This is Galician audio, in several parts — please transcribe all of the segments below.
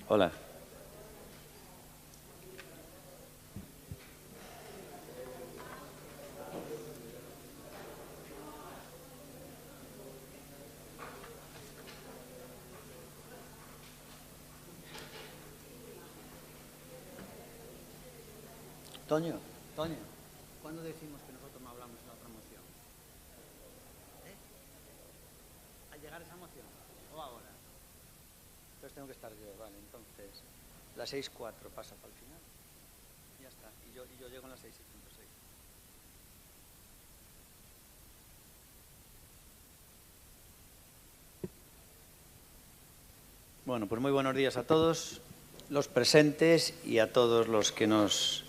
Hola. Toño, ¿cuándo decimos que nosotros no hablamos en la otra moción? ¿Al llegar esa moción? ¿O ahora? Entonces tengo que estar yo, vale, entonces la 6.4 pasa para el final. Ya está, y yo llego en la 6.6. Bueno, pues muy buenos días a todos los presentes y a todos los que nos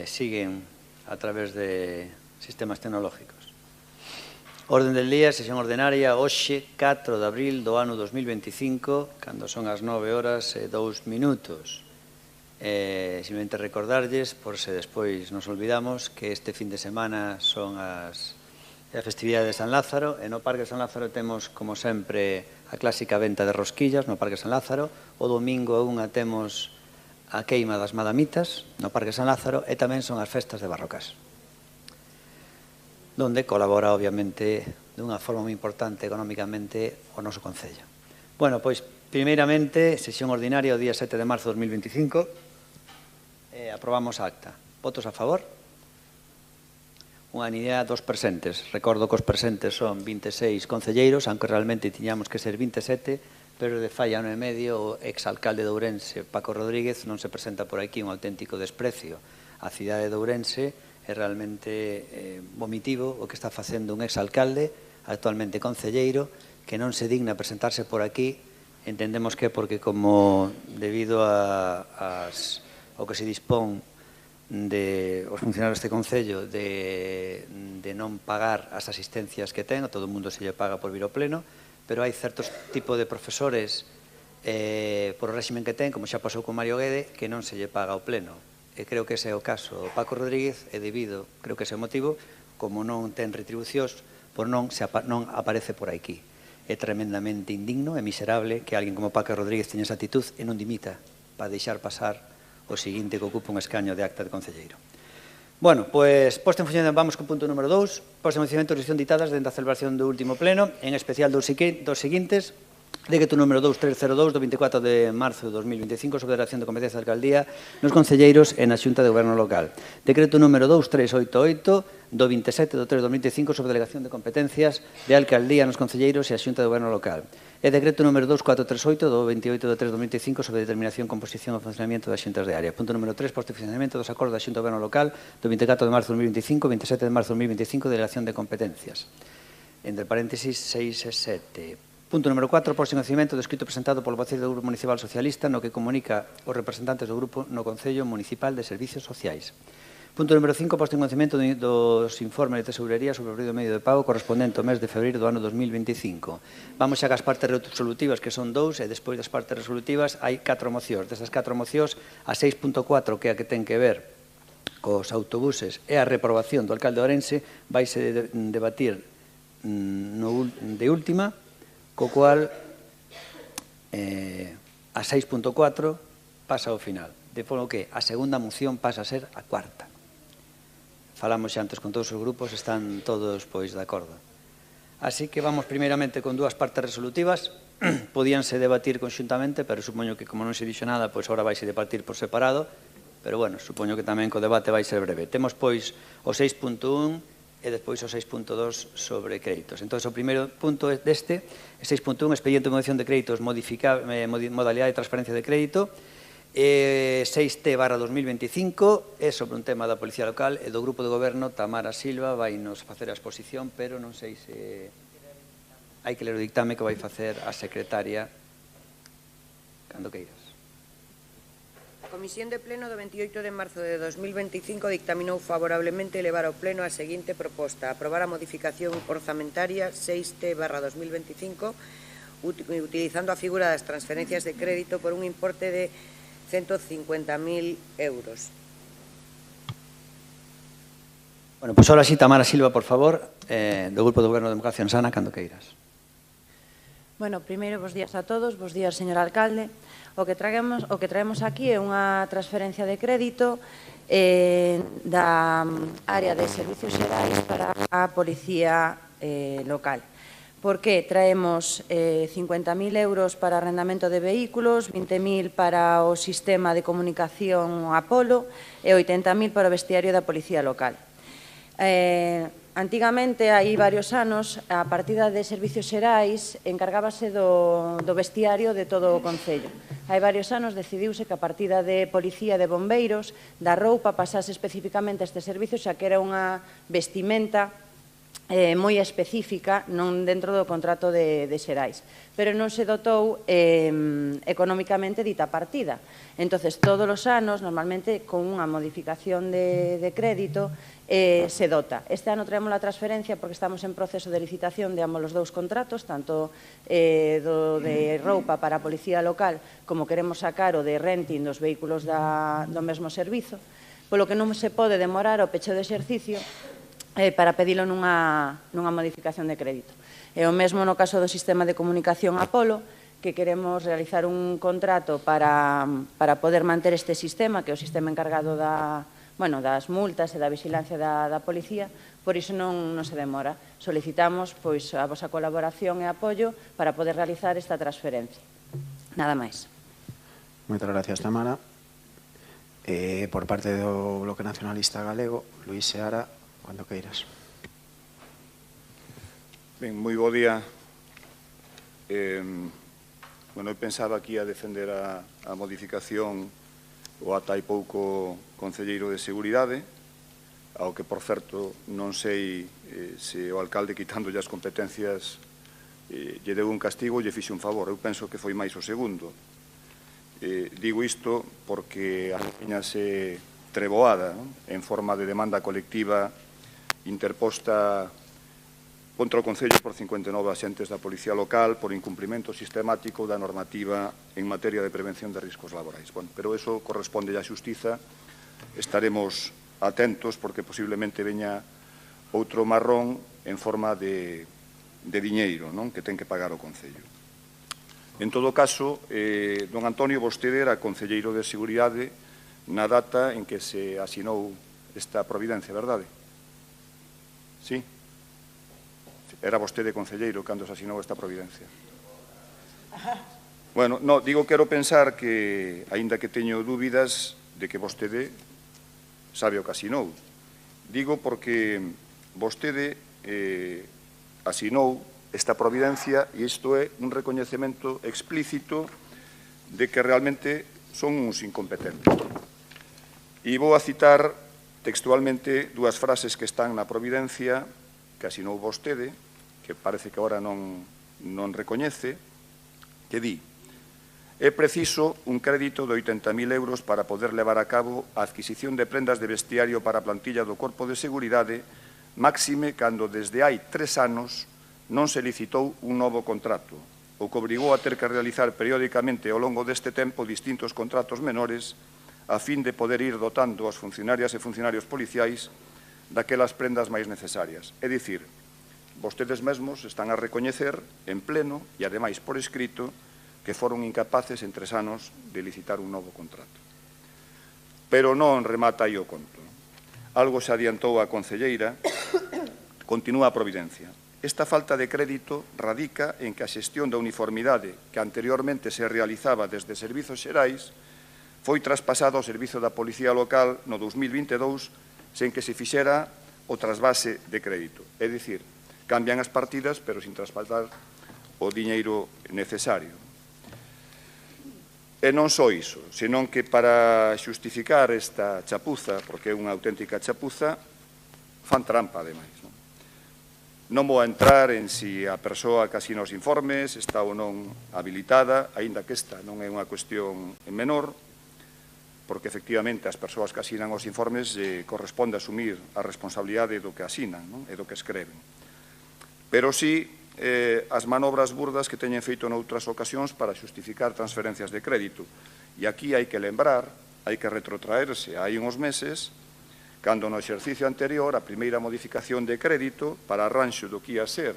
siguen a través de sistemas tecnológicos. Orden del día, sesión ordenaria, hoxe, 4 de abril do ano 2025, cando son as 9 horas e 2 minutos. Simplemente recordarlles, por se despois nos olvidamos, que este fin de semana son a festividade de San Lázaro, e no Parque de San Lázaro temos, como sempre, a clásica venta de rosquillas no Parque de San Lázaro. O domingo a unha temos a queima das madamitas no Parque de San Lázaro e tamén son as festas de Barrocas, donde colabora, obviamente, dunha forma moi importante económicamente o noso Concello. Bueno, pois, primeiramente, sesión ordinaria o día 7 de marzo de 2025, aprobamos a acta. Votos a favor? Unanimidade dos presentes. Recordo que os presentes son 26 concelleiros, aunque realmente tiñamos que ser 27, pero de fai ano e medio o exalcalde de Ourense, Paco Rodríguez, non se presenta por aquí, un auténtico desprecio á cidade de Ourense. É realmente vomitivo o que está facendo un exalcalde, actualmente concelleiro, que non se digna presentarse por aquí. Entendemos que porque como debido ao que se dispón de os funcionarios deste Concello de non pagar as asistencias que ten, a todo o mundo se lle paga por vir ao pleno, pero hai certos tipos de profesores por o réximen que ten, como xa pasou con Mario Guede, que non se lle paga ao pleno. E creo que ese é o caso do Paco Rodríguez, e debido, creo que ese é o motivo, como non ten retribucións, por non aparece por aquí. É tremendamente indigno e miserable que alguén como Paco Rodríguez teña esa actitud e non dimita para deixar pasar o seguinte que ocupa un escaño de acta de concelleiro. Bueno, pois, posto en funcionamento, vamos con punto número 2, posto en funcionamento de resolución ditadas dentro da celebración do último pleno, en especial dos seguintes: decreto número 2302 do 24 de marzo de 2025 sobre a relación de competencia da alcaldía nos concelleiros e na Xunta de Goberno Local. Decreto número 2388 do 27 de 3 de 2025 sobre a delegación de competencias de alcaldía nos concelleiros e a Xunta de Goberno Local. E decreto número 2438 do 28 de 3 de 2025 sobre a determinación, composición e funcionamento das xuntas de área. Punto número 3, posto de funcionamento dos acordos da Xunta de Goberno Local do 24 de marzo de 2025 27 de marzo de 2025 de delegación de competencias. Entre paréntesis 6 e 7. Punto número 4, posto en conocimiento do escrito presentado polo voceiro do Grupo Municipal Socialista no que comunica os representantes do Grupo no Concello Municipal de Servicios Sociais. Punto número 5, posto en conocimiento dos informes de tesorería sobre o período medio de pago correspondente ao mes de febreiro do ano 2025. Vamos xa ás partes resolutivas, que son 2, e despois das partes resolutivas hai 4 mocións. Desas 4 mocións, a 6.4, que é a que ten que ver cos autobuses, e a reprobación do alcalde de Ourense, vaise debatir de última, co cual a 6.4 pasa ao final, de forma que a segunda moción pasa a ser a cuarta. Falamos xa antes con todos os grupos, están todos pois de acordo. Así que vamos primeiramente con dúas partes resolutivas. Podíanse debatir conxuntamente, pero supoño que como non se dixo nada, pois agora vaise debatir por separado, pero bueno, supoño que tamén co debate vai ser breve. Temos pois o 6.1 e despois o 6.2 sobre créditos. Entón, o primeiro punto deste, 6.1, expediente de moción de créditos, modalidade de transparencia de crédito, 6T/2025, é sobre un tema da Policía Local e do Grupo de Goberno. Tamara Silva vai nos facer a exposición, pero non sei se hai que ler o dictame que vai facer a secretaria cando queiras. A Comisión de Pleno do 28 de marzo de 2025 dictaminou favorablemente elevar ao Pleno a seguinte proposta: aprobar a modificación orzamentaria 6T/2025 utilizando a figura das transferencias de crédito por un importe de 150.000 euros. Bueno, pois ahora sí, Tamara Silva, por favor, do Grupo de Goberno de Democracia en Sana, cando queiras. Bueno, primeiro, bos días a todos, bos días, señor alcalde. O que traemos aquí é unha transferencia de crédito da área de servicios xerais para a Policía Local. Por que traemos 50.000 euros para arrendamento de vehículos, 20.000 para o sistema de comunicación Apolo e 80.000 para o vestiario da Policía Local. Antigamente, hai varios anos, a partida de servicios xerais encargábase do vestiario de todo o Concello. Hai varios anos decidiuse que a partida de policía e de bombeiros, da roupa, pasase especificamente a este servicio, xa que era unha vestimenta moi específica non dentro do contrato de xerais, pero non se dotou económicamente dita partida. Entonces, todos os anos, normalmente, con unha modificación de crédito, se dota. Este ano traemos a transferencia porque estamos en proceso de licitación de ambos os dous contratos, tanto do de roupa para a Policía Local como queremos sacar o de renting dos vehículos do mesmo servizo, polo que non se pode demorar o pecho de exercicio para pedilo nunha modificación de crédito. E o mesmo no caso do sistema de comunicación Apolo, que queremos realizar un contrato para poder manter este sistema, que é o sistema encargado das multas e da vigilancia da policía, por iso non se demora. Solicitamos a vosa colaboración e apoio para poder realizar esta transferencia. Nada máis. Moitas gracias, Tamara. Por parte do Bloque Nacionalista Galego, Luís Seara, cando queiras. Ben, moi bo día. Eu pensaba aquí a defender a modificación o ata hai pouco concelleiro de Seguridade, ao que, por certo, non sei se o alcalde, quitándolle as competencias, lle deu un castigo ou lle fixe un favor. Eu penso que foi máis o segundo. Digo isto porque a miña se treboada en forma de demanda colectiva interposta contra o Concello por 59 axentes da Policía Local por incumprimento sistemático da normativa en materia de prevención de riscos laborais. Pero eso corresponde á xustiza. Estaremos atentos porque posiblemente veña outro marrón en forma de diñeiro que ten que pagar o Concello. En todo caso, don Antonio, vostede era concelleiro de Seguridade na data en que se asinou esta providencia, verdade? Sí? Era vostede concelleiro cando se asinou esta providencia. Bueno, digo, quero pensar que, aínda que teño dúbidas de que vostede sabe o que asinou. Digo porque vostede asinou esta providencia e isto é un recoñecemento explícito de que realmente son uns incompetentes. E vou a citar textualmente dúas frases que están na providencia que asinou vostede, que parece que agora non recoñece, que di: é preciso un crédito de 80.000 euros para poder levar a cabo a adquisición de prendas de vestiario para a plantilla do Corpo de Seguridade, máxime cando desde hai 3 anos non se licitou un novo contrato, o que obrigou a ter que realizar periódicamente ao longo deste tempo distintos contratos menores a fin de poder ir dotando aos funcionarias e funcionarios policiais daquelas prendas máis necesarias. É dicir, vostedes mesmos están a recoñecer en pleno e, ademais, por escrito, que foron incapaces en 3 anos de licitar un novo contrato. Pero non remata aí o conto. Algo se adiantou a concelleira, continúa a providencia. Esta falta de crédito radica en que a xestión da uniformidade que anteriormente se realizaba desde Servizos Xerais foi traspasada ao Servizo da Policía Local no 2022 sen que se fixera o trasvase de crédito. É dicir, cambian as partidas, pero sin traspasar o diñeiro necesario. E non só iso, senón que para xustificar esta chapuza, porque é unha auténtica chapuza, fan trampa, ademais. Non vou a entrar en si a persoa que asina os informes está ou non habilitada, aínda que esta non é unha cuestión menor, porque efectivamente as persoas que asinan os informes corresponde asumir a responsabilidade do que asinan e do que escreven. Pero sí as manobras burdas que teñen feito noutras ocasións para xustificar transferencias de crédito. E aquí hai que lembrar, hai que retrotraerse hai uns meses, cando no exercicio anterior a primeira modificación de crédito para arranxo do que ia ser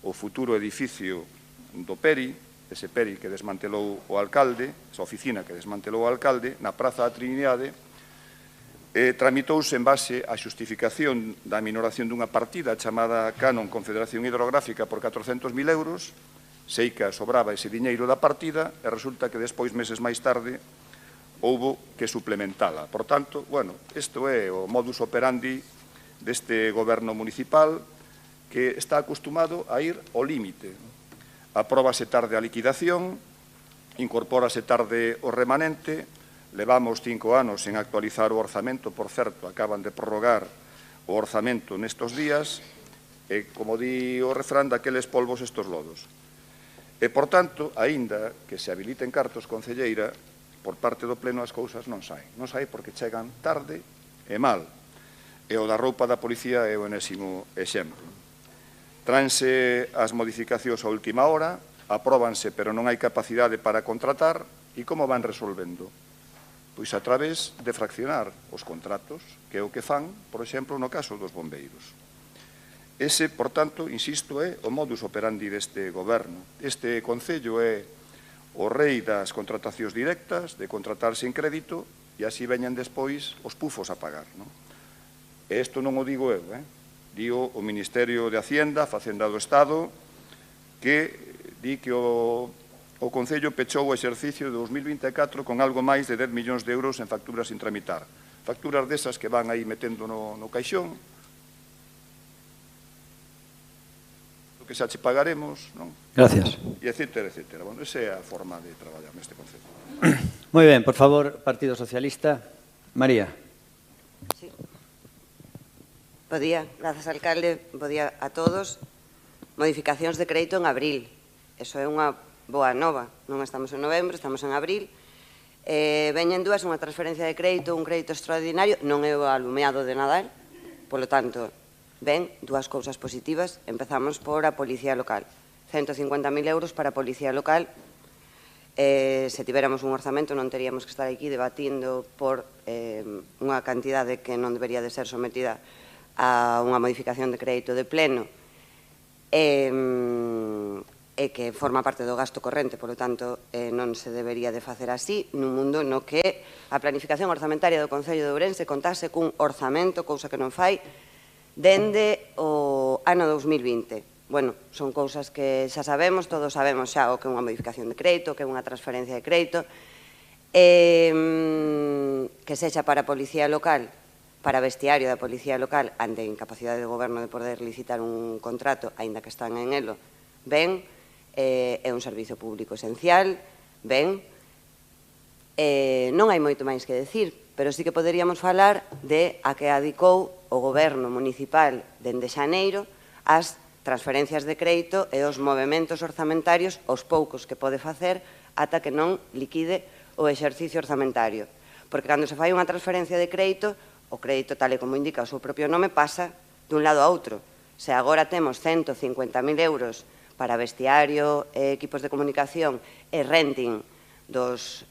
o futuro edificio do Peri, ese PERI que desmantelou o alcalde, esa oficina que desmantelou o alcalde, na Praza da Trinidade, tramitouse en base á xustificación da minoración dunha partida chamada Canon Confederación Hidrográfica por 400.000 euros, sei que sobraba ese diñeiro da partida e resulta que despois, meses máis tarde, houbo que suplementala. Por tanto, bueno, isto é o modus operandi deste goberno municipal que está acostumado a ir ao límite. Apróbase tarde a liquidación, incorpórase tarde o remanente, levamos 5 anos en actualizar o orzamento, por certo, acaban de prorrogar o orzamento nestos días, e, como di o refrán, daqueles polvos estos lodos. E, por tanto, aínda que se habiliten cartos, concelleira, por parte do Pleno as cousas non saen. Non saen porque chegan tarde e mal. E o da roupa da policía é o enésimo exemplo. Tráense as modificacións a última hora, apróbanse, pero non hai capacidade para contratar, e como van resolvendo? Pois a través de fraccionar os contratos, que é o que fan, por exemplo, no caso dos bombeiros. Ese, por tanto, insisto, é o modus operandi deste goberno. Este concello é o rei das contratacións directas, de contratar sin crédito, e así veñan despois os pufos a pagar. E isto non o digo eu, Dío o Ministerio de Hacienda, Facenda do Estado, que di que o Concello pechou o exercicio de 2024 con algo máis de 10 millóns de euros en facturas sin tramitar. Facturas desas que van aí metendo no caixón, o que xa che pagaremos, non? Gracias. E etcétera, etcétera. Bueno, esa é a forma de traballar neste Concello. Moi ben, por favor, Partido Socialista. María. Sí. Bo día, grazas, alcalde, bo día a todos. Modificacións de crédito en abril. Eso é unha boa nova. Non estamos en novembro, estamos en abril. Veñen dúas, unha transferencia de crédito, un crédito extraordinario, non é o alumeado de Nadal, polo tanto, ven dúas cousas positivas. Empezamos por a Policía Local. 150.000 euros para a Policía Local. Se tiveramos un orzamento non teríamos que estar aquí debatindo por unha cantidade que non debería de ser sometida a unha modificación de crédito de pleno e que forma parte do gasto corrente, polo tanto, non se debería de facer así nun mundo no que a planificación orzamentaria do Concello de Ourense contase cun orzamento, cousa que non fai, dende o ano 2020. Bueno, son cousas que xa sabemos, todos sabemos xa o que é unha modificación de crédito, o que é unha transferencia de crédito, que sexa para a Policía Local, para vestiario da Policía Local, ante a incapacidade do Goberno de poder licitar un contrato, aínda que están en elo, ben, é un servizo público esencial, ben, non hai moito máis que decir, pero sí que poderíamos falar de a que adicou o Goberno municipal dende xaneiro as transferencias de crédito e os movementos orzamentarios, os poucos que pode facer, ata que non liquide o exercicio orzamentario. Porque cando se fai unha transferencia de crédito, o crédito, tal e como indica o seu propio nome, pasa dun lado a outro. Se agora temos 150.000 euros para vestiario, equipos de comunicación e renting dos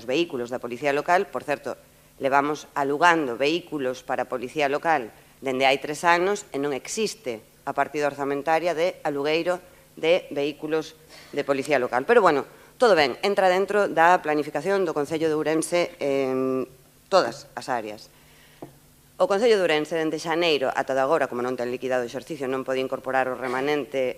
vehículos da Policía Local, por certo, levamos alugando vehículos para a Policía Local dende hai 3 anos e non existe a partida orzamentaria de alugueiro de vehículos de Policía Local. Pero, bueno, todo ben, entra dentro da planificación do Concello de Ourense en todas as áreas. O Concello de Ourense, dende xaneiro ata de agora, como non ten liquidado o exercicio, non pode incorporar o remanente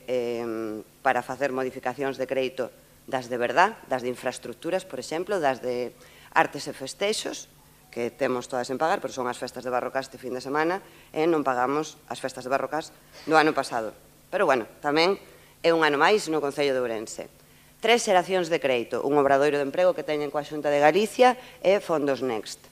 para facer modificacións de crédito das de verdad, das de infraestructuras, por exemplo, das de artes e festexos, que temos todas en pagar, pero son as festas de Barrocás este fin de semana, e non pagamos as festas de Barrocás do ano pasado. Pero, bueno, tamén é un ano máis no Concello de Ourense. 3 xeracións de crédito, un obradoiro de emprego que teñen coa Xunta de Galicia e Fondos Next.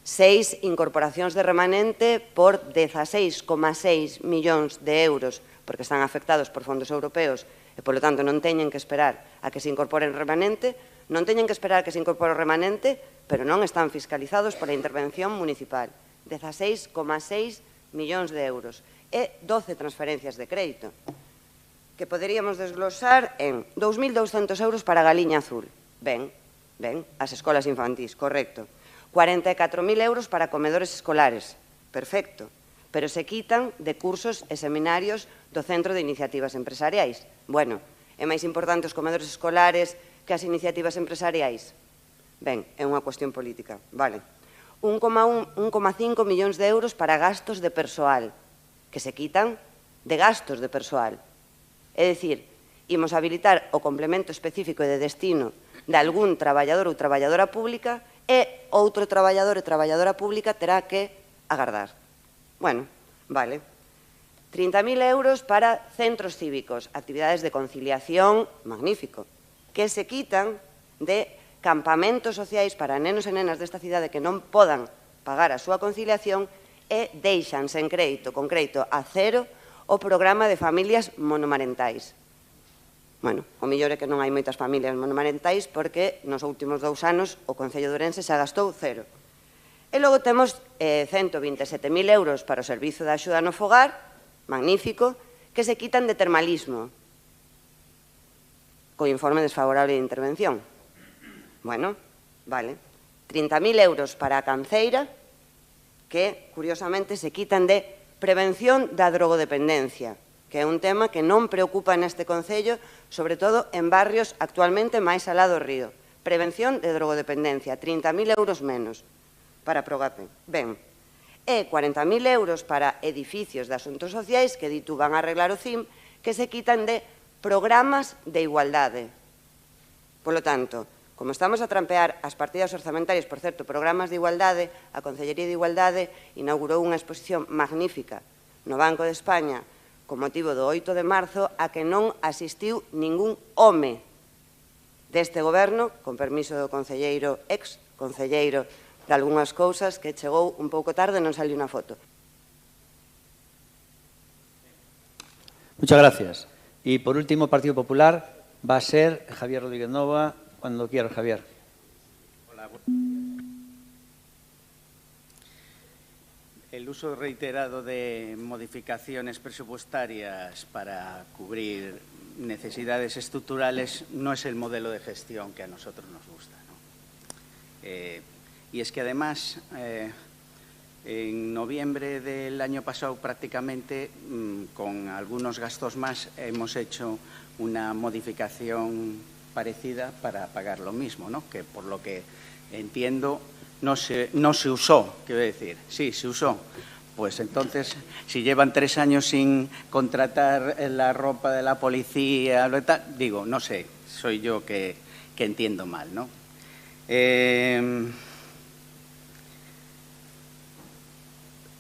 6 incorporacións de remanente por 16,6 millóns de euros, porque están afectados por fondos europeos e, polo tanto, non teñen que esperar a que se incorporen remanente, non teñen que esperar a que se incorpore o remanente, pero non están fiscalizados pola intervención municipal. 16,6 millóns de euros e 12 transferencias de crédito, que poderíamos desglosar en 2.200 euros para a Galiña Azul. Ben, as escolas infantís, correcto. 44.000 euros para comedores escolares, perfecto, pero se quitan de cursos e seminarios do Centro de Iniciativas Empresariais. Bueno, É máis importante os comedores escolares que as iniciativas empresariais? Ben, é unha cuestión política, vale. 1,5 millóns de euros para gastos de persoal, que se quitan de gastos de persoal. É dicir, imos habilitar o complemento específico de destino de algún traballador ou traballadora pública e outro traballador e traballadora pública terá que agardar. Bueno, vale. 30.000 euros para centros cívicos, actividades de conciliación, magnífico, que se quitan de campamentos sociais para nenos e nenas desta cidade que non podan pagar a súa conciliación e deixanse en crédito, con crédito a cero, o programa de familias monomarentais. Bueno, o mellor é que non hai moitas familias monomarentais porque nos últimos 2 anos o Concello de Ourense xa gastou cero. E logo temos 127.000 euros para o servizo de axuda no fogar, magnífico, que se quitan de termalismo, co informe desfavorable de intervención. Bueno, vale. 30.000 euros para a canceira, que, curiosamente, se quitan de prevención da drogodependencia, que é un tema que non preocupa neste Concello, sobre todo en barrios actualmente máis alá do río. Prevención de drogodependencia, 30.000 euros menos para Progape. Ben, e 40.000 euros para edificios de asuntos sociais que ditu van a arreglar o CIM, que se quitan de programas de igualdade. Polo tanto, como estamos a trampear as partidas orzamentarias, por certo, programas de igualdade, a Concellería de Igualdade inaugurou unha exposición magnífica no Banco de España con motivo do 8 de marzo a que non asistiu ningún home deste goberno, con permiso do concelleiro, ex-concelleiro de algunhas cousas, que chegou un pouco tarde e non saliu na foto. Muchas gracias. Y por último, Partido Popular, va a ser Javier Rodríguez Nova, cuando quieras, Javier. Hola. El uso reiterado de modificaciones presupuestarias para cubrir necesidades estructurales no es el modelo de gestión que a nosotros nos gusta, ¿no? Y es que además, en noviembre del año pasado prácticamente, con algunos gastos más, hemos hecho una modificación parecida para pagar lo mismo, ¿no? Que por lo que entiendo no se usó, quiero decir, sí, se usó. Pues entonces, si llevan 3 años sin contratar la ropa de la policía, digo, no sé, soy yo que entiendo mal, ¿no?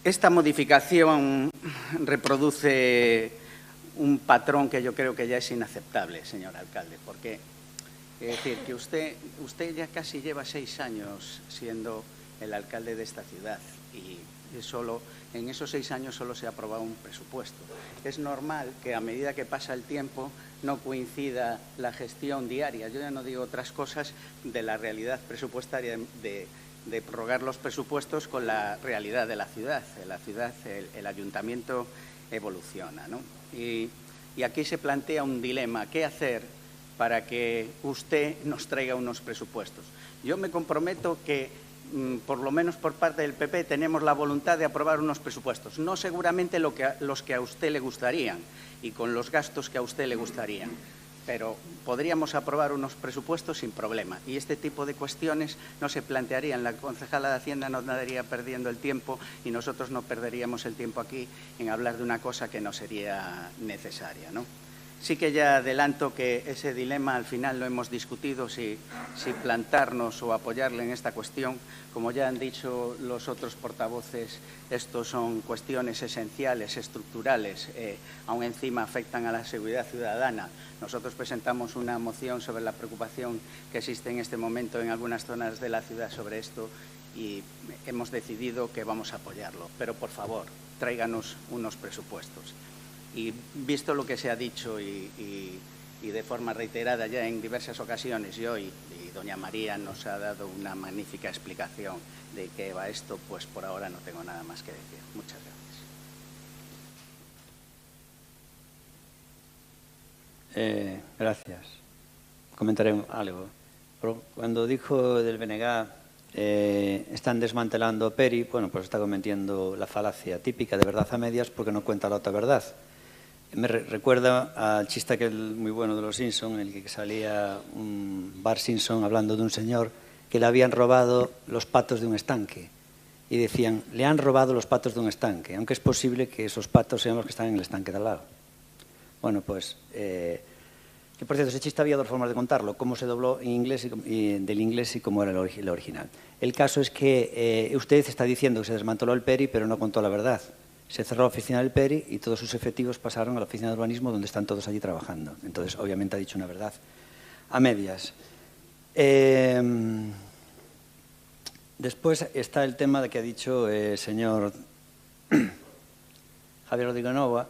Esta modificación reproduce un patrón que yo creo que ya es inaceptable, señor alcalde, porque es decir, que usted ya casi lleva 6 años siendo el alcalde de esta ciudad y en esos 6 años solo se ha aprobado un presupuesto. Es normal que a medida que pasa el tiempo no coincida la gestión diaria. Yo ya no digo otras cosas de la realidad presupuestaria de prorrogar los presupuestos con la realidad de la ciudad. El ayuntamiento evoluciona, ¿no? Y aquí se plantea un dilema. ¿Qué hacer para que usted nos traiga unos presupuestos? Yo me comprometo que, por lo menos por parte del PP, tenemos la voluntad de aprobar unos presupuestos. No seguramente los que a usted le gustarían y con los gastos que a usted le gustarían, pero podríamos aprobar unos presupuestos sin problema. Y este tipo de cuestiones no se plantearían. La concejala de Hacienda no andaría perdiendo el tiempo y nosotros no perderíamos el tiempo aquí en hablar de una cosa que no sería necesaria, ¿no? Sí que ya adelanto que ese dilema al final lo hemos discutido, si plantarnos o apoyarle en esta cuestión. Como ya han dicho los otros portavoces, estos son cuestiones esenciales, estructurales, aún encima afectan a la seguridad ciudadana. Nosotros presentamos una moción sobre la preocupación que existe en este momento en algunas zonas de la ciudad sobre esto y hemos decidido que vamos a apoyarlo. Pero, por favor, tráiganos unos presupuestos. Y visto lo que se ha dicho y de forma reiterada ya en diversas ocasiones y hoy, y doña María nos ha dado una magnífica explicación de qué va esto, pues por ahora no tengo nada más que decir. Muchas gracias. Gracias. Comentaré algo. Cuando dijo del BNG están desmantelando Peri, bueno, pues está cometiendo la falacia típica de verdad a medias porque no cuenta la otra verdad. Me recuerda al chiste aquel muy bueno de los Simpson, en el que salía un Bart Simpson hablando de un señor que le habían robado los patos de un estanque. Y decían, le han robado los patos de un estanque, aunque es posible que esos patos sean los que están en el estanque de al lado. Bueno, pues, que por cierto, ese chiste había dos formas de contarlo, cómo se dobló en inglés del inglés y cómo era el original. El caso es que usted está diciendo que se desmanteló el PERI, pero no contó la verdad. Se cerró la oficina del PERI y todos sus efectivos pasaron a la oficina de urbanismo, donde están todos allí trabajando. Entonces, obviamente, ha dicho una verdad a medias. Después está el tema de que ha dicho el señor Javier Rodríguez Nova,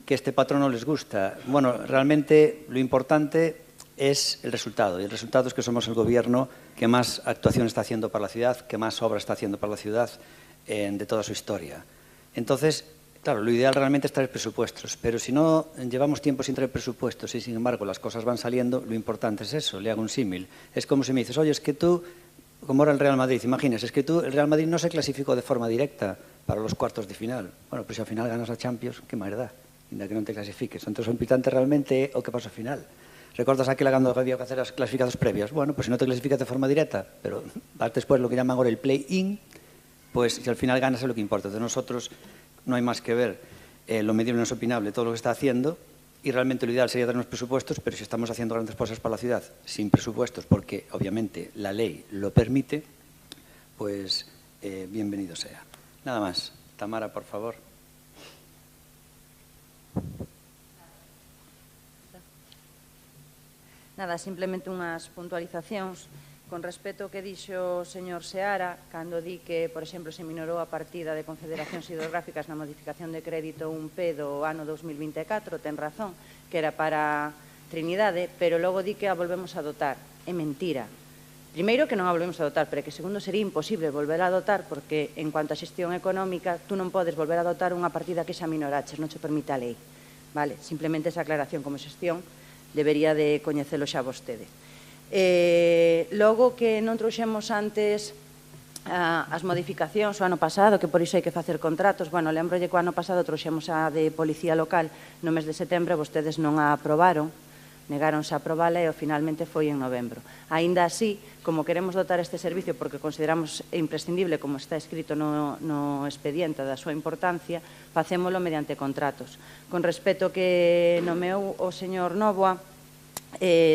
que este patrón no les gusta. Bueno, realmente lo importante es el resultado, y el resultado es que somos el gobierno que más actuación está haciendo para la ciudad, que más obra está haciendo para la ciudad de toda su historia. Entonces, claro, lo ideal realmente es traer presupuestos, pero si no llevamos tiempo sin traer presupuestos y, sin embargo, las cosas van saliendo, lo importante es eso. Le hago un símil. Es como si me dices, oye, es que tú, como era el Real Madrid, imaginas, es que tú, el Real Madrid no se clasificó de forma directa para los cuartos de final. Bueno, pues si al final ganas a Champions, qué máis dá, ainda que non te clasifiques. Entón, o importante realmente o que pasa ao final. Recordas aquela cando había que hacer as clasificadas previas? Bueno, pues si non te clasificas de forma directa, pero vas después lo que llaman ahora el play-in, pues si al final ganas es lo que importa. De nosotros no hay más que ver lo medible no es opinable, todo lo que está haciendo, y realmente lo ideal sería dar unos presupuestos, pero si estamos haciendo grandes cosas para la ciudad sin presupuestos, porque obviamente la ley lo permite, pues bienvenido sea. Nada más. Tamara, por favor. Nada, simplemente unhas puntualizacións con respecto ao que dixo o señor Seara, cando di que, por exemplo, se minorou a partida de confederacións hidrográficas na modificación de crédito 1P do ano 2024, ten razón, que era para Trinidade, pero logo di que a volvemos a dotar. É mentira. Primeiro, que non a volvemos a dotar, pero que segundo, sería imposible volver a dotar, porque en cuanto a xestión económica, tú non podes volver a dotar unha partida que xa minoraches, non che permite a lei. Vale? Simplemente esa aclaración como xestión debería de coñecelo xa vostede. Logo que non trouxemos antes as modificacións o ano pasado, que por iso hai que facer contratos, bueno, lembrolle que o ano pasado trouxemos a de Policía Local no mes de setembro, vostedes non a aprobaron, negáronse a aprobala e finalmente foi en novembro. Aínda así, como queremos dotar este servicio porque consideramos imprescindible, como está escrito no expediente da súa importancia, facémolo mediante contratos. Con respecto que nomeou o señor Novoa,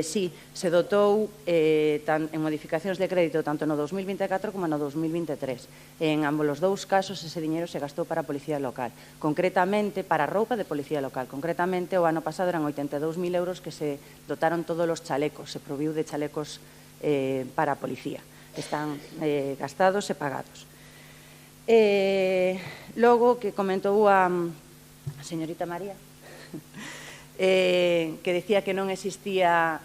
sí, se dotou en modificacións de crédito tanto no 2024 como no 2023. En ambos os dous casos ese diñeiro se gastou para a Policía Local, concretamente para a roupa de Policía Local. Concretamente o ano pasado eran 82.000 euros que se dotaron todos os chalecos, se proviu de chalecos para a Policía. Están gastados e pagados. Logo que comentou a señorita María, que decía que non existía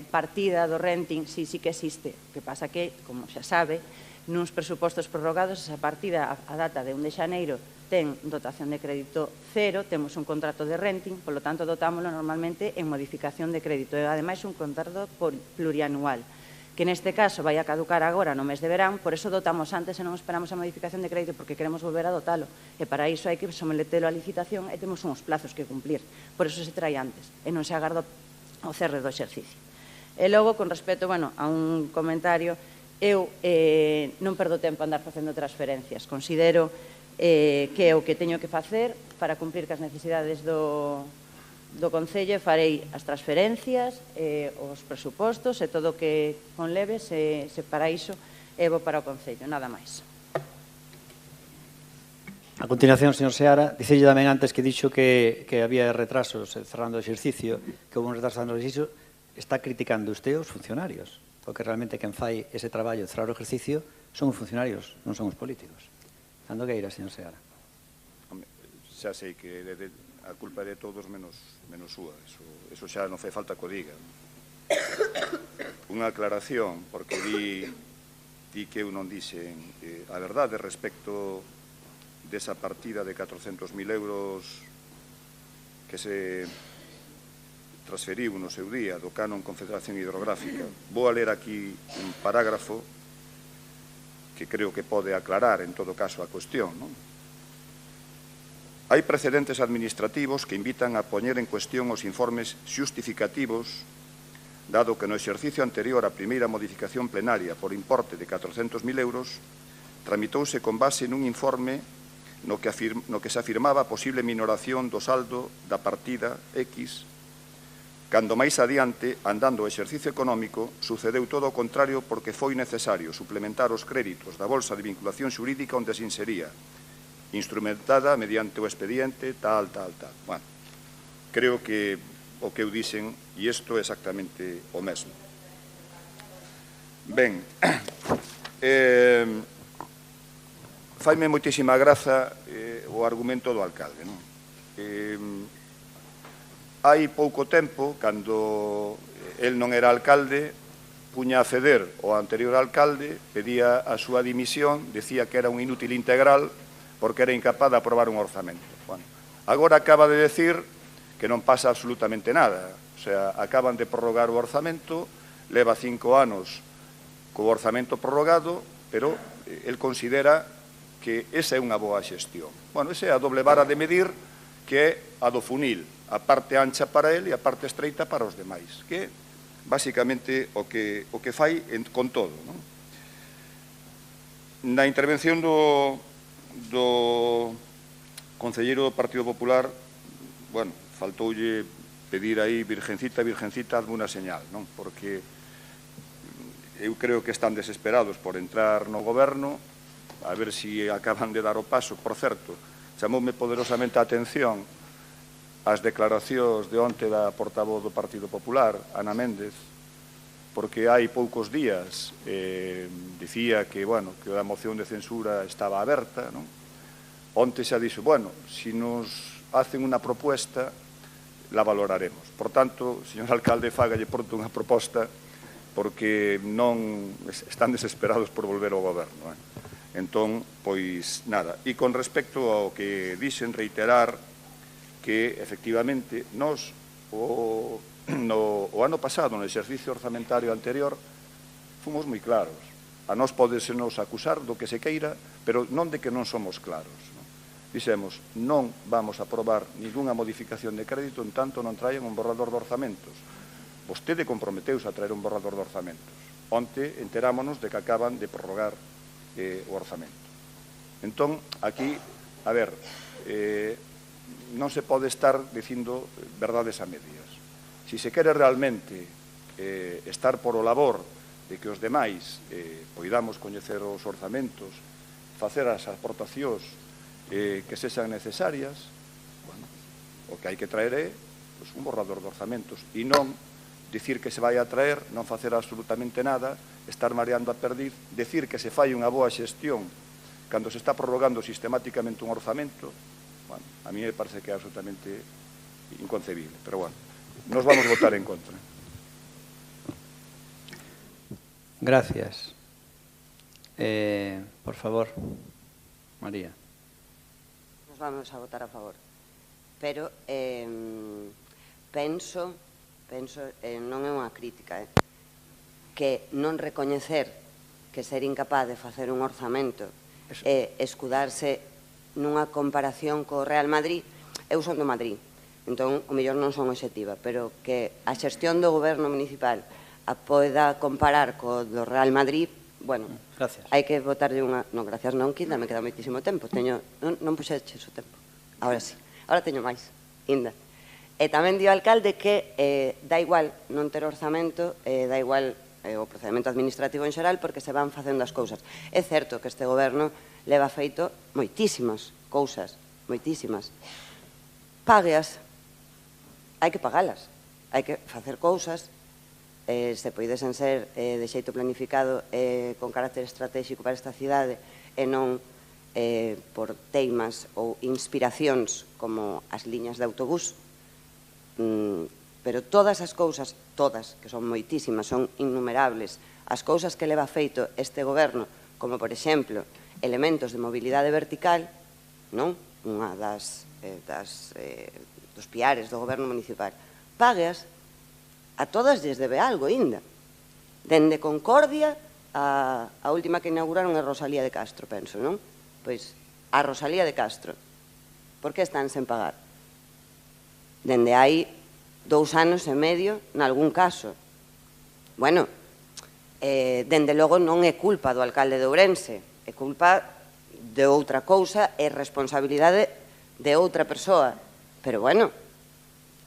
partida do renting. Sí que existe. O que pasa que, como xa sabe, nuns presupostos prorrogados esa partida a data de 1 de xaneiro ten dotación de crédito cero, temos un contrato de renting, polo tanto dotámoslo normalmente en modificación de crédito e ademais un contrato plurianual, que neste caso vai a caducar agora no mes de verán, por eso dotamos antes e non esperamos a modificación de crédito porque queremos volver a dotalo, e para iso hai que sometelo a licitación e temos uns plazos que cumplir, por eso se trai antes e non se agarda o cerre do exercicio. E logo, con respecto, a un comentario, eu non perdo tempo a andar facendo transferencias, considero que é o que teño que facer para cumplir cas necesidades do Concello, farei as transferencias, os presupostos e todo o que conleve, se para iso evo para o Concello, nada máis. A continuación, señor Seara, dicelle tamén antes que dixo que había retrasos cerrando o exercicio, que houve un retraso cerrando o exercicio, está criticando usted os funcionarios, porque realmente quen fai ese traballo de cerrar o exercicio son os funcionarios, non son os políticos. Cando queira, señor Seara. Xa sei que a culpa é de todos menos súa, eso xa non fai falta que o diga. Unha aclaración, porque di que eu non dixen a verdade respecto desa partida de 400.000 euros que se transferiu no seu día do Canon Confederación Hidrográfica. Vou a ler aquí un parágrafo que creo que pode aclarar en todo caso a cuestión, non? Hai precedentes administrativos que invitan a poñer en cuestión os informes xustificativos, dado que no exercicio anterior a primeira modificación plenaria por importe de 400.000 euros, tramitouse con base nun informe no que se afirmaba a posible minoración do saldo da partida X, cando máis adiante, andando o exercicio económico, sucedeu todo o contrario porque foi necesario suplementar os créditos da bolsa de vinculación xurídica onde se insería, instrumentada mediante o expediente tal. Bueno, creo que o que eu dixen, e isto é exactamente o mesmo. Ben, faime moitísima graza o argumento do alcalde, non? Hai pouco tempo, cando el non era alcalde, puña a ceder o anterior alcalde, pedía a súa dimisión, decía que era un inútil integral porque era incapaz de aprobar un orzamento. Bueno, agora acaba de decir que non pasa absolutamente nada. O sea, acaban de prorrogar o orzamento, leva 5 anos co orzamento prorrogado, pero el considera que esa é unha boa xestión. Bueno, esa é a doble vara de medir que é a do funil, a parte ancha para ele e a parte estreita para os demais, que é basicamente o que fai con todo. Non? Na intervención do concelleiro do Partido Popular, bueno, faltoulle pedir aí, virgencita, hazme unha señal, non? Porque eu creo que están desesperados por entrar no goberno, a ver se acaban de dar o paso. Por certo, chamoume poderosamente a atención as declaracións de onte da portavoz do Partido Popular, Ana Méndez, porque hai poucos días dicía que, bueno, que a moción de censura estaba aberta, non? Onte xa dixo, bueno, se nos hacen unha propuesta, la valoraremos. Por tanto, señor alcalde, fágalle pronto unha proposta, porque non están desesperados por volver ao goberno. Entón, pois, nada. E con respecto ao que dixen, reiterar que, efectivamente, nos, o ano pasado, no exercicio orzamentario anterior, fomos moi claros. A nós podesenos acusar do que se queira, pero non de que non somos claros. Dixemos, non vamos a aprobar ningunha modificación de crédito en tanto non traian un borrador de orzamentos. Vostede comprometeuse a traer un borrador de orzamentos. Onte enterámonos de que acaban de prorrogar o orzamento. Entón, aquí, a ver, non se pode estar dicindo verdades a medias. Si se quere realmente estar por o labor de que os demais poidamos coñecer os orzamentos, facer as aportacións que sexan necesarias, bueno, o que hai que traer é un borrador de orzamentos e non dicir que se vai a traer, non facer absolutamente nada, estar mareando a perdiz, decir que se fai unha boa xestión cando se está prorrogando sistemáticamente un orzamento, bueno, a mí me parece que é absolutamente inconcebible. Pero bueno, nos vamos a votar en contra. Gracias. Por favor, María. Nos vamos a votar a favor. Pero penso, non é unha crítica, que non recoñecer que ser incapaz de facer un orzamento e escudarse nunha comparación co Real Madrid. Eu son do Madrid, entón o mellor non son obxectiva, pero que a xestión do goberno municipal a poida comparar co do Real Madrid, bueno, hai que votarlle unha... Non, gracias non, que ainda me queda moitísimo tempo. Non puxeches o tempo. Ahora sí, ahora teño máis, ainda. E tamén dio o alcalde que dá igual non ter orzamento, dá igual o procedimento administrativo en xeral porque se van facendo as cousas. É certo que este goberno leva feito moitísimas cousas, moitísimas. Págueas, hai que pagalas, hai que facer cousas, se poidesen ser de xeito planificado con carácter estratégico para esta cidade e non por teimas ou inspiracións como as liñas de autobús, pero todas as cousas, todas, que son moitísimas, son innumerables, as cousas que leva feito este goberno, como, por exemplo, elementos de mobilidade vertical, non? Unha dos piares do goberno municipal. Págueas, a todas lles debe algo, ainda. Dende Concordia, a última que inauguraron é Rosalía de Castro, penso, non? Pois, a Rosalía de Castro. Por que están sen pagar? Dende hai 2 anos e medio, nalgún caso. Bueno, dende logo non é culpa do alcalde de Ourense, é culpa de outra cousa e responsabilidade de outra persoa. Pero, bueno,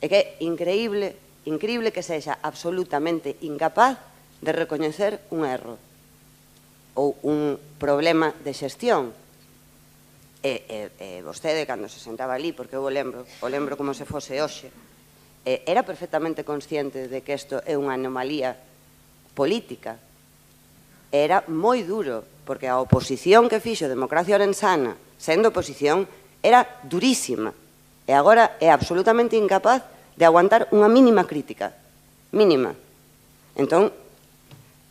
é que é increíble que sexa absolutamente incapaz de recoñecer un erro ou un problema de xestión. E vostede, cando se sentaba ali, porque eu o lembro como se fose hoxe, era perfectamente consciente de que isto é unha anomalía política. Era moi duro, porque a oposición que fixo Democracia Orensana, sendo oposición, era durísima. E agora é absolutamente incapaz de aguantar unha mínima crítica. Mínima. Entón,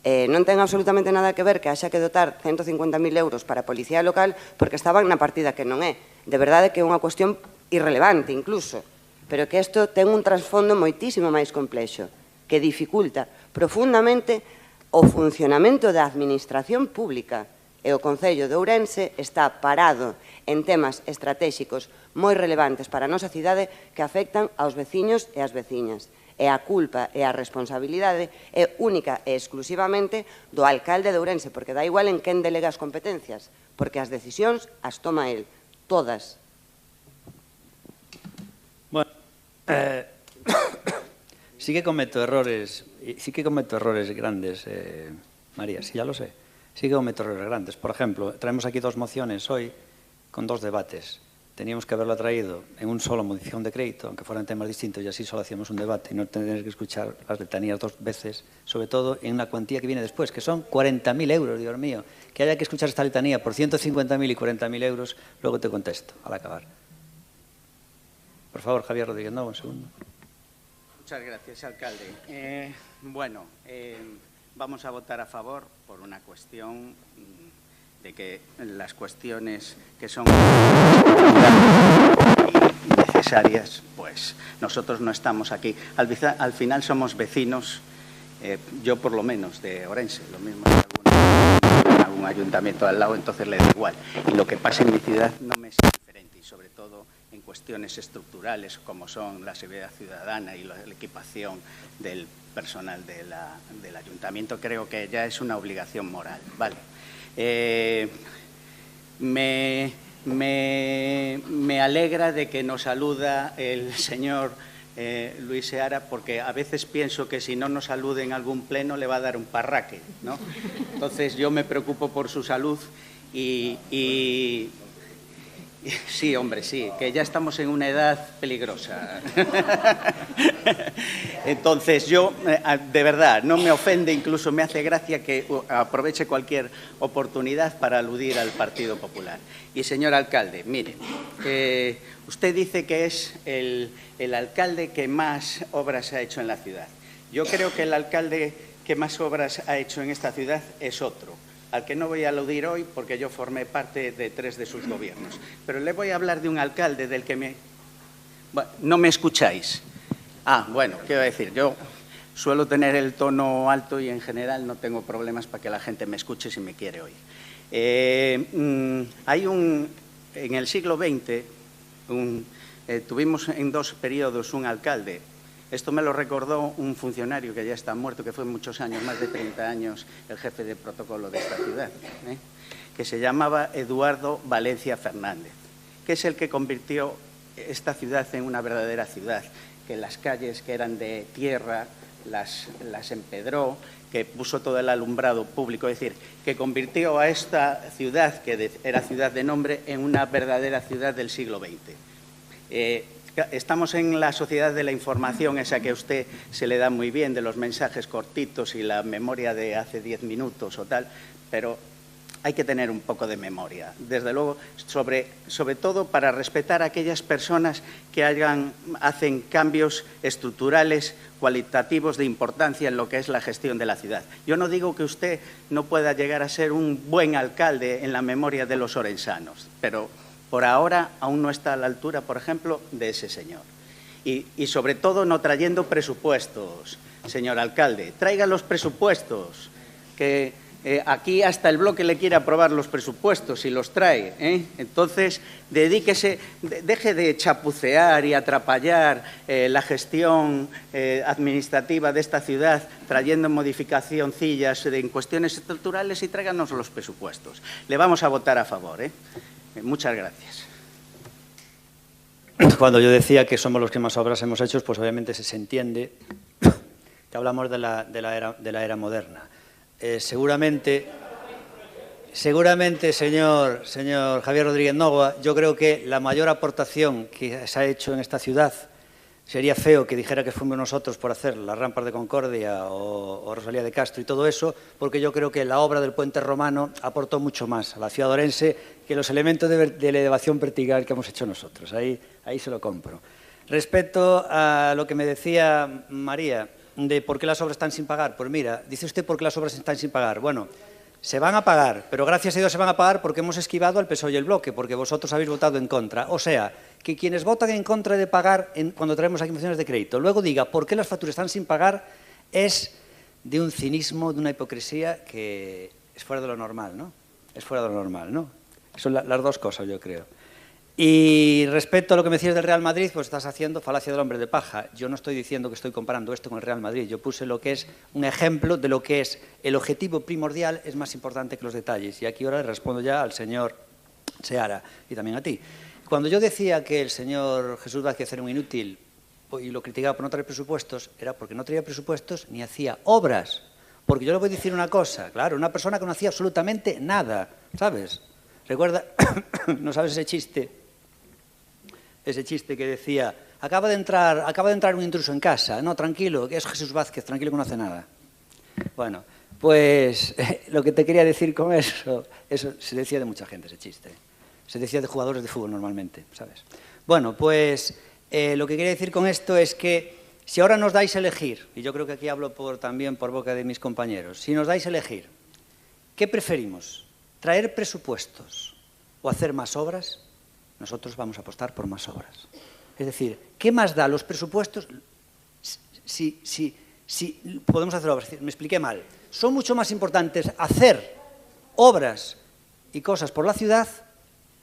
non ten absolutamente nada que ver que haxa que dotar 150.000 euros para a policía local porque estaban na partida que non é. De verdade que é unha cuestión irrelevante incluso, pero que isto ten un trasfondo moitísimo máis complexo, que dificulta profundamente o funcionamento da administración pública. E o Concello de Ourense está parado en temas estratéxicos moi relevantes para a nosa cidade que afectan aos veciños e ás veciñas. E a culpa e a responsabilidade é única e exclusivamente do alcalde de Ourense, porque dá igual en quen delega as competencias, porque as decisións as toma el, todas. Bueno, sí que cometo errores grandes, María, sí, ya lo sé. Sí que cometo errores grandes. Por ejemplo, traemos aquí 2 mociones hoy con 2 debates. Teníamos que haberlo traído en un solo modificación de crédito, aunque fueran temas distintos, y así solo hacíamos un debate y no tener que escuchar las letanías 2 veces, sobre todo en una cuantía que viene después, que son 40.000 euros, Dios mío. Que haya que escuchar esta letanía por 150.000 y 40.000 euros, luego te contesto al acabar. Por favor, Javier Rodríguez, no, un segundo. Muchas gracias, alcalde. Vamos a votar a favor por una cuestión de que las cuestiones que son necesarias, pues nosotros no estamos aquí. Al final somos vecinos, yo por lo menos de Ourense, lo mismo que algún ayuntamiento al lado, entonces le da igual. Y lo que pasa en mi ciudad no me es indiferente, y sobre todo en cuestiones estructurales como son la seguridad ciudadana y la equipación del personal del ayuntamiento, creo que ya es una obligación moral. Vale. Me alegra de que nos saluda el señor Luis Seara, porque a veces pienso que si no nos salude en algún pleno le va a dar un parraque, ¿no? Entonces yo me preocupo por su salud y sí, hombre, sí, que ya estamos en una edad peligrosa. Entonces, yo, de verdad, no me ofende, incluso me hace gracia que aproveche cualquier oportunidad para aludir al Partido Popular. Y, señor alcalde, mire, usted dice que es el alcalde que más obras ha hecho en la ciudad. Yo creo que el alcalde que más obras ha hecho en esta ciudad es otro, al que no voy a aludir hoy porque yo formé parte de 3 de sus gobiernos. Pero le voy a hablar de un alcalde del que Bueno, ¿no me escucháis? Bueno, quiero decir, yo suelo tener el tono alto y en general no tengo problemas para que la gente me escuche si me quiere oír. En el siglo XX tuvimos en 2 periodos un alcalde. Esto me lo recordó un funcionario que ya está muerto, que fue muchos años, más de 30 años, el jefe de protocolo de esta ciudad, que se llamaba Eduardo Valencia Fernández, que es el que convirtió esta ciudad en una verdadera ciudad, que las calles que eran de tierra las empedró, que puso todo el alumbrado público, es decir, que convirtió a esta ciudad, que era ciudad de nombre, en una verdadera ciudad del siglo XX. Estamos en la sociedad de la información, esa que a usted se le da muy bien, de los mensajes cortitos y la memoria de hace 10 minutos o tal, pero hay que tener un poco de memoria. Desde luego, sobre todo para respetar a aquellas personas que hacen cambios estructurales, cualitativos de importancia en lo que es la gestión de la ciudad. Yo no digo que usted no pueda llegar a ser un buen alcalde en la memoria de los orensanos, pero por ahora aún no está a la altura, por ejemplo, de ese señor. Y sobre todo no trayendo presupuestos, señor alcalde. Traiga los presupuestos, que Aquí hasta el bloque le quiere aprobar los presupuestos y los trae. Entonces, dedíquese, deje de chapucear y atrapallar la gestión administrativa de esta ciudad trayendo modificacioncillas en cuestiones estructurales y tráiganos los presupuestos. Le vamos a votar a favor. Muchas gracias. Cuando yo decía que somos los que más obras hemos hecho, pues obviamente se entiende que hablamos de la era moderna. Seguramente, señor Javier Rodríguez Nogua, yo creo que la mayor aportación que se ha hecho en esta ciudad, sería feo que dijera que fuimos nosotros por hacer las rampas de Concordia o Rosalía de Castro y todo eso, porque yo creo que la obra del puente romano aportó mucho más a la ciudad orense que los elementos de elevación vertical que hemos hecho nosotros. Ahí se lo compro. Respecto a lo que me decía María, de por qué las obras están sin pagar. Pues mira, dice usted por qué las obras están sin pagar. Bueno, se van a pagar, pero gracias a Dios se van a pagar porque hemos esquivado al PSOE y el Bloque, porque vosotros habéis votado en contra. O sea, que quienes votan en contra de pagar cuando traemos aquí mociones de crédito, luego diga por qué las facturas están sin pagar, es de un cinismo, de una hipocresía que es fuera de lo normal, ¿no? Es fuera de lo normal, ¿no? Son las dos cosas, yo creo. Y respecto a lo que me decías del Real Madrid, pues estás haciendo falacia del hombre de paja. Yo no estoy diciendo que estoy comparando esto con el Real Madrid. Yo puse lo que es un ejemplo de lo que es el objetivo primordial es más importante que los detalles. Y aquí ahora le respondo ya al señor Seara y también a ti. Cuando yo decía que el señor Jesús Vázquez era un inútil y lo criticaba por no traer presupuestos, era porque no traía presupuestos ni hacía obras. Porque yo le voy a decir una cosa, claro, una persona que no hacía absolutamente nada, ¿sabes? Recuerda, ¿no sabes ese chiste? Ese chiste que decía, acaba de entrar un intruso en casa. No, tranquilo, que es Jesús Vázquez, tranquilo que no hace nada. Bueno, pues lo que te quería decir con eso se decía de mucha gente, ese chiste. Se decía de jugadores de fútbol normalmente, ¿sabes? Bueno, pues lo que quería decir con esto es que si ahora nos dais a elegir, y yo creo que aquí hablo también por boca de mis compañeros, si nos dais a elegir, ¿qué preferimos? ¿Traer presupuestos o hacer más obras? Nosotros vamos a apostar por más obras. Es decir, ¿qué más da los presupuestos si podemos hacer obras? Me expliqué mal. Son mucho más importantes hacer obras y cosas por la ciudad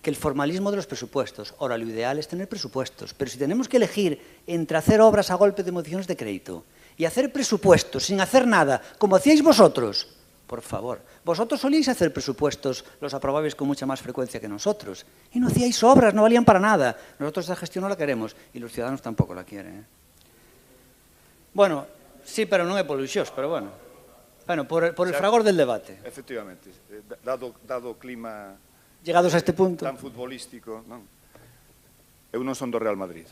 que el formalismo de los presupuestos. Ahora, lo ideal es tener presupuestos, pero si tenemos que elegir entre hacer obras a golpe de modificaciones de crédito y hacer presupuestos sin hacer nada, como hacíais vosotros, por favor, vosotros solíais hacer presupuestos, los aprobabais con mucha más frecuencia que nosotros, y no hacíais obras, no valían para nada. Nosotros esa gestión no la queremos, y los ciudadanos tampoco la quieren. Bueno, sí, pero non é polo luxos, pero bueno. Bueno, por el fragor del debate. Efectivamente, dado o clima llegados a este punto tan futbolístico, non? Eu non son do Real Madrid.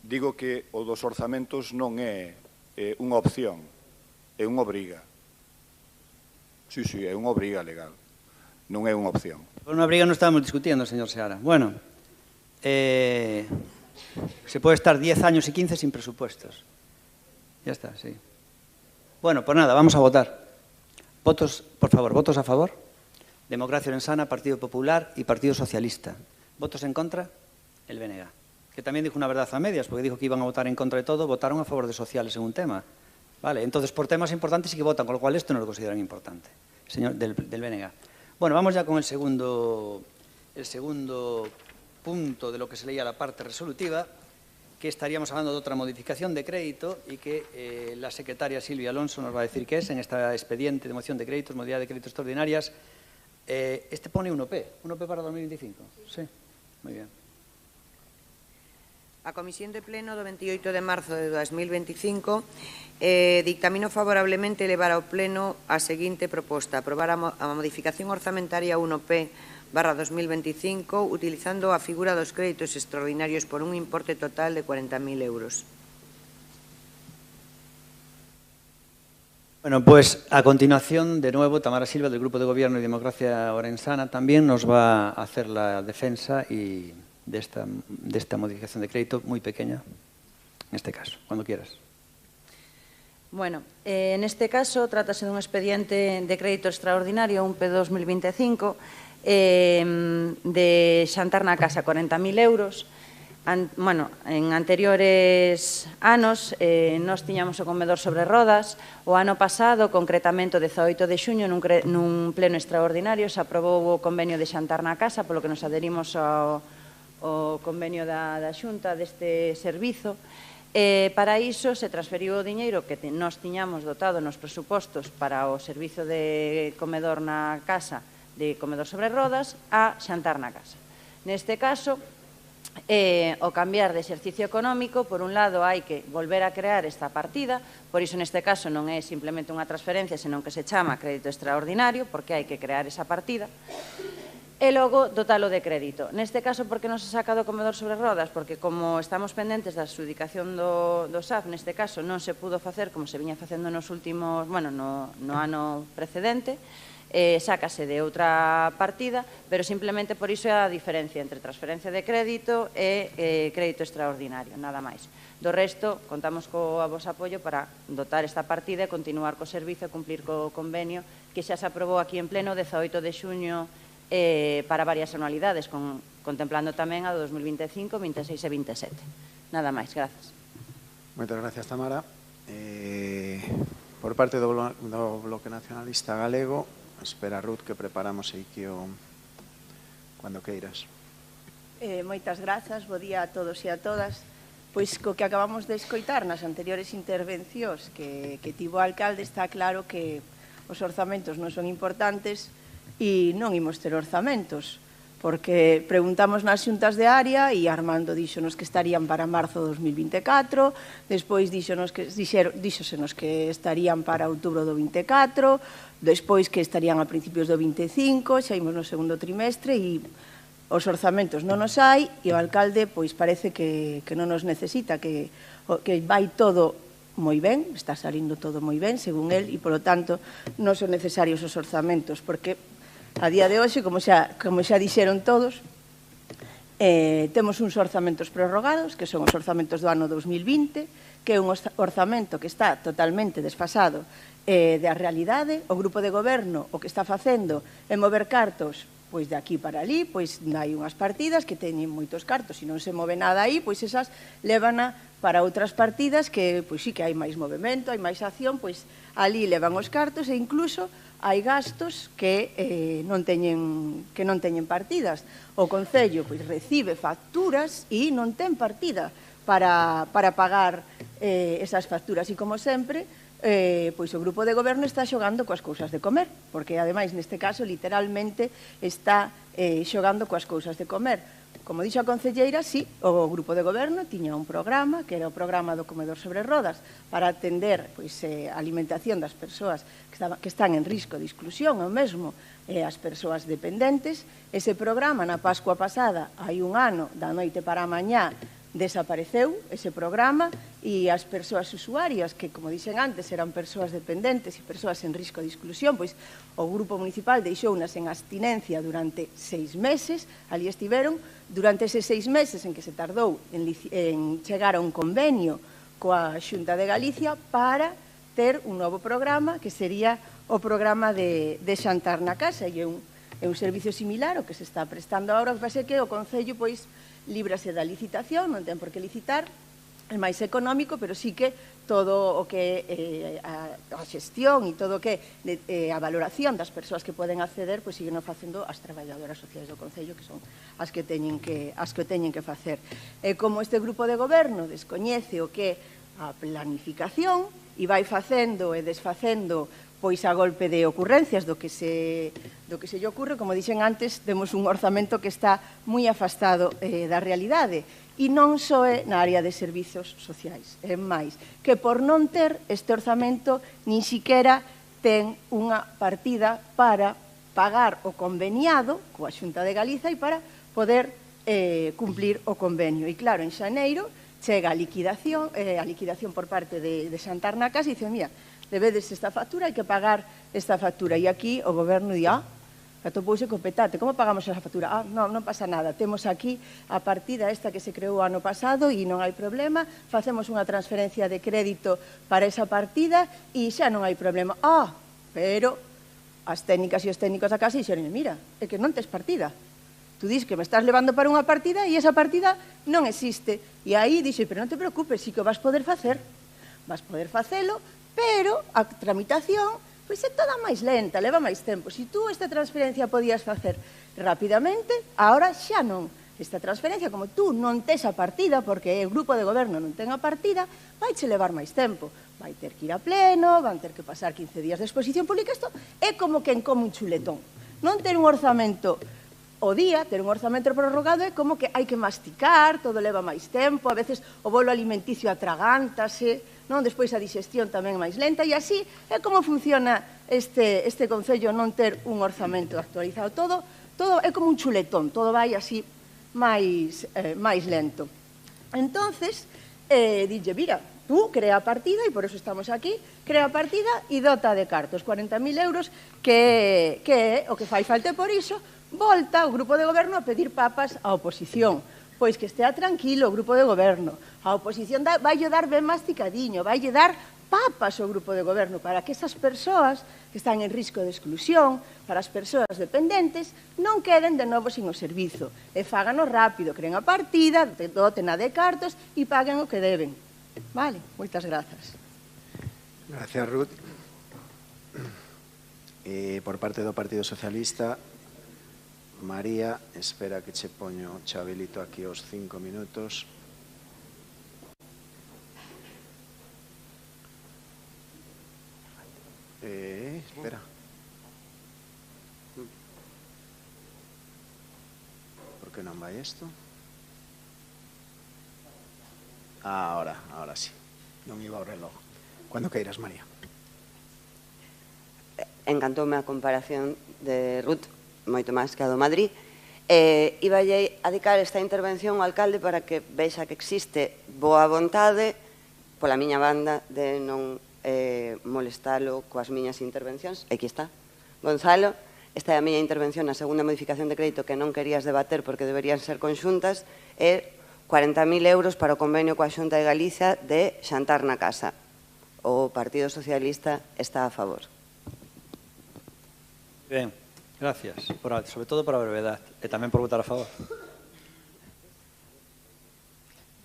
Digo que o dos orzamentos non é unha opción, é unha obriga. Sí, é unha obriga legal, non é unha opción. Por unha obriga non estamos discutiendo, señor Seara. Bueno, se puede estar 10 años y 15 sin presupuestos. Ya está, sí. Bueno, pues nada, vamos a votar. Votos, por favor, votos a favor. Democracia Orensana, Partido Popular y Partido Socialista. ¿Votos en contra? El BNG. Que también dijo una verdad a medias, porque dijo que iban a votar en contra de todo, votaron a favor de sociales en un tema. Vale, entonces por temas importantes sí que votan, con lo cual esto no lo consideran importante, señor del BNG. Bueno, vamos ya con el segundo punto de lo que se leía la parte resolutiva, que estaríamos hablando de otra modificación de crédito y que la secretaria Silvia Alonso nos va a decir qué es en este expediente de moción de créditos, modalidad de créditos extraordinarias. Este pone 1P para 2025. Sí, muy bien. A Comisión de Pleno do 28 de marzo de 2025 dictaminó favorablemente elevar ao Pleno a seguinte proposta: aprobar a modificación orzamentaria 1P/2025 utilizando a figura dos créditos extraordinarios por un importe total de 40.000 euros. Bueno, pues a continuación, de nuevo, Tamara Silva, del Grupo de Gobierno y Democracia Orensana, también nos va a hacer la defensa y de esta modificación de crédito muy pequeña, en este caso, cuando quieras. Bueno, en este caso trátase de un expediente de crédito extraordinario, un P2025, de xantar na casa 40.000 euros. en anteriores anos nós tiñamos o comedor sobre rodas. O ano pasado, concretamente o 18 de xuño, nun pleno extraordinario, se aprobou o convenio de xantar na casa, polo que nos adherimos ao convenio da Xunta deste servizo. Para iso se transferiu o diñeiro que nós tiñamos dotado nos presupostos para o servizo de comedor na casa, de comedor sobre rodas, a xantar na casa. Neste caso, o cambiar de exercicio económico, por un lado, hai que volver a crear esta partida, por iso neste caso non é simplemente unha transferencia, senón que se chama crédito extraordinario, porque hai que crear esa partida, e logo dotalo de crédito. Neste caso, por que non se saca do comedor sobre rodas? Porque como estamos pendentes da adxudicación do SAF, neste caso non se pudo facer como se viña facendo nos últimos, no ano precedente, sácase de outra partida, pero simplemente por iso é a diferencia entre transferencia de crédito e crédito extraordinario, nada máis. Do resto, contamos co vos apoio para dotar esta partida e continuar co servizo e cumplir co convenio que xa se aprobou aquí en pleno 18 de xuño para varias anualidades, contemplando tamén a 2025, 26 e 27. Nada máis, grazas. Moitas gracias, Tamara. Por parte do Bloque Nacionalista Galego, espera, Ruth, que preparamos aquí cando queiras. Moitas grazas, bo día a todos e a todas. Pois co que acabamos de escoitar nas anteriores intervencións que tivo o alcalde, está claro que os orzamentos non son importantes e non imos ter orzamentos, porque preguntamos nas xuntas de área e Armando díxonos que estarían para marzo de 2024, despois díxosenos que estarían para outubro do 24, despois que estarían a principios do 25, xa imos no segundo trimestre e os orzamentos non os hai e o alcalde pois parece que non nos necesita, que vai todo moi ben, está salindo todo moi ben, según el, e, polo tanto, non son necesarios os orzamentos, porque a día de hoxe, como xa dixeron todos, temos uns orzamentos prorrogados, que son os orzamentos do ano 2020, que é un orzamento que está totalmente desfasado da realidade. O grupo de goberno o que está facendo é mover cartos pois de aquí para ali, pois hai unhas partidas que teñen moitos cartos e non se move nada aí, pois esas lévana para outras partidas que, pois sí que hai máis movimento, hai máis acción, pois ali levan os cartos e incluso hai gastos que non teñen partidas. O Concello pois recibe facturas e non ten partida para pagar esas facturas e, como sempre, pois o grupo de goberno está xogando coas cousas de comer, porque ademais neste caso literalmente está xogando coas cousas de comer. Como dixo a concelleira, sí, o grupo de goberno tiña un programa, que era o programa do comedor sobre rodas, para atender a alimentación das persoas que están en risco de exclusión, ou mesmo as persoas dependentes. Ese programa, na Pascua pasada, hai un ano, da noite para a mañá, desapareceu ese programa e as persoas usuarias, que, como dixen antes, eran persoas dependentes e persoas en risco de exclusión, pois o grupo municipal deixounas en abstinencia durante 6 meses, ali estiveron, durante eses 6 meses en que se tardou en chegar a un convenio coa Xunta de Galicia para ter un novo programa, que sería o programa de xantar na casa, e é un servicio similar ao que se está prestando agora, o que pasa é que o Concello, pois, líbrase da licitación, non ten por que licitar, é máis económico, pero sí que todo o que a xestión e todo o que a valoración das persoas que poden acceder, pois siguen facendo as traballadoras sociais do Concello, que son as que teñen que facer. E como este grupo de goberno descoñece o que a planificación e vai facendo e desfacendo pois a golpe de ocurrencias do que se lle ocurre, como dixen antes, temos un orzamento que está moi afastado da realidade. E non só é na área de servizos sociais, é máis, que por non ter este orzamento nin siquiera ten unha partida para pagar o conveniado coa Xunta de Galiza e para poder cumplir o convenio. E claro, en xaneiro chega a liquidación por parte de xantar na casa e dice, mira, debedes esta factura, hai que pagar esta factura. E aquí o goberno di, atopouse co petate, como pagamos esa factura? Non pasa nada, temos aquí a partida esta que se creou o ano pasado e non hai problema, facemos unha transferencia de crédito para esa partida e xa non hai problema. Pero as técnicas e os técnicos da casa dixeron, mira, é que non tes partida. Tú dis que me estás levando para unha partida e esa partida non existe. E aí dixe, pero non te preocupes, sí que o vas poder facer. Vas poder facelo, pero a tramitación pois é toda máis lenta, leva máis tempo. Se tú esta transferencia podías facer rapidamente, agora xa non. Esta transferencia, como tú non tes a partida, porque o grupo de goberno non ten a partida, vai che levar máis tempo. Vai ter que ir a pleno, van ter que pasar 15 días de exposición pública. Isto é como quen come un chuletón. Non ter un orzamento o día, ter un orzamento prorrogado é como que hai que masticar, todo leva máis tempo, a veces o bolo alimenticio atragántase, non? Despois a digestión tamén máis lenta, e así é como funciona este Concello non ter un orzamento actualizado. Todo é como un chuletón, todo vai así máis lento. Entonces, dille, mira, tú crea a partida, e por eso estamos aquí, crea a partida e dota de cartos, 40.000 euros, que é o que fai falta. Por iso, volta o grupo de goberno a pedir papas á oposición. Pois que estea tranquilo o grupo de goberno. A oposición vai dar ben masticadiño, vai dar papas ao grupo de goberno para que esas persoas que están en risco de exclusión, para as persoas dependentes, non queden de novo sin o servizo. E fágano rápido, creen a partida, doten a de cartos e paguen o que deben. Vale, moitas grazas. Gracias, Ruth. Por parte do Partido Socialista, María, espera que che poño Chabelito aquí os 5 minutos. Espera. Por que non vai isto? Ahora sí. Non iba o reloj. Cando queiras, María. Encantoume a comparación de Ruth, moito máis que a do Madrid. Iballe a dedicar esta intervención ao alcalde para que vexa que existe boa vontade pola miña banda de non molestalo coas miñas intervencións. Aquí está. Gonzalo, esta é a miña intervención na segunda modificación de crédito que non querías debater porque deberían ser conxuntas, é 40.000 euros para o convenio coa Xunta de Galicia de xantar na casa. O Partido Socialista está a favor. Ben, gracias, sobre todo por a brevedade e tamén por votar a favor.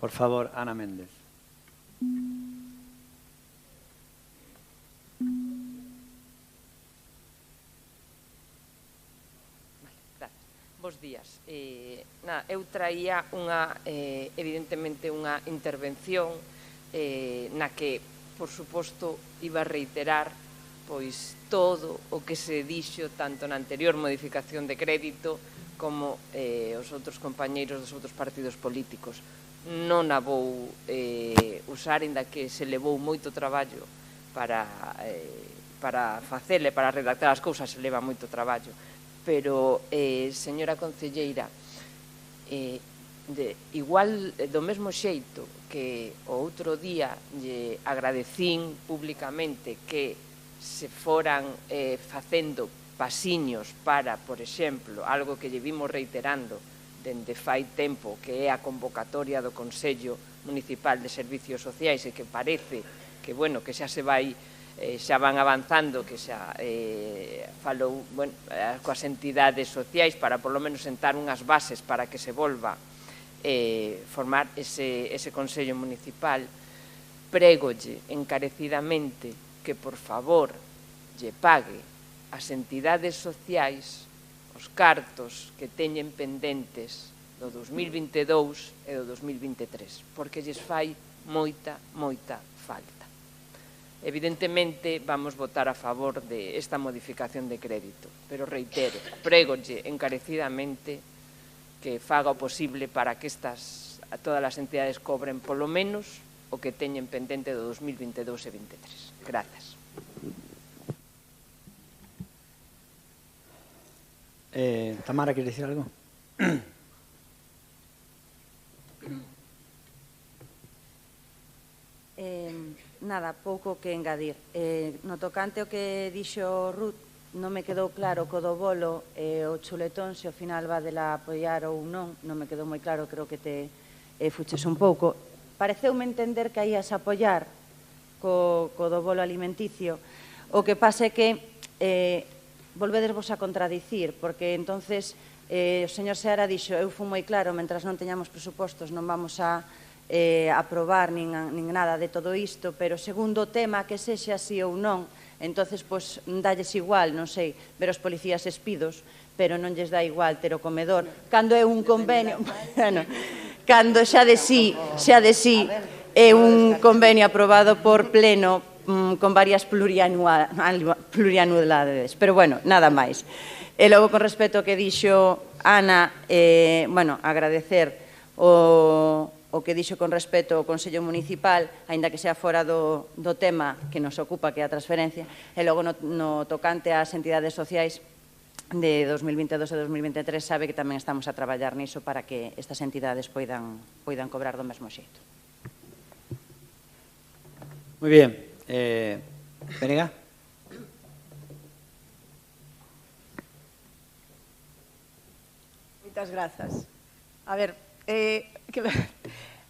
Por favor, Ana Méndez. Bos días. Eu traía evidentemente unha intervención na que, por suposto, iba a reiterar pois todo o que se dixo tanto na anterior modificación de crédito como os outros compañeiros dos outros partidos políticos. Non a vou usar, inda que se levou moito traballo para facele, para redactar as cousas, se leva moito traballo. Pero, señora concelleira, igual do mesmo xeito que o outro día lle agradecín públicamente que se foran facendo pasiños para, por exemplo, algo que lle vimos reiterando dende fai tempo, que é a convocatoria do Consello Municipal de Servicios Sociais, e que parece que, bueno, que xa se vai xa van avanzando, que xa falou coas entidades sociais para por lo menos sentar unhas bases para que se volva formar ese Consello Municipal. Prégolle encarecidamente que por favor lle pague as entidades sociais os cartos que teñen pendentes do 2022 e do 2023, porque lles fai moita falta. Evidentemente, vamos votar a favor de esta modificación de crédito, pero reitero, prégolle encarecidamente que faga o posible para que todas as entidades cobren polo menos o que teñen pendente do 2022 e 2023. Grazas. Tamara, queres dicir algo? Nada, pouco que engadir. No tocante o que dixo Ruth, non me quedou claro co do bolo o chuletón, se ao final va de la apoiar ou non me quedou moi claro, creo que te fuches un pouco. Pareceume entender que ías apoiar co do bolo alimenticio. O que pasa é que volvedesvos a contradicir, porque entonces O señor Seara dixo, eu fui moi claro, mentras non teñamos presupostos non vamos a aprobar nin nada de todo isto, pero segundo o tema, que sexa así ou non, entonces, pois, dalles igual, non sei, ver os policías espidos, pero non lles dá igual ter o comedor. Cando é un convenio... Cando xa de sí é un convenio aprobado por pleno con varias plurianualidades. Pero, bueno, nada máis. E logo, con respecto ao que dixo Ana, agradecer o que dixo con respecto ao Consello Municipal, aínda que sea fora do tema que nos ocupa, que é a transferencia, e logo no tocante ás entidades sociais de 2022 e 2023, sabe que tamén estamos a traballar niso para que estas entidades poidan cobrar do mesmo xeito. Moi bien. Benega? Moitas grazas. A ver,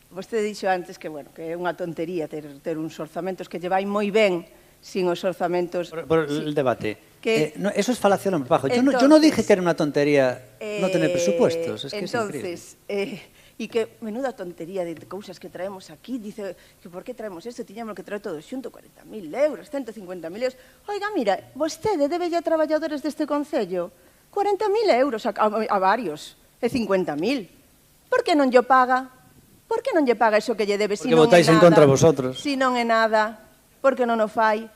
vostede dixo antes que, bueno, que é unha tontería ter uns orzamentos que lle vai moi ben sin os orzamentos... Por el debate. Eso es falacia no me bajo. Yo no dije que era una tontería no tener presupuestos. Es que entonces, e que menuda tontería de cousas que traemos aquí, dice que por que traemos isto, tiñamos que traer todo xunto 40.000 euros, 150.000 euros. Oiga, mira, vostede debe a traballadores deste concello 40.000 euros a varios, e 50.000. Por que non lle paga? Por que non lle paga iso que lle debe? Porque votáis en contra vosotros. Si non é nada, por que non o fai?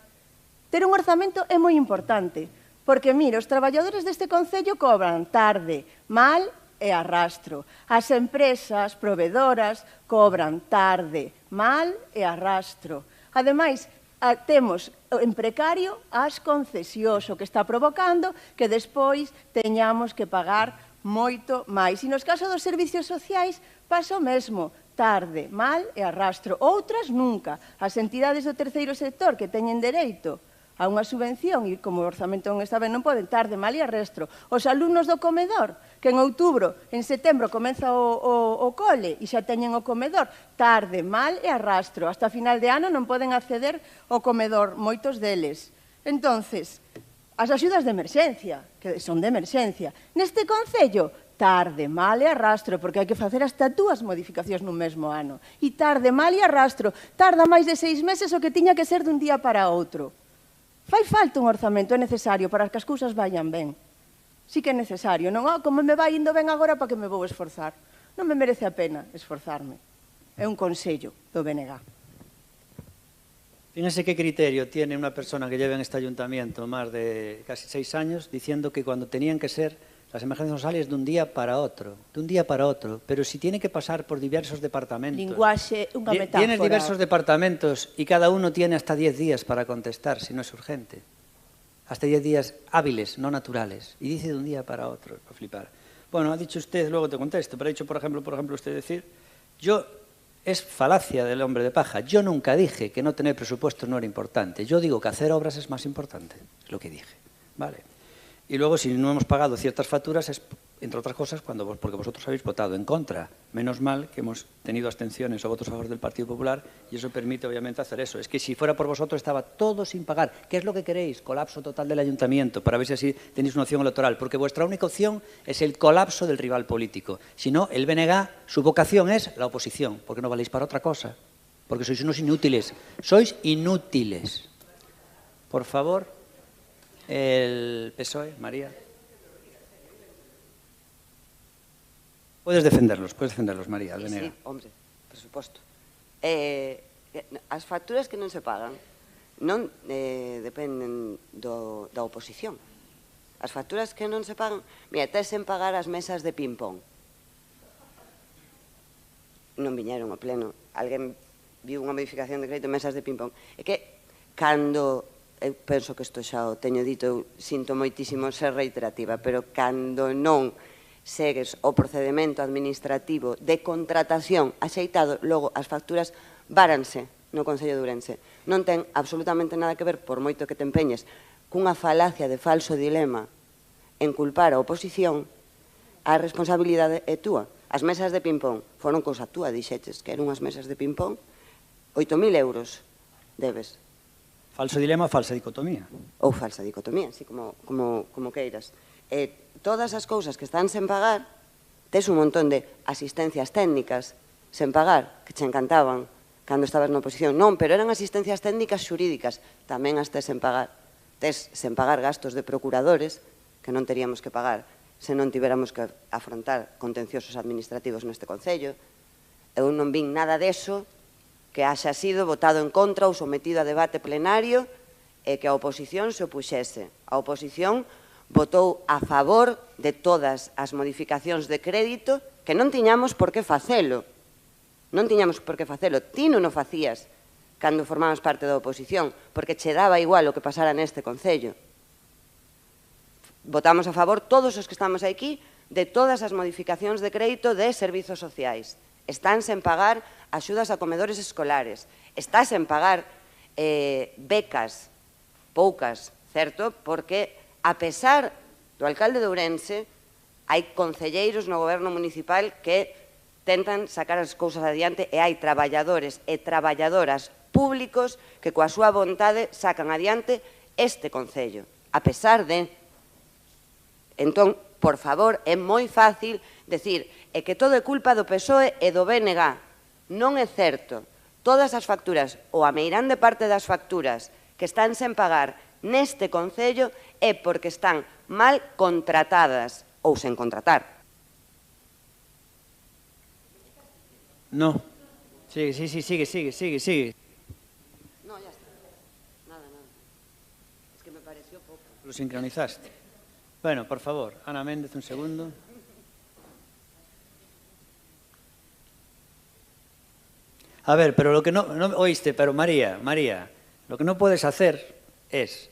Ter un orzamento é moi importante, porque, mira, os traballadores deste concello cobran tarde, mal e arrastro. As empresas provedoras cobran tarde, mal e arrastro. Ademais, temos en precario as concesións, o que está provocando que despois teñamos que pagar moito máis. E nos casos dos servicios sociais pasa o mesmo, tarde, mal e arrastro. Outras nunca. As entidades do terceiro sector que teñen dereito a unha subvención e como o orzamento non está ben non poden tarde, mal e arrastro. Os alumnos do comedor, que en outubro, en setembro comeza o cole e xa teñen o comedor, tarde, mal e arrastro. Hasta final de ano non poden acceder ao comedor, moitos deles. Entonces, as axudas de emerxencia, que son de emerxencia, neste concello, tarde, mal e arrastro, porque hai que facer hasta 2 modificacións nun mesmo ano. E tarde, mal e arrastro, tarda máis de 6 meses o que tiña que ser dun día para outro. Fai falta un orzamento, é necesario para que as cousas vayan ben. Sí que é necesario, non? Como me vai indo ben agora, para que me vou esforzar? Non me merece a pena esforzarme. É un consello do BNG. Fíjense qué criterio tiene una persona que lleva en este ayuntamiento más de casi 6 años diciendo que cuando tenían que ser las emergencias sociales de un día para otro, pero si tiene que pasar por diversos departamentos. Linguaxe, unha metáfora. Tienes diversos departamentos y cada uno tiene hasta 10 días para contestar si no es urgente. Hasta 10 días hábiles, no naturales. Y dice de un día para otro, para flipar. Bueno, ha dicho usted, luego te contesto, pero ha dicho, por ejemplo, usted decir, es falacia del hombre de paja. Yo nunca dije que no tener presupuestos no era importante. Yo digo que hacer obras es más importante, es lo que dije. ¿Vale? Y luego, si no hemos pagado ciertas facturas, es, entre otras cosas, porque vosotros habéis votado en contra. Menos mal que hemos tenido abstenciones o votos a favor del Partido Popular y eso permite, obviamente, hacer eso. Es que si fuera por vosotros estaba todo sin pagar. ¿Qué es lo que queréis? Colapso total del ayuntamiento, para ver si así tenéis una opción electoral. Porque vuestra única opción es el colapso del rival político. Si no, el BNG, su vocación es la oposición, porque no valéis para otra cosa. Porque sois unos inútiles. Sois inútiles. Por favor... El PSOE, María. Puedes defenderlos, María. Sí, hombre, presuposto. As facturas que non se pagan non dependen da oposición. As facturas que non se pagan... Mira, tes en pagar as mesas de ping-pong. Non viñeron ao pleno. Alguén viu unha modificación de crédito en mesas de ping-pong. É que cando... Eu penso que isto xa o teño dito, eu sinto moitísimo ser reiterativa, pero cando non segues o procedimento administrativo de contratación axeitado, logo as facturas váranse no Concello de Ourense. Non ten absolutamente nada que ver, por moito que te empeñes, cunha falacia de falso dilema en culpar a oposición, a responsabilidade é túa. As mesas de ping-pong foron cousa túa, dixeches que eran unhas mesas de ping-pong, 8.000 euros debes. Falso dilema, falsa dicotomía. Ou falsa dicotomía, así como queiras. todas as cousas que están sen pagar, tes un montón de asistencias técnicas sen pagar, que che encantaban cando estabas na oposición. Non, pero eran asistencias técnicas xurídicas, tamén as tes sen pagar. Tes sen pagar gastos de procuradores, que non teríamos que pagar se non tiveramos que afrontar contenciosos administrativos neste Concello. Eu non vin nada deso que haxa sido votado en contra ou sometido a debate plenario e que a oposición se opuxese. A oposición votou a favor de todas as modificacións de crédito que non tiñamos por que facelo. Non tiñamos por que facelo. Ti non o facías cando formabas parte da oposición, porque che daba igual o que pasara neste Concello. Votamos a favor, todos os que estamos aquí, de todas as modificacións de crédito de servizos sociais. Están sen pagar axudas a comedores escolares. Está sen pagar becas, poucas, certo? Porque, a pesar do alcalde de Ourense, hai concelleiros no goberno municipal que tentan sacar as cousas adiante e hai traballadores e traballadoras públicos que coa súa vontade sacan adiante este Concello. A pesar de... Entón, por favor, é moi fácil decir que todo é culpa do PSOE e do BNG. Non é certo. Todas as facturas, ou a meirande parte das facturas que están sen pagar neste Concello é porque están mal contratadas ou sen contratar. No. Sigue. No, ya está. Nada. Es que me pareció pouco. Lo sincronizaste. Bueno, por favor, Ana Méndez, un segundo. A ver, pero lo que no oíste, pero María, lo que no puedes hacer es,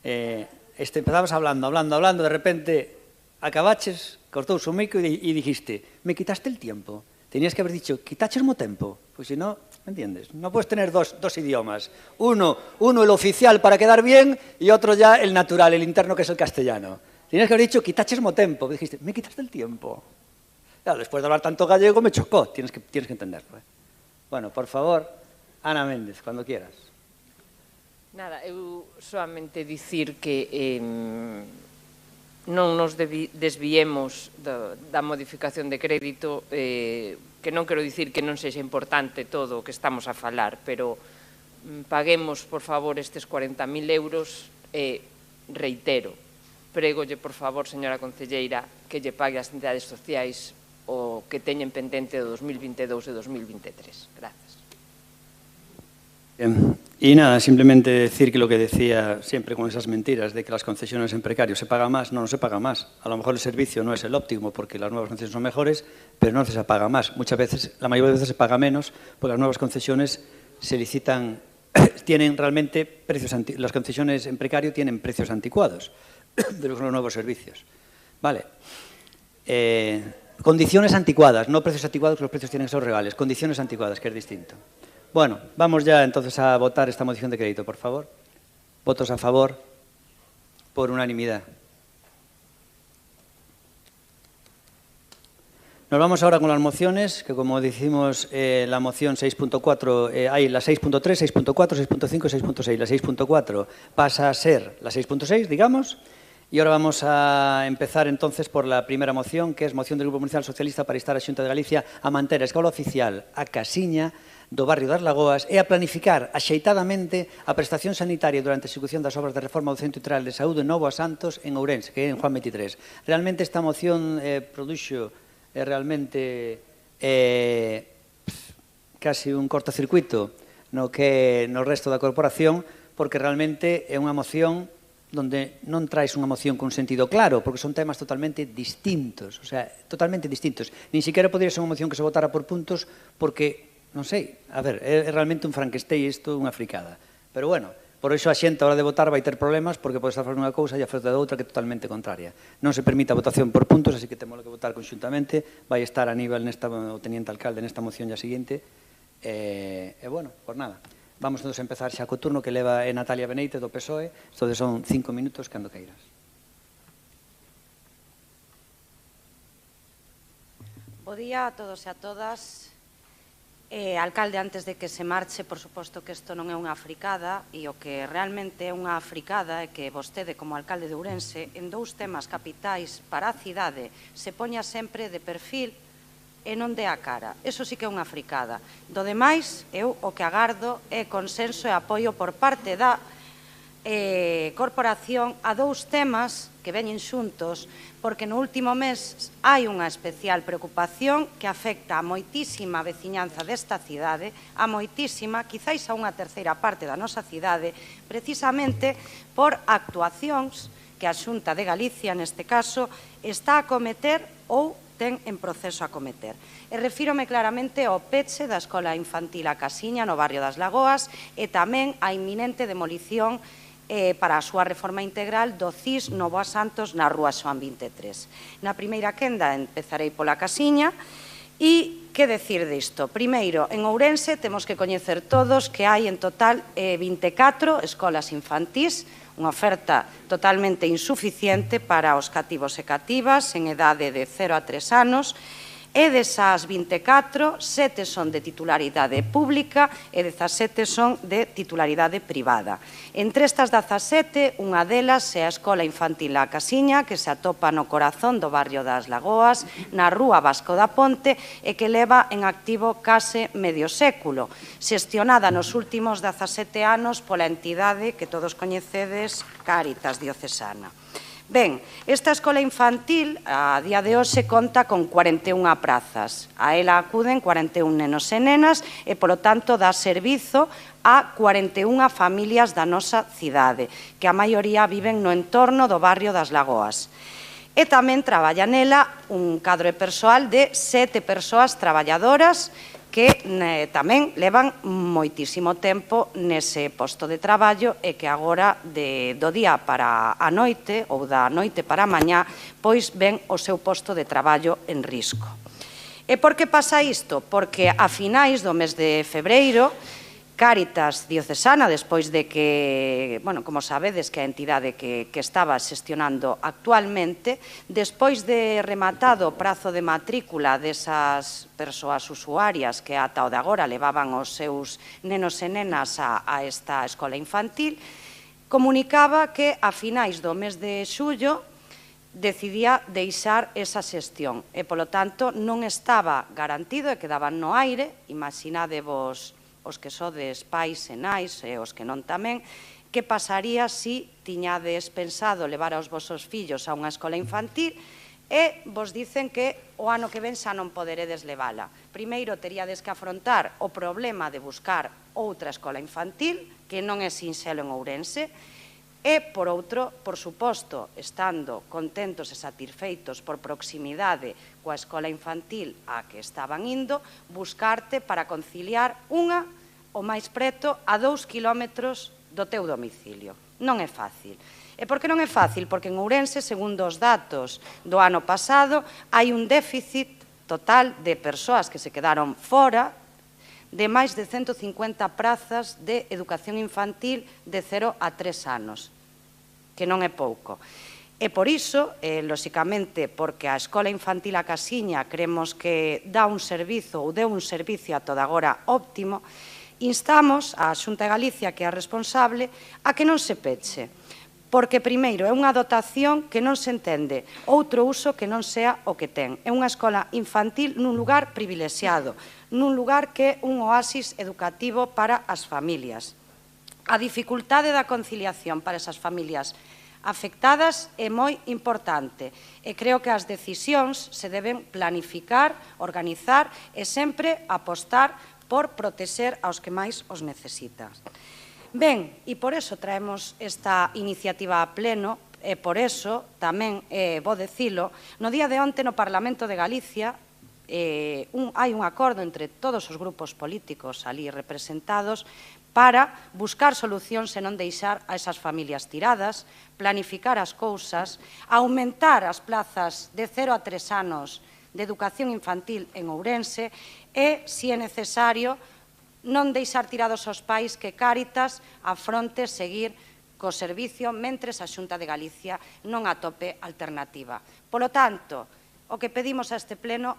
empezabas hablando, de repente acabaches, cortou o micro e dijiste, me quitaste el tiempo. Tenías que haber dicho, quitaches mo tempo, pues si no, ¿me entiendes? No puedes tener dos idiomas. Uno el oficial para quedar bien y otro ya el natural, el interno, que es el castellano. Tenías que haber dicho, quitaches mo tempo. Dijiste, me quitaste el tiempo. Claro, después de hablar tanto gallego me chocó, tienes que entenderlo. Bueno, por favor, Ana Méndez, cuando quieras. Nada, eu solamente dicir que non nos desviemos da modificación de crédito, que non quero dicir que non sexa importante todo o que estamos a falar, pero paguemos, por favor, estes 40.000 euros e reitero, prégolle, por favor, señora concelleira, que lle pague as entidades sociais o que teñen pendente do 2022 e 2023. Gracias. Y nada, simplemente decir que lo que decía siempre con esas mentiras de que las concesiones en precario se paga más, no se paga más. A lo mejor el servicio no es el óptimo porque las nuevas concesiones son mejores, pero no se paga más. Muchas veces, la mayoría de veces se paga menos porque las nuevas concesiones se licitan, tienen realmente precios, las concesiones en precario tienen precios anticuados de los nuevos servicios. Vale. Condiciones anticuadas, no precios anticuados, que los precios tienen que ser reales. Condiciones anticuadas, que es distinto. Bueno, vamos ya entonces a votar esta moción de crédito, por favor. Votos a favor por unanimidad. Nos vamos ahora con las mociones, que como decimos, la moción 6.4, hay la 6.3, 6.4, 6.5 y 6.6. La 6.4 pasa a ser la 6.6, digamos. Y ahora vamos a empezar entonces por la primera moción, que es moción del Grupo Municipal Socialista para instar a Xunta de Galicia a manter a escola oficial a Casiña do barrio das Lagoas e a planificar axeitadamente a prestación sanitaria durante a execución das obras de reforma do Centro Integral de Saúde Novo a Santos en Ourense, que é en Juan 23. Realmente esta moción produxo realmente casi un cortocircuito no resto da corporación, porque realmente é unha moción donde non traes unha moción con sentido claro, porque son temas totalmente distintos, o sea, totalmente distintos. Nin siquiera podría ser unha moción que se votara por puntos, porque, non sei, a ver, é realmente un Frankenstein isto, unha fricada. Pero bueno, por iso a xente a hora de votar vai ter problemas, porque pode estar facendo unha cousa e a falta de outra que é totalmente contraria. Non se permite a votación por puntos, así que temos que votar conxuntamente, vai estar a nivel o teniente alcalde nesta moción ya seguinte, e bueno, por nada. Vamos a empezar xa co turno que leva Natalia Beneite do PSOE. Entonces son 5 minutos cando queiras. Bo día a todos e a todas. Alcalde, antes de que se marche, por suposto que isto non é unha fricada, e o que realmente é unha fricada é que vostede, como alcalde de Ourense, en dous temas capitais para a cidade, se poña sempre de perfil e non dé a cara. Eso sí que é unha fricada. Do demais, eu o que agardo é consenso e apoio por parte da corporación a dous temas que veñen xuntos, porque no último mes hai unha especial preocupación que afecta a moitísima veciñanza desta cidade, a moitísima, quizáis a unha terceira parte da nosa cidade, precisamente por actuacións que a Xunta de Galicia, neste caso, está a cometer ou ten en proceso a cometer. E refírome claramente ao peche da Escola Infantil A Casiña no barrio das Lagoas e tamén a inminente demolición para a súa reforma integral do CIS Novoa Santos na Rúa Xoán 23. Na primeira quenda empezarei pola Casiña e que decir disto? Primeiro, en Ourense temos que coñecer todos que hai en total 24 escolas infantís, unha oferta totalmente insuficiente para os cativos e cativas en edade de 0 a 3 anos, e desas 24, 7 son de titularidade pública e 17 son de titularidade privada. Entre estas 17, unha delas é a Escola Infantil A Casiña, que se atopa no corazón do barrio das Lagoas, na Rúa Vasco da Ponte, e que leva en activo case medio século, xestionada nos últimos 17 anos pola entidade que todos coñecedes, Cáritas Diocesana. Ben, esta escola infantil a día de hoxe conta con 41 prazas. A ela acuden 41 nenos e nenas e, polo tanto, dá servizo a 41 familias da nosa cidade, que a maioría viven no entorno do barrio das Lagoas. E tamén traballa nela un cadro persoal de 7 persoas traballadoras que tamén levan moitísimo tempo nese posto de traballo e que agora do día para a noite ou da noite para a mañá pois ven o seu posto de traballo en risco. E por que pasa isto? Porque a finais do mes de febreiro Cáritas Diocesana, despois de que, bueno, como sabedes que a entidade que estaba xestionando actualmente, despois de rematado o prazo de matrícula desas persoas usuarias que ata o de agora levaban os seus nenos e nenas a esta escola infantil, comunicaba que a finais do mes de xullo decidía deixar esa xestión e, polo tanto, non estaba garantido e quedaban no aire, imaginadevos os que sodes pais e nais e os que non tamén, que pasaría se tiñades pensado levar aos vosos fillos a unha escola infantil e vos dicen que o ano que ven xa non poderedes levala. Primeiro teríades que afrontar o problema de buscar outra escola infantil, que non é sinxelo en Ourense, e, por outro, por suposto, estando contentos e satisfeitos por proximidade coa escola infantil a que estaban indo, buscarte para conciliar unha o máis preto a 2 kilómetros do teu domicilio. Non é fácil. E por que non é fácil? Porque en Ourense, segundo os datos do ano pasado, hai un déficit total de persoas que se quedaron fora de máis de 150 prazas de educación infantil de 0 a 3 anos, que non é pouco. E por iso, lóxicamente, porque a Escola Infantil A Casiña creemos que dá un servizo ou deu un servicio a toda agora óptimo, instamos a Xunta de Galicia, que é a responsable, a que non se peche. Porque, primeiro, é unha dotación que non se entende outro uso que non sea o que ten. É unha escola infantil nun lugar privilexiado, nun lugar que é un oasis educativo para as familias. A dificultade da conciliación para esas familias afectadas é moi importante e creo que as decisións se deben planificar, organizar e sempre apostar por protexer aos que máis os necesitan. Ben, e por eso traemos esta iniciativa a pleno, e por eso tamén, vou dicilo, no día de onte no Parlamento de Galicia hai un acordo entre todos os grupos políticos ali representados para buscar solucións e non deixar a esas familias tiradas, planificar as cousas, aumentar as plazas de 0 a 3 anos de educación infantil en Ourense e, se é necesario, non deixar tirados os pais que Cáritas afronte seguir co servicio mentres a Xunta de Galicia non atope alternativa. Polo tanto, o que pedimos a este pleno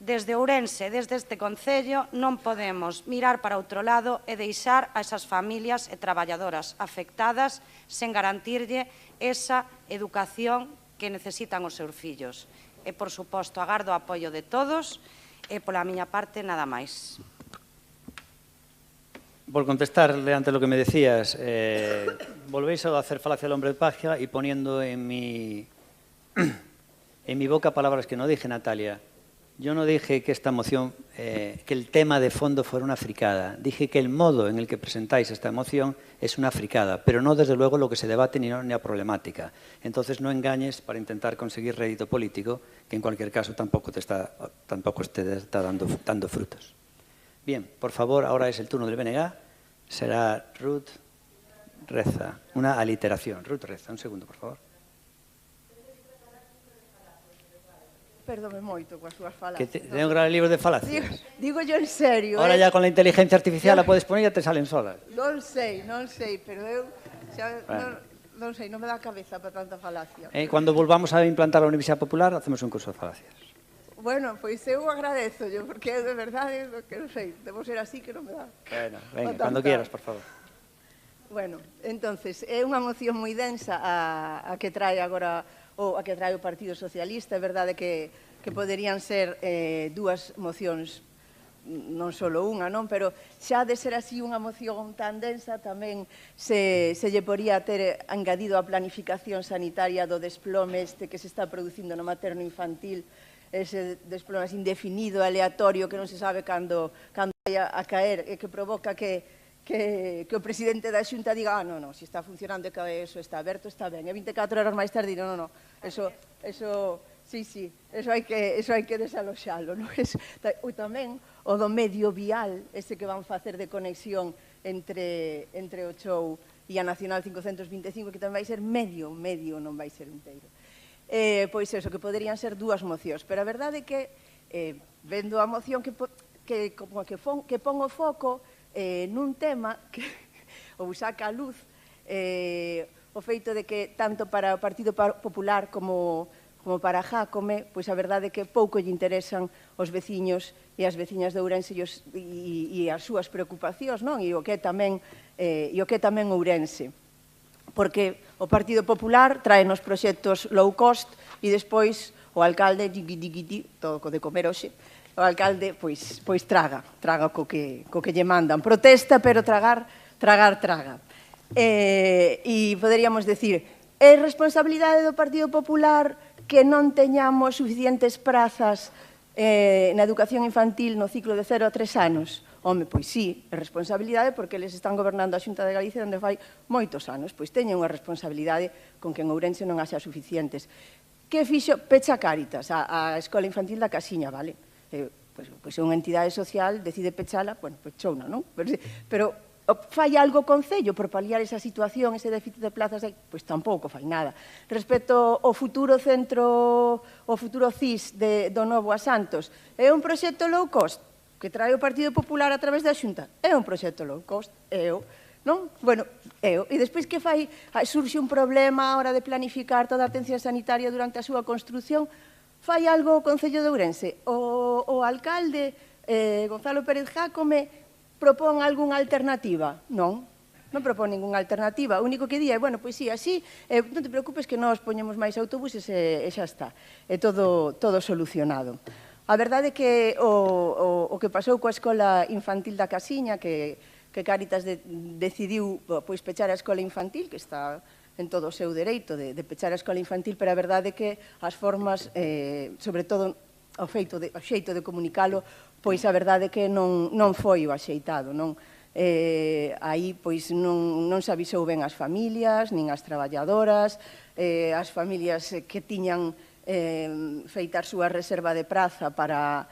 Desde Ourense, desde este Concello, non podemos mirar para outro lado e deixar a esas familias e traballadoras afectadas sen garantirlle esa educación que necesitan os seus fillos. E, por suposto, agardo o apoio de todos e, pola miña parte, nada máis. Por contestarle ante lo que me decías, volvéis a hacer falacia al hombre de paja y poniendo en mi boca palabras que no dije, Natalia. Yo no dije que esta moción, que el tema de fondo fuera una fricada. Dije que el modo en el que presentáis esta moción es una fricada, pero no desde luego lo que se debate ni la problemática. Entonces no engañes para intentar conseguir rédito político, que en cualquier caso tampoco te está dando frutos. Bien, por favor, ahora es el turno del BNG. Será Ruth Reza. Una aliteración. Ruth Reza, un segundo, por favor. Perdome moito coas súas falas. Que ten un gran libro de falacias. Digo yo en serio. Ahora ya con la inteligencia artificial la podes poner e te salen solas. Non sei, pero eu non sei, non me dá a cabeza para tanta falacia. Cuando volvamos a implantar a Universidade Popular, hacemos un curso de falacias. Bueno, pois eu agradezo yo, porque de verdade, que non sei, debo ser así que non me dá. Bueno, venga, cuando quieras, por favor. Bueno, entonces, é unha moción moi densa a que trae agora ou a que trae o Partido Socialista. É verdade que poderían ser dúas mocións, non só unha, non? Pero xa de ser así unha moción tan densa tamén se lle podría ter engadido a planificación sanitaria do desplome este que se está producindo no materno infantil, ese desplome indefinido, aleatorio, que non se sabe cando vai a caer e que provoca que o presidente da Xunta diga non, se está funcionando e que eso está aberto, está ben. E 24 horas máis tarde, non, eso hai que desaloxalo. Ou tamén o do medio vial, ese que van facer de conexión entre o Chou e a Nacional 525, que tamén vai ser medio, non vai ser inteiro. Pois eso, que poderían ser dúas mocións. Pero a verdade é que, vendo a moción que pon o foco nun tema que ou saca a luz o feito de que tanto para o Partido Popular como para Jácome, pois a verdade é que pouco lle interesan os veciños e as veciñas de Ourense e as súas preocupacións, non? E o que é tamén Ourense. Porque o Partido Popular trae nos proxectos low cost e despois o alcalde, todo co de comer hoxe, o alcalde pois traga co que lle mandan. Protesta, pero tragar. E poderíamos decir, é responsabilidade do Partido Popular que non teñamos suficientes prazas na educación infantil no ciclo de 0 a 3 anos? Home, pois sí, é responsabilidade porque eles están gobernando a Xunta de Galicia onde fai moitos anos. Pois teñen unha responsabilidade con que en Ourense non haxa suficientes. Que fixo? Pecha Cáritas, a Escola Infantil da Casiña, vale? Pois é unha entidade social, decide pechala, bueno, pois chouna, non? Pero fai algo o Concello por paliar esa situación, ese déficit de plazas? Pois tampouco fai nada. Respecto ao futuro centro, o futuro CIS do Novo a Santos, é un proxecto low cost que trae o Partido Popular a través da Xunta? É un proxecto low cost, non? Bueno, e despois que fai? Surxe un problema a hora de planificar toda a atención sanitaria durante a súa construción. Fai algo o Concello de Ourense? O alcalde Gonzalo Pérez Jácome propón algunha alternativa? Non propón ningunha alternativa. O único que di é, bueno, pois sí, así, non te preocupes que nós poñemos máis autobuses e xa está. É todo solucionado. A verdade é que o que pasou coa Escola Infantil da Casiña, que Cáritas decidiu pechar a Escola Infantil, que está en todo o seu dereito de pechar a Escola Infantil, pero a verdade é que as formas, sobre todo o xeito de comunicalo, pois a verdade é que non foi o axeitado, non? Aí pois non se avisou ben as familias, nin as traballadoras, as familias que tiñan feita a súa reserva de praza para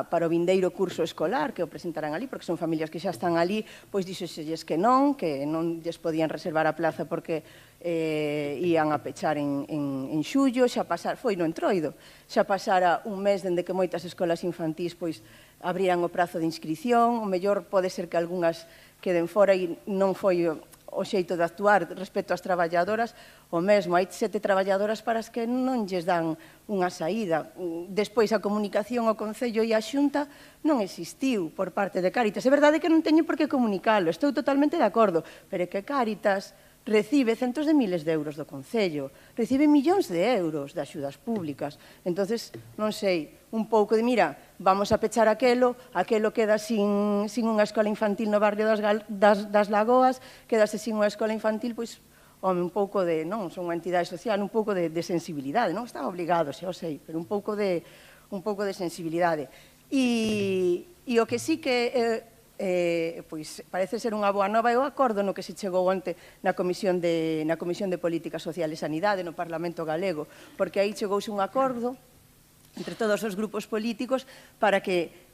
o vindeiro curso escolar que o presentarán ali, porque son familias que xa están ali, pois dixoselles que non lles podían reservar a plaza porque ían a pechar en xullo, foi no entroido, xa pasara un mes dende que moitas escolas infantís pois abriran o prazo de inscripción, o mellor pode ser que algunhas queden fora e non foi o xeito de actuar respecto ás traballadoras, o mesmo, hai 7 traballadoras para as que non lles dan unha saída. Despois, a comunicación ao Concello e á Xunta non existiu por parte de Cáritas. É verdade que non teño por que comunicalo, estou totalmente de acordo, pero é que Cáritas recibe centos de miles de euros do Concello, recibe millóns de euros de axudas públicas. Entonces, non sei, un pouco de, mira, vamos a pechar aquelo queda sin unha escola infantil no barrio das Lagoas, quedase sin unha escola infantil, pois, home, un pouco de, non, son unha entidade social, un pouco de sensibilidade, non están obligados, xa o sei, pero un pouco de sensibilidade. E o que sí que pois parece ser unha boa nova é o acordo no que se chegou onte na Comisión de Política Social e Sanidade no Parlamento Galego, porque aí chegouse un acordo entre todos os grupos políticos para que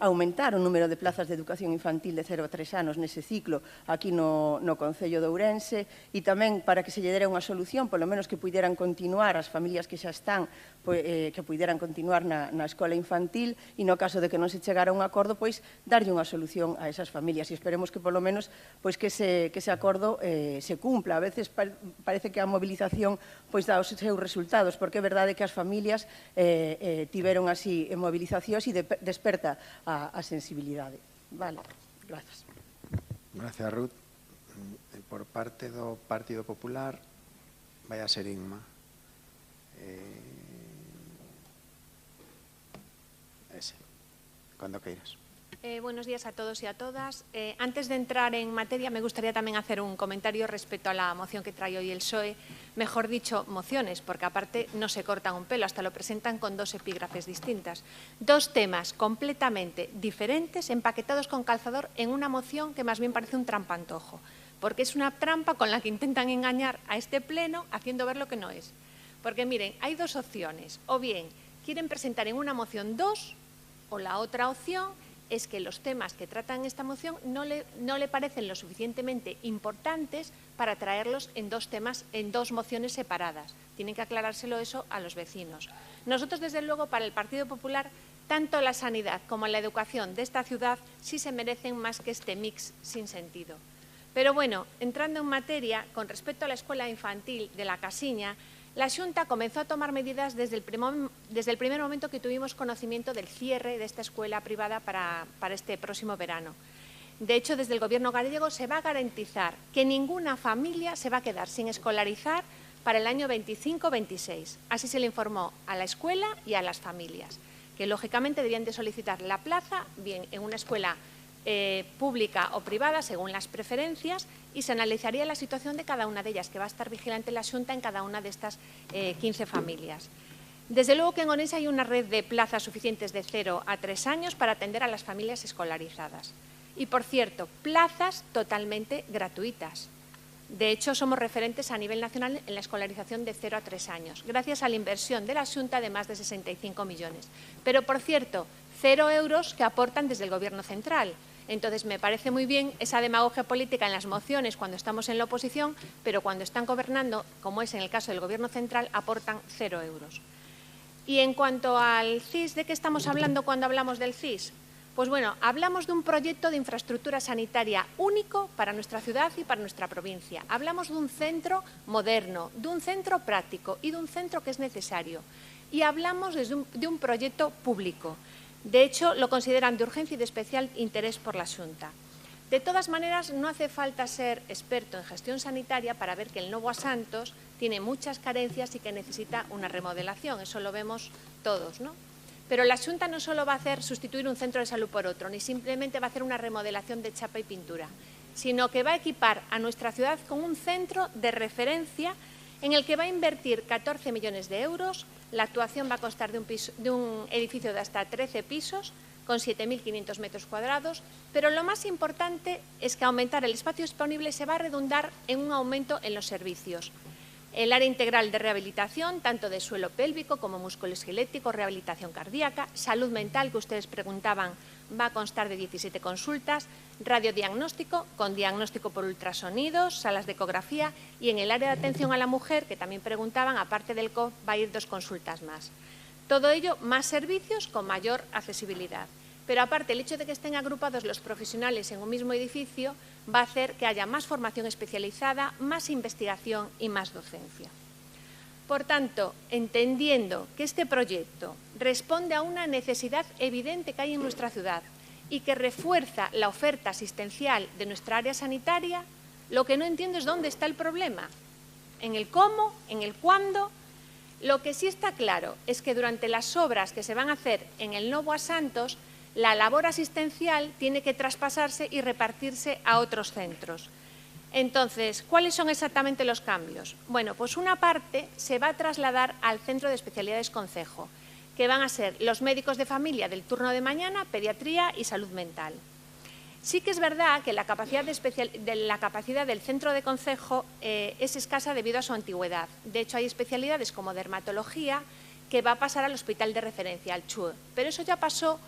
aumentar o número de plazas de educación infantil de 0 a 3 anos nese ciclo aquí no Concello de Ourense, e tamén para que se lle dera unha solución, polo menos que puideran continuar as familias que xa están, que puideran continuar na escola infantil, e no caso de que non se chegara a un acordo, pois darlle unha solución a esas familias, e esperemos que polo menos pois que ese acordo se cumpla. A veces parece que a movilización pois dá os seus resultados, porque é verdade que as familias tiveron así movilizacións e desperta a sensibilidade. Vale, grazas. Gracias, Ruth. Por parte do Partido Popular, vai a ser Inma. Ese, cando queiras. Buenos días a todos y a todas. Antes de entrar en materia, me gustaría también hacer un comentario respecto a la moción que trae hoy el PSOE. Mejor dicho, mociones, porque aparte no se cortan un pelo, hasta lo presentan con 2 epígrafes distintas. 2 temas completamente diferentes, empaquetados con calzador en una moción que más bien parece un trampantojo, porque es una trampa con la que intentan engañar a este pleno haciendo ver lo que no es. Porque miren, hay 2 opciones, o bien quieren presentar en una moción 2, o la otra opción es que los temas que tratan esta moción no le parecen lo suficientemente importantes para traerlos en 2 temas, en 2 mociones separadas. Tienen que aclarárselo eso a los vecinos. Nosotros, desde luego, para el Partido Popular, tanto la sanidad como la educación de esta ciudad sí se merecen más que este mix sin sentido. Pero bueno, entrando en materia, con respecto a la escuela infantil de La Casiña, la Xunta comenzó a tomar medidas desde el primer momento que tuvimos conocimiento del cierre de esta escuela privada para este próximo verano. De hecho, desde el Gobierno gallego se va a garantizar que ninguna familia se va a quedar sin escolarizar para el año 25-26. Así se le informó a la escuela y a las familias, que lógicamente debían de solicitar la plaza, bien en una escuela pública o privada, según las preferencias, y se analizaría la situación de cada una de ellas, que va a estar vigilante la Xunta en cada una de estas 15 familias. Desde luego que en Orense hay una red de plazas suficientes de 0 a 3 años para atender a las familias escolarizadas. Y, por cierto, plazas totalmente gratuitas. De hecho, somos referentes a nivel nacional en la escolarización de 0 a 3 años, gracias a la inversión de la Xunta de más de 65 millones. Pero, por cierto, 0 euros que aportan desde el Gobierno central. Entonces, me parece muy bien esa demagogia política en las mociones cuando estamos en la oposición, pero cuando están gobernando, como es en el caso del Gobierno central, aportan 0 euros. Y en cuanto al CIS, ¿de qué estamos hablando cuando hablamos del CIS? Pues bueno, hablamos de un proyecto de infraestructura sanitaria único para nuestra ciudad y para nuestra provincia. Hablamos de un centro moderno, de un centro práctico y de un centro que es necesario. Y hablamos de un proyecto público. De hecho, lo consideran de urgencia y de especial interés por la Xunta. De todas maneras, no hace falta ser experto en gestión sanitaria para ver que el Novo a Santos tiene muchas carencias y que necesita una remodelación. Eso lo vemos todos, ¿no? Pero la Xunta no solo va a hacer sustituir un centro de salud por otro, ni simplemente va a hacer una remodelación de chapa y pintura, sino que va a equipar a nuestra ciudad con un centro de referencia en el que va a invertir 14 millones de euros. La actuación va a constar de un edificio de hasta 13 pisos, con 7.500 metros cuadrados, pero lo más importante es que aumentar el espacio disponible se va a redundar en un aumento en los servicios. El área integral de rehabilitación, tanto de suelo pélvico como musculoesquelético, rehabilitación cardíaca, salud mental, que ustedes preguntaban, va a constar de 17 consultas, radiodiagnóstico, con diagnóstico por ultrasonidos, salas de ecografía, y en el área de atención a la mujer, que también preguntaban, aparte del COF, va a ir 2 consultas más. Todo ello, más servicios con mayor accesibilidad. pero aparte el hecho de que estén agrupados los profesionales en un mismo edificio va a hacer que haya más formación especializada, más investigación y más docencia. Por tanto, entendiendo que este proyecto responde a una necesidad evidente que hay en nuestra ciudad y que refuerza la oferta asistencial de nuestra área sanitaria, lo que no entiendo es dónde está el problema. ¿En el cómo? ¿En el cuándo? Lo que sí está claro es que durante las obras que se van a hacer en el Novo a Santos, la labor asistencial tiene que traspasarse y repartirse a otros centros. Entonces, ¿cuáles son exactamente los cambios? Bueno, pues una parte se va a trasladar al Centro de Especialidades Concejo, que van a ser los médicos de familia del turno de mañana, pediatría y salud mental. Sí que es verdad que la capacidad del centro de Concejo es escasa debido a su antigüedad. De hecho, hay especialidades como dermatología que va a pasar al hospital de referencia, al CHUE. Pero eso ya pasó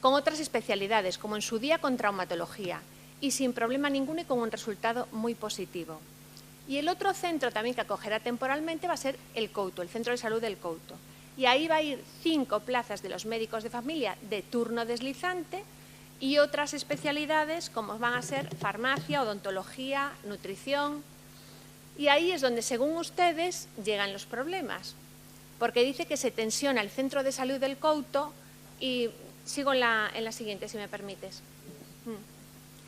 con otras especialidades, como en su día con traumatología, y sin problema ninguno y con un resultado muy positivo. Y el otro centro también que acogerá temporalmente va a ser el Couto, el Centro de Salud del Couto. Y ahí va a ir 5 plazas de los médicos de familia de turno deslizante y otras especialidades como van a ser farmacia, odontología, nutrición. Y ahí es donde, según ustedes, llegan los problemas, porque dice que se tensiona el Centro de Salud del Couto y sigo en la siguiente, si me permites.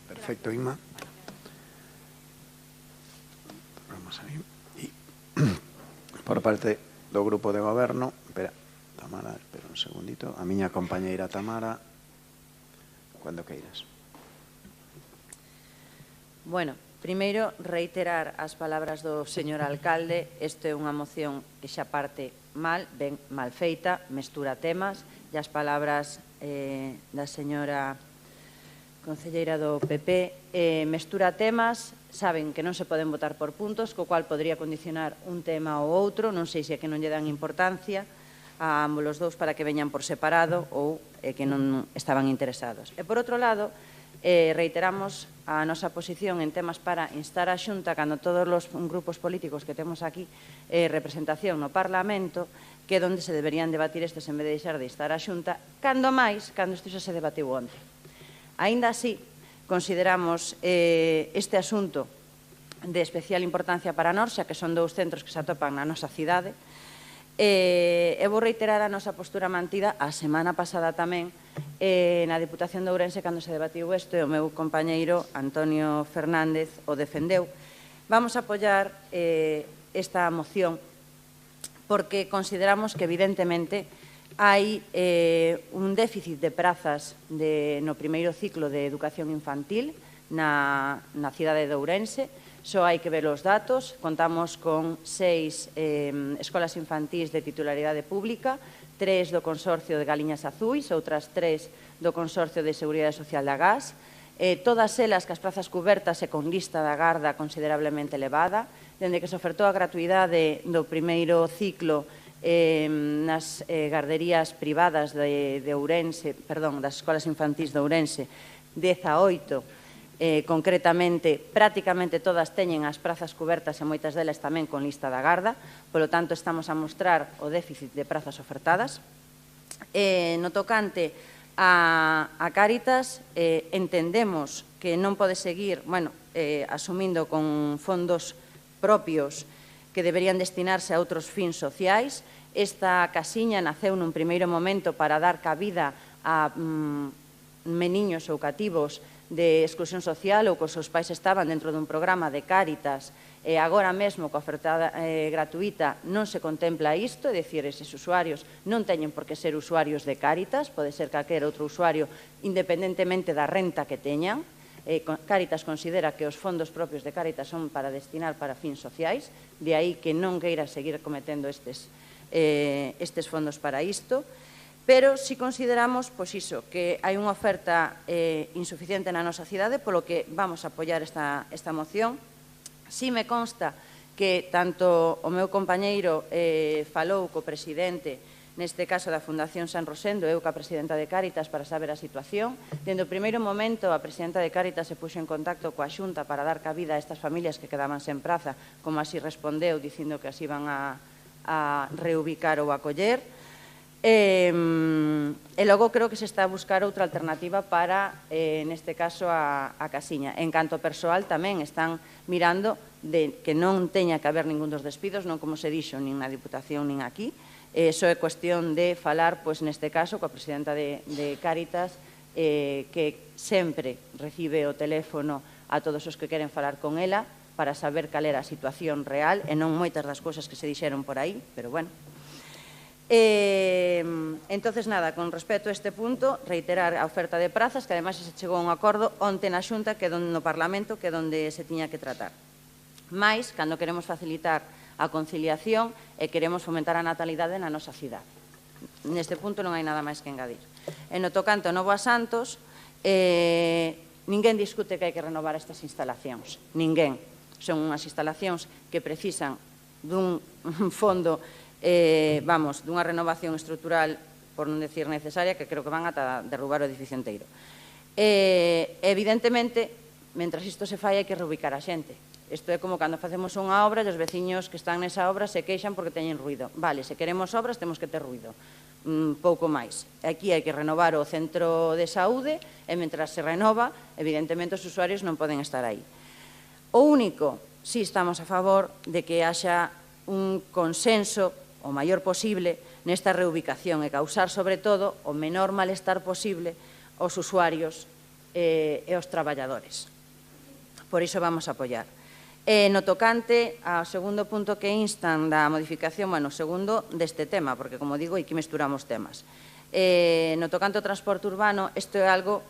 Perfecto, Inma. Vamos aí. E por parte do grupo de goberno, Tamara, espera un segundito, a miña compañeira Tamara, cando queiras. Bueno, primeiro, reiterar as palabras do señor alcalde. Isto é unha moción que xa parte mal, ben mal feita, mestura temas, e as palabras da señora concelleira do PP mestura temas, saben que non se poden votar por puntos, co cual podría condicionar un tema ou outro, non sei se é que non lle dan importancia a ambos os dous para que veñan por separado ou que non estaban interesados. E por outro lado, reiteramos a nosa posición en temas para instar a Xunta, cando todos os grupos políticos que temos aquí representación no Parlamento, que é onde se deberían debatir estes en vez de deixar de instar a Xunta, cando máis, cando isto xa se debatiu onte. Aínda así, consideramos este asunto de especial importancia para nós, xa que son 2 centros que se atopan na nosa cidade. E vou reiterar a nosa postura mantida a semana pasada tamén na Deputación de Ourense cando se debatiu isto e o meu compañeiro Antonio Fernández o defendeu. Vamos a apoiar esta moción porque consideramos que evidentemente hai un déficit de prazas no primeiro ciclo de educación infantil na cidade de Ourense. Só hai que ver os datos. Contamos con 6 escolas infantís de titularidade pública, 3 do Consorcio de Galiñas Azuis, outras 3 do Consorcio de Seguridade Social da GAS, todas elas que as prazas cubertas e con lista da garda considerablemente elevada, dende que se ofertou a gratuidade do primeiro ciclo nas garderías privadas de Ourense, perdón, das escolas infantís de Ourense, 18 concretamente, prácticamente todas teñen as prazas cubertas e moitas delas tamén con lista da garda, polo tanto estamos a mostrar o déficit de prazas ofertadas. No tocante a Cáritas, entendemos que non pode seguir asumindo con fondos propios que deberían destinarse a outros fins sociais. Esta casiña naceu nun primeiro momento para dar cabida a meniños ou cativos de exclusión social ou que os seus pais estaban dentro dun programa de Cáritas e agora mesmo coa oferta gratuita non se contempla isto, é dicir, eses usuarios non teñen por que ser usuarios de Cáritas, pode ser calquera outro usuario independentemente da renta que teñan. Cáritas considera que os fondos propios de Cáritas son para destinar para fins sociais, de aí que non queira seguir cometendo estes fondos para isto. Pero si consideramos, pois iso, que hai unha oferta insuficiente na nosa cidade, polo que vamos a apoiar esta moción. Si me consta que tanto o meu compañeiro falou co presidente, neste caso da Fundación San Rosendo, eu ca presidenta de Cáritas para saber a situación. Dende o primeiro momento, a presidenta de Cáritas se puxo en contacto coa Xunta para dar cabida a estas familias que quedaban sen praza, como así respondeu, dicindo que así van a reubicar ou acoller. E E logo creo que se está a buscar outra alternativa para, neste caso, a casiña. En canto ao persoal tamén están mirando de que non teña que haber ningún dos despidos, non como se dixo nin na Diputación nin aquí. Iso é cuestión de falar, pois, neste caso, coa presidenta de Cáritas, que sempre recibe o teléfono a todos os que queren falar con ela para saber cal era a situación real e non moitas das cousas que se dixeron por aí, pero bueno. Entonces, nada, con respecto a este punto, reiterar a oferta de prazas, que ademais se chegou a un acordo onte na Xunta, que no Parlamento, que é onde se tiña que tratar. Mais, cando queremos facilitar a conciliación e queremos fomentar a natalidade na nosa cidade. Neste punto non hai nada máis que engadir. E no tocante ao Novo a Santos, ninguén discute que hai que renovar estas instalacións. Ninguén. Son unhas instalacións que precisan dun fondo, dunha renovación estrutural, por non decir necesaria, que creo que van ata derrubar o edificio inteiro. Evidentemente, mentras isto se fai, hai que reubicar a xente. Isto é como cando facemos unha obra e os veciños que están nesa obra se queixan porque teñen ruido. Vale, se queremos obras temos que ter ruido. Pouco máis. Aquí hai que renovar o centro de saúde e mentras se renova, evidentemente os usuarios non poden estar aí. O único, si estamos a favor de que haxa un consenso o maior posible nesta reubicación e causar, sobre todo, o menor malestar posible aos usuarios e aos traballadores. Por iso vamos a apoiar. No tocante ao segundo punto que instan da modificación, segundo deste tema, porque, como digo, aquí mesturamos temas. No tocante ao transporte urbano, isto é algo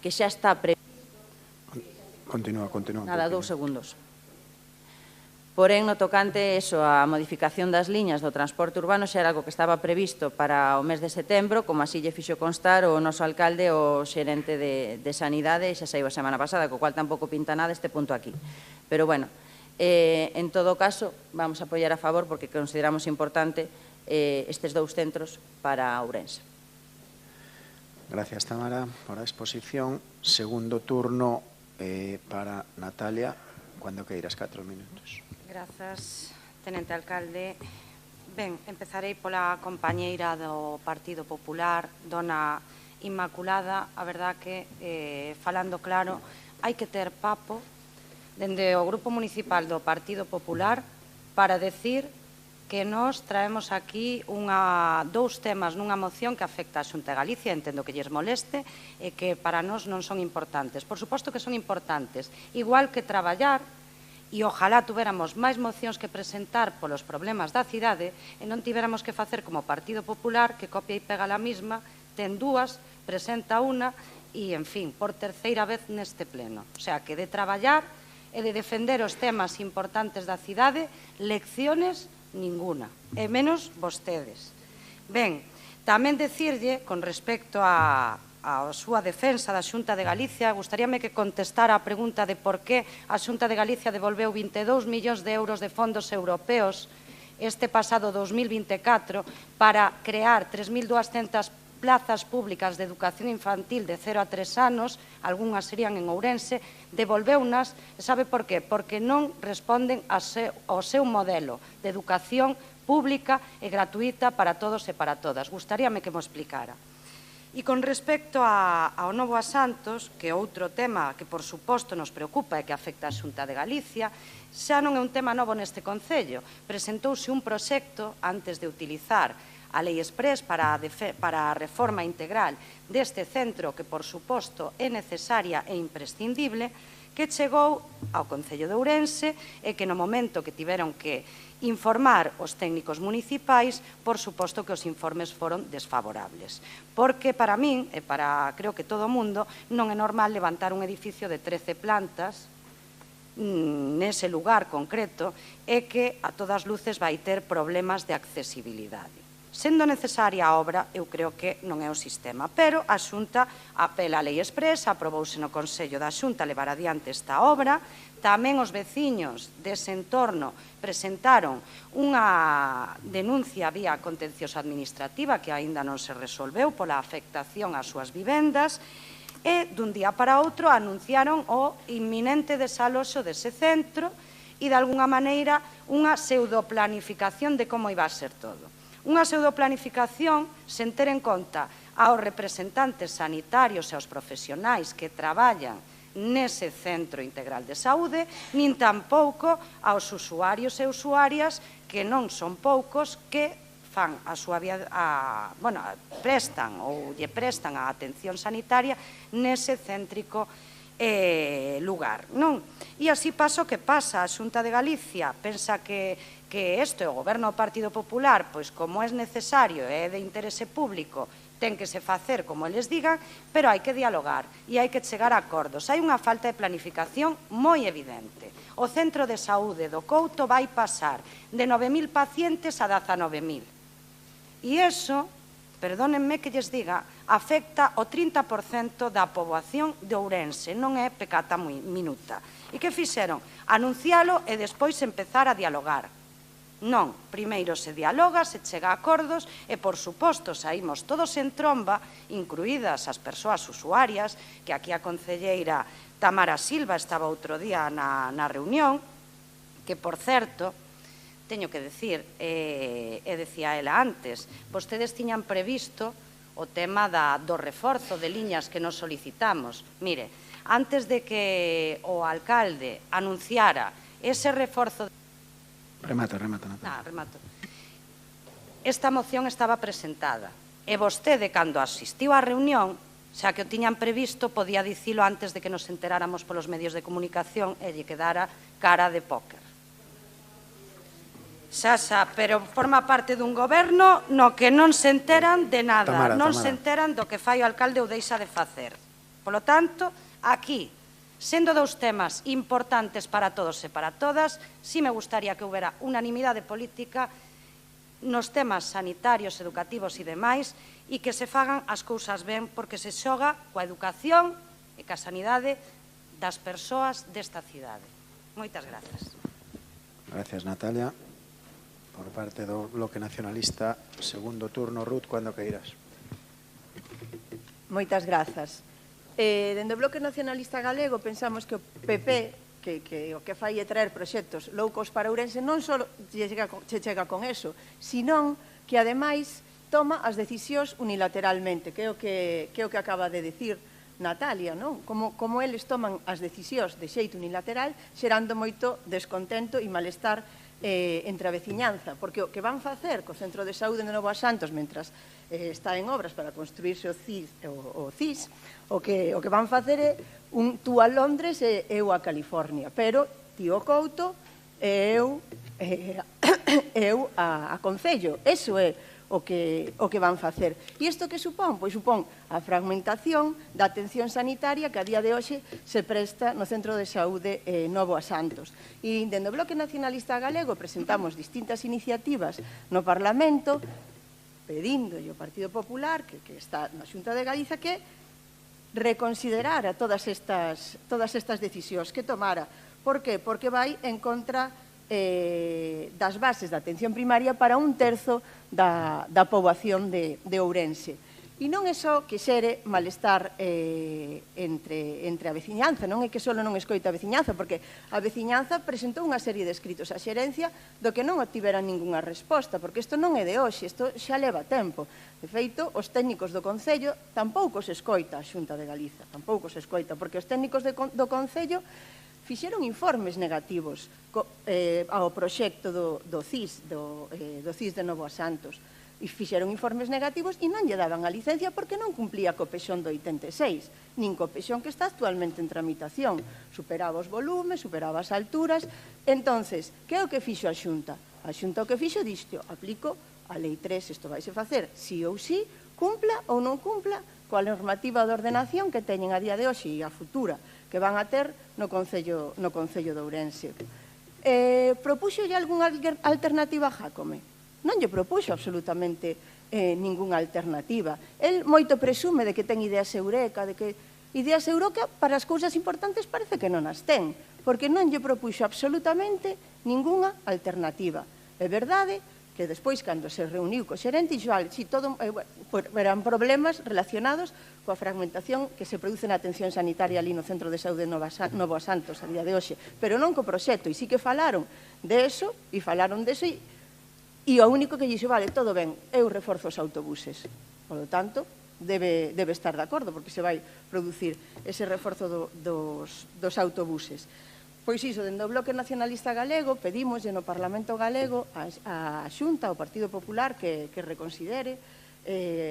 que xa está previsto. Continúa. Nada, 2 segundos. Porén, no tocante a modificación das liñas do transporte urbano, xa era algo que estaba previsto para o mes de setembro, como así lle fixo constar o noso alcalde, o xerente de Sanidade, e xa saiu a semana pasada, co cual tampouco pinta nada este punto aquí. Pero, bueno, en todo caso, vamos a apoiar a favor porque consideramos importante estes 2 centros para Ourense. Gracias, Tamara, por a exposición. Segundo turno para Natalia, cando queiras, 4 minutos. Grazas, Tenente Alcalde. Ben, empezarei pola compañeira do Partido Popular, dona Inmaculada. A verdad que, falando claro, hai que ter papo dende o Grupo Municipal do Partido Popular para decir que nós traemos aquí 2 temas nunha moción que afecta a Xunta de Galicia, entendo que lles moleste, e que para nós non son importantes. Por suposto que son importantes, igual que traballar, e ojalá tuveramos máis mocións que presentar polos problemas da cidade e non tiveramos que facer como Partido Popular, que copia e pega a mesma, ten 2, presenta unha e, en fin, por terceira vez neste pleno. O sea, que de traballar e de defender os temas importantes da cidade, lecciones ninguna, e menos vostedes. Ben, tamén decirlle, con respecto a súa defensa da Xunta de Galicia, gustaríame que contestara a pregunta de por que a Xunta de Galicia devolveu 22 millóns de euros de fondos europeos este pasado 2024 para crear 3.200 plazas públicas de educación infantil de 0 a 3 anos, algunhas serían en Ourense, devolveunas, sabe por qué? Porque non responden ao seu modelo de educación pública e gratuita para todos e para todas. Gustaríame que mo explicara. E con respecto ao Novo a Santos, que é outro tema que, por suposto, nos preocupa e que afecta a Xunta de Galicia, xa non é un tema novo neste Concello. Presentouse un proxecto antes de utilizar a Lei Exprés para a reforma integral deste centro, que, por suposto, é necesaria e imprescindible, que chegou ao Concello de Ourense e que no momento que tiveron que informar os técnicos municipais, por suposto que os informes foron desfavorables. Porque para min, e para creo que todo o mundo, non é normal levantar un edificio de 13 plantas nese lugar concreto e que a todas luces vai ter problemas de accesibilidade. Sendo necesaria a obra, eu creo que non é o sistema, pero a Xunta apela a Lei Expresa, aprobouse no Consello da Xunta levar adiante esta obra. Tamén os veciños dese entorno presentaron unha denuncia vía contenciosa administrativa que aínda non se resolveu pola afectación ás súas vivendas e dun día para outro anunciaron o inminente desaloxo dese centro e de alguna maneira unha pseudoplanificación de como iba a ser todo. Unha pseudoplanificación sen ter en conta aos representantes sanitarios e aos profesionais que traballan nese centro integral de saúde, nin tampouco aos usuarios e usuarias, que non son poucos, que fan prestan ou lle prestan a atención sanitaria nese céntrico lugar, non? E así pasa o que pasa. A Xunta de Galicia pensa que isto é o goberno do Partido Popular, pois como é necesario e é de interese público, ten que se facer como eles digan, pero hai que dialogar e hai que chegar a acordos. Hai unha falta de planificación moi evidente. O centro de saúde do Couto vai pasar de 9.000 pacientes a 19.000. E iso, perdónenme que lles diga, afecta o 30% da poboación de Ourense, non é pecata minuta. E que fixeron? Anuncialo e despois empezar a dialogar. Non, primeiro se dialoga, se chega a acordos e, por suposto, saímos todos en tromba, incluídas as persoas usuarias, que aquí a concelleira Tamara Silva estaba outro día na reunión, que, por certo, teño que decir, e decía ela antes, vostedes tiñan previsto o tema do reforzo de liñas que nos solicitamos. Mire, antes de que o alcalde anunciara ese reforzo... Remata. Remato. Esta moción estaba presentada e vostede, cando asistiu á reunión, xa que o tiñan previsto, podía dicilo antes de que nos enteráramos polos medios de comunicación e lle quedara cara de póker. Xa, pero forma parte dun goberno no que non se enteran de nada, non se enteran do que fai o alcalde ou deixa de facer. Polo tanto, aquí, sendo dous temas importantes para todos e para todas, sí me gustaría que houbera unanimidade política nos temas sanitarios, educativos e demais, e que se fagan as cousas ben, porque se xoga coa educación e coa sanidade das persoas desta cidade. Moitas grazas. Gracias, Natalia. Por parte do Bloque Nacionalista, segundo turno, Ruth, cando queiras. Moitas grazas. Dende o Bloque Nacionalista Galego pensamos que o PP, que o que fai é traer proxectos loucos para Ourense, non só se chega con eso, senón que, ademais, toma as decisións unilateralmente, que é o que acaba de decir Natalia, non? Como eles toman as decisións de xeito unilateral, xerando moito descontento e malestar entre a veciñanza, porque o que van facer co Centro de Saúde de Novo Santos mentras está en obras para construirse o CIS, o que van facer é tú a Londres e eu a California, pero ti o Couto e eu a Concello. Eso é o que van facer. E isto que supón? Pois supón a fragmentación da atención sanitaria que a día de hoxe se presta no Centro de Saúde Novo Santos. E dende o Bloque Nacionalista Galego presentamos distintas iniciativas no Parlamento pedíndolle ao Partido Popular, que está na Xunta de Galiza, que reconsiderara todas estas decisións que tomara. Por que? Porque vai en contra das bases da atención primaria para 1/3 da poboación de Ourense. E non é só que xere malestar entre a veciñanza, non é que só non escoita a veciñanza, porque a veciñanza presentou unha serie de escritos á xerencia do que non obtiveran ningunha resposta, porque isto non é de hoxe, isto xa leva tempo. De feito, os técnicos do Concello tampouco se escoita a Xunta de Galiza, tampouco se escoita, porque os técnicos do Concello fixeron informes negativos ao proxecto do CIS de Novo Santos. E fixeron informes negativos e non lle daban a licencia porque non cumplía co pexón do 86, nin co pexón que está actualmente en tramitación. Superaba os volumes, superaba as alturas. Entonces, que é o que fixo a Xunta? A Xunta o que fixo dixo, aplico a Lei 3, isto vaise facer sí ou sí, cumpla ou non cumpla coa normativa de ordenación que teñen a día de hoxe e a futura que van a ter no Concello de Ourense. Propuxolle algunha alternativa a Jácome? Non lle propuxo absolutamente ningunha alternativa. El moito presume de que ten ideas eureka, de que ideas eureka para as cousas importantes parece que non as ten, porque non lle propuxo absolutamente ningunha alternativa. É verdade que despois, cando se reuniu co xerente, eran problemas relacionados coa fragmentación que se produce na atención sanitaria ali no Centro de Saúde Novo Santos a día de hoxe, pero non co proxecto, e sí que falaron de eso, e o único que dixo, vale, todo ben, eu reforzo os autobuses. Por lo tanto, debe estar de acordo, porque se vai producir ese reforzo dos autobuses. Pois iso, dende o Bloque Nacionalista Galego, pedimos no Parlamento Galego a Xunta, ao Partido Popular, que reconsidere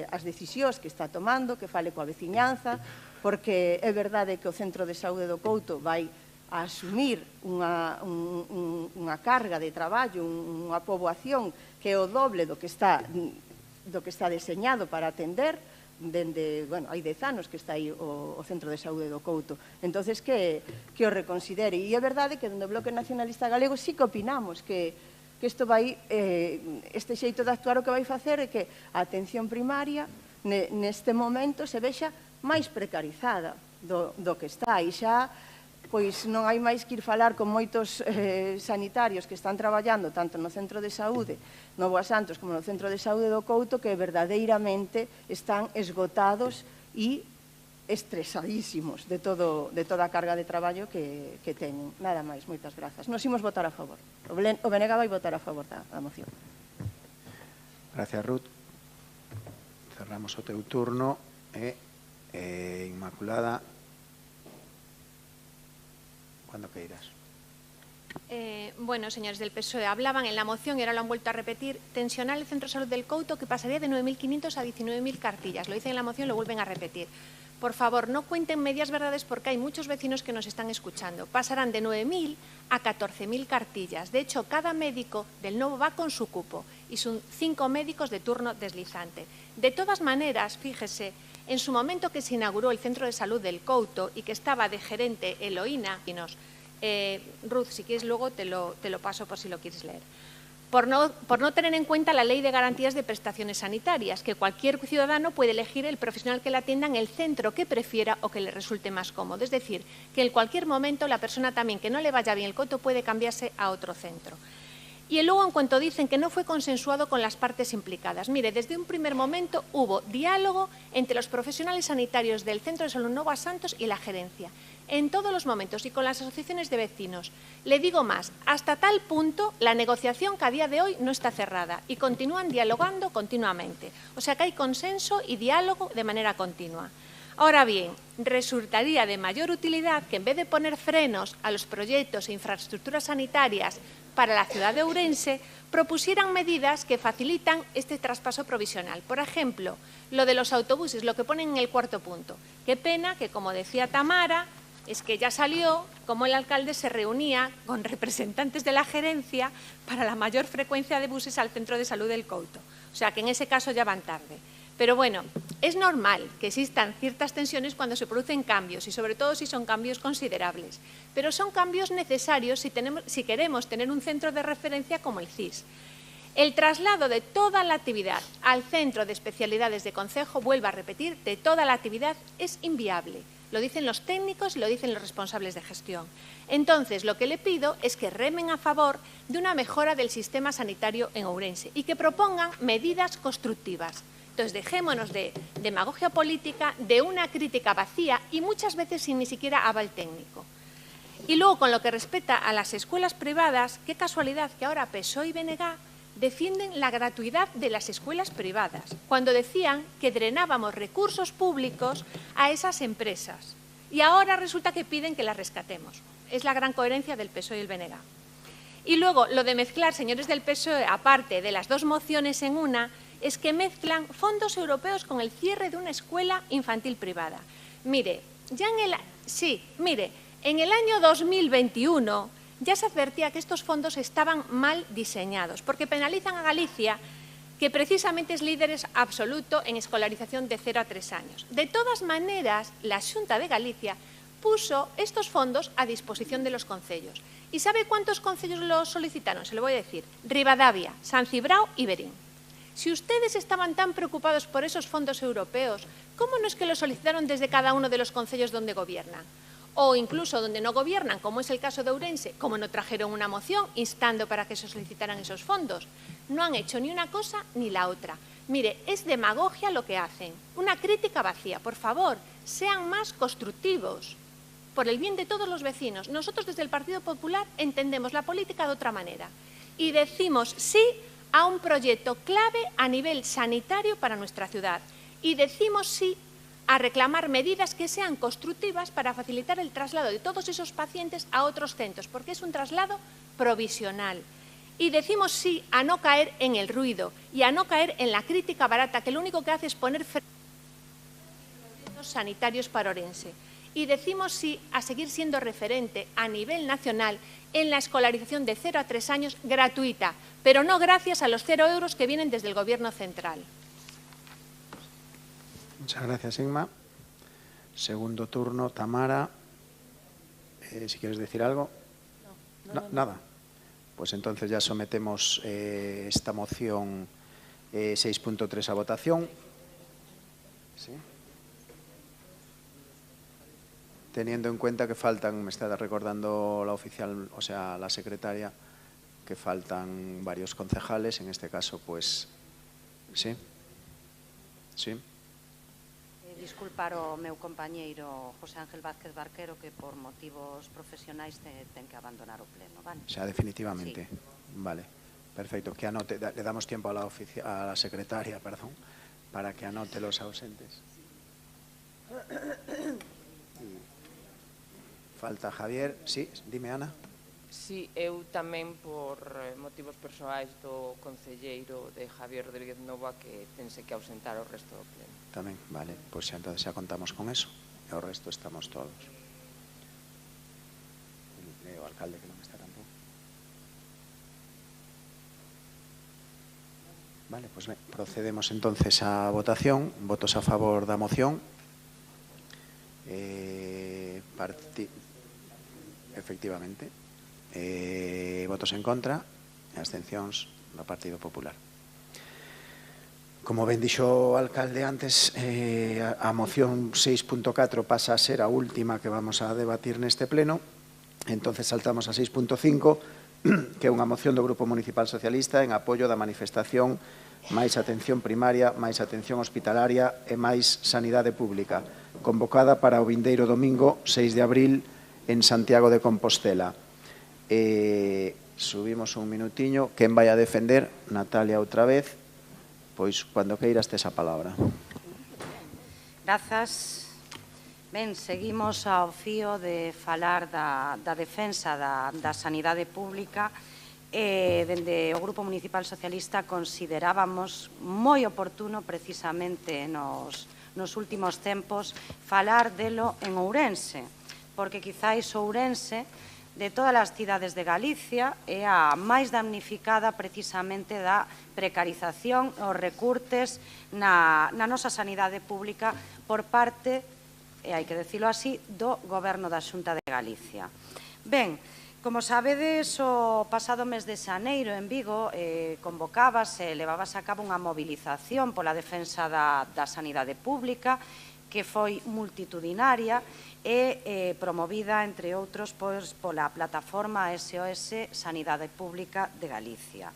as decisións que está tomando, que fale coa veciñanza, porque é verdade que o Centro de Saúde do Couto vai a asumir unha carga de traballo, unha poboación que é o doble do que está deseñado para atender, hai 10 anos que está aí o Centro de Saúde do Couto. Entonces, que o reconsidere. E é verdade que dende o Bloque Nacionalista Galego sí que opinamos que este xeito de actuar o que vai facer é que a atención primaria neste momento se vexa máis precarizada do que está. E xa pois non hai máis que ir falar con moitos sanitarios que están traballando tanto no Centro de Saúde Novo Asantos como no Centro de Saúde do Couto, que verdadeiramente están esgotados e estresadísimos de toda a carga de traballo que teñen. Nada máis, moitas grazas. Nos imos votar a favor. O BNG vai votar a favor da moción. Gracias, Ruth. Cerramos o teu turno e Inmaculada, cuando queiras. Bueno, señores del PSOE, hablaban en la moción y ahora lo han vuelto a repetir, tensionar el Centro de Salud del Couto, que pasaría de 9.500 a 19.000 cartillas. Lo dicen en la moción, lo vuelven a repetir. Por favor, no cuenten medias verdades porque hay muchos vecinos que nos están escuchando. Pasarán de 9.000 a 14.000 cartillas. De hecho, cada médico del Novo va con su cupo y son 5 médicos de turno deslizante. De todas maneras, fíjese, en su momento que se inauguró el Centro de Salud del Couto y que estaba de gerente Eloína, Ruth, si quieres luego te lo paso por si lo quieres leer. Por no tener en cuenta la Ley de Garantías de Prestaciones Sanitarias, que cualquier ciudadano puede elegir el profesional que le atienda en el centro que prefiera o que le resulte más cómodo. Es decir, que en cualquier momento la persona también que no le vaya bien el Couto puede cambiarse a otro centro. Y luego, en cuanto dicen que no fue consensuado con las partes implicadas. Mire, desde un primer momento hubo diálogo entre los profesionales sanitarios del Centro de Salud Novo Asantos y la gerencia. En todos los momentos y con las asociaciones de vecinos. Le digo más, hasta tal punto la negociación que a día de hoy no está cerrada y continúan dialogando continuamente. O sea que hay consenso y diálogo de manera continua. Ahora bien, resultaría de mayor utilidad que en vez de poner frenos a los proyectos e infraestructuras sanitarias para la ciudad de Ourense, propusieran medidas que facilitan este traspaso provisional. Por ejemplo, lo de los autobuses, lo que ponen en el cuarto punto. Qué pena que, como decía Tamara, es que ya salió como el alcalde se reunía con representantes de la gerencia para la mayor frecuencia de buses al Centro de Salud del Couto. O sea que en ese caso ya van tarde. Pero bueno, es normal que existan ciertas tensiones cuando se producen cambios y sobre todo si son cambios considerables. Pero son cambios necesarios si queremos tener un centro de referencia como el CIS. El traslado de toda la actividad al Centro de Especialidades de Concejo, vuelvo a repetir, de toda la actividad es inviable. Lo dicen los técnicos y lo dicen los responsables de gestión. Entonces, lo que le pido es que remen a favor de una mejora del sistema sanitario en Ourense y que propongan medidas constructivas. Entonces, dejémonos de demagogia política, de una crítica vacía y muchas veces sin ni siquiera aval técnico. Y luego, con lo que respecta a las escuelas privadas, qué casualidad que ahora PSOE y BNG defienden la gratuidad de las escuelas privadas, cuando decían que drenábamos recursos públicos a esas empresas. Y ahora resulta que piden que las rescatemos. Es la gran coherencia del PSOE y el BNG. Y luego, lo de mezclar, señores del PSOE, aparte de las dos mociones en una, es que mezclan fondos europeos con el cierre de una escuela infantil privada. Mire, en el año 2021 ya se advertía que estos fondos estaban mal diseñados, porque penalizan a Galicia, que precisamente es líder absoluto en escolarización de 0 a 3 años. De todas maneras, la Xunta de Galicia puso estos fondos a disposición de los concellos. ¿Y sabe cuántos concellos los solicitaron? Se lo voy a decir. Ribadavia, San Cibrao y Verín. Si ustedes estaban tan preocupados por esos fondos europeos, ¿cómo no es que los solicitaron desde cada uno de los concellos donde gobiernan? O incluso donde no gobiernan, como es el caso de Ourense, como no trajeron una moción instando para que se solicitaran esos fondos. No han hecho ni una cosa ni la otra. Mire, es demagogia lo que hacen, una crítica vacía. Por favor, sean más constructivos, por el bien de todos los vecinos. Nosotros desde el Partido Popular entendemos la política de otra manera y decimos sí a un proyecto clave a nivel sanitario para nuestra ciudad. Y decimos sí a reclamar medidas que sean constructivas para facilitar el traslado de todos esos pacientes a otros centros, porque es un traslado provisional. Y decimos sí a no caer en el ruido y a no caer en la crítica barata, que lo único que hace es poner sanitarios para Ourense. Y decimos sí a seguir siendo referente a nivel nacional en la escolarización de 0 a 3 años gratuita, pero no gracias a los 0 euros que vienen desde el Gobierno central. Muchas gracias, Inma. Segundo turno, Tamara. Si quieres decir algo. No, nada. Pues entonces ya sometemos esta moción 6.3 a votación. ¿Sí? Teniendo en cuenta que faltan, me está recordando la oficial, o sea, la secretaria, que faltan varios concejales, en este caso, pues, sí. Sí. Disculpar ao meu compañeiro José Ángel Vázquez Barquero que por motivos profesionais ten que abandonar o pleno, vale? O sea, definitivamente. Sí. Vale, perfecto. Que anote, le damos tiempo a la secretaria, perdón, para que anote los ausentes. Falta Javier. Sí, dime, Ana. Sí, eu tamén por motivos persoais do concelleiro de Javier Rodríguez Nova que tense que ausentar o resto do pleno. Tamén, vale, pois pues entonces xa contamos con eso e o resto estamos todos. O alcalde que non está tampouco. Vale, pois pues procedemos entonces a votación. Votos a favor da moción. Efectivamente. Votos en contra e abstencións do Partido Popular. Como ben dixo o alcalde antes, a moción 6.4 pasa a ser a última que vamos a debatir neste pleno. Entonces saltamos a 6.5, que é unha moción do Grupo Municipal Socialista en apoio da manifestación máis atención primaria, máis atención hospitalaria e máis sanidade pública, convocada para o vindeiro domingo 6 de abril en Santiago de Compostela. Subimos un minutiño. Quen vai a defender? Natalia outra vez. Pois, cando queiras, tes a palabra. Grazas. Ben, seguimos ao fío de falar da defensa da sanidade pública. Dende o Grupo Municipal Socialista considerábamos moi oportuno, precisamente nos últimos tempos, falar delo en Ourense, porque quizáis Ourense, de todas as cidades de Galicia, é a máis damnificada precisamente da precarización, os recurtes na nosa sanidade pública por parte, e hai que decirlo así, do Goberno da Xunta de Galicia. Ben, como sabedes, o pasado mes de xaneiro en Vigo convocábase, levábase a cabo unha movilización pola defensa da sanidade pública que foi multitudinaria e promovida, entre outros, pola plataforma SOS Sanidade Pública de Galicia.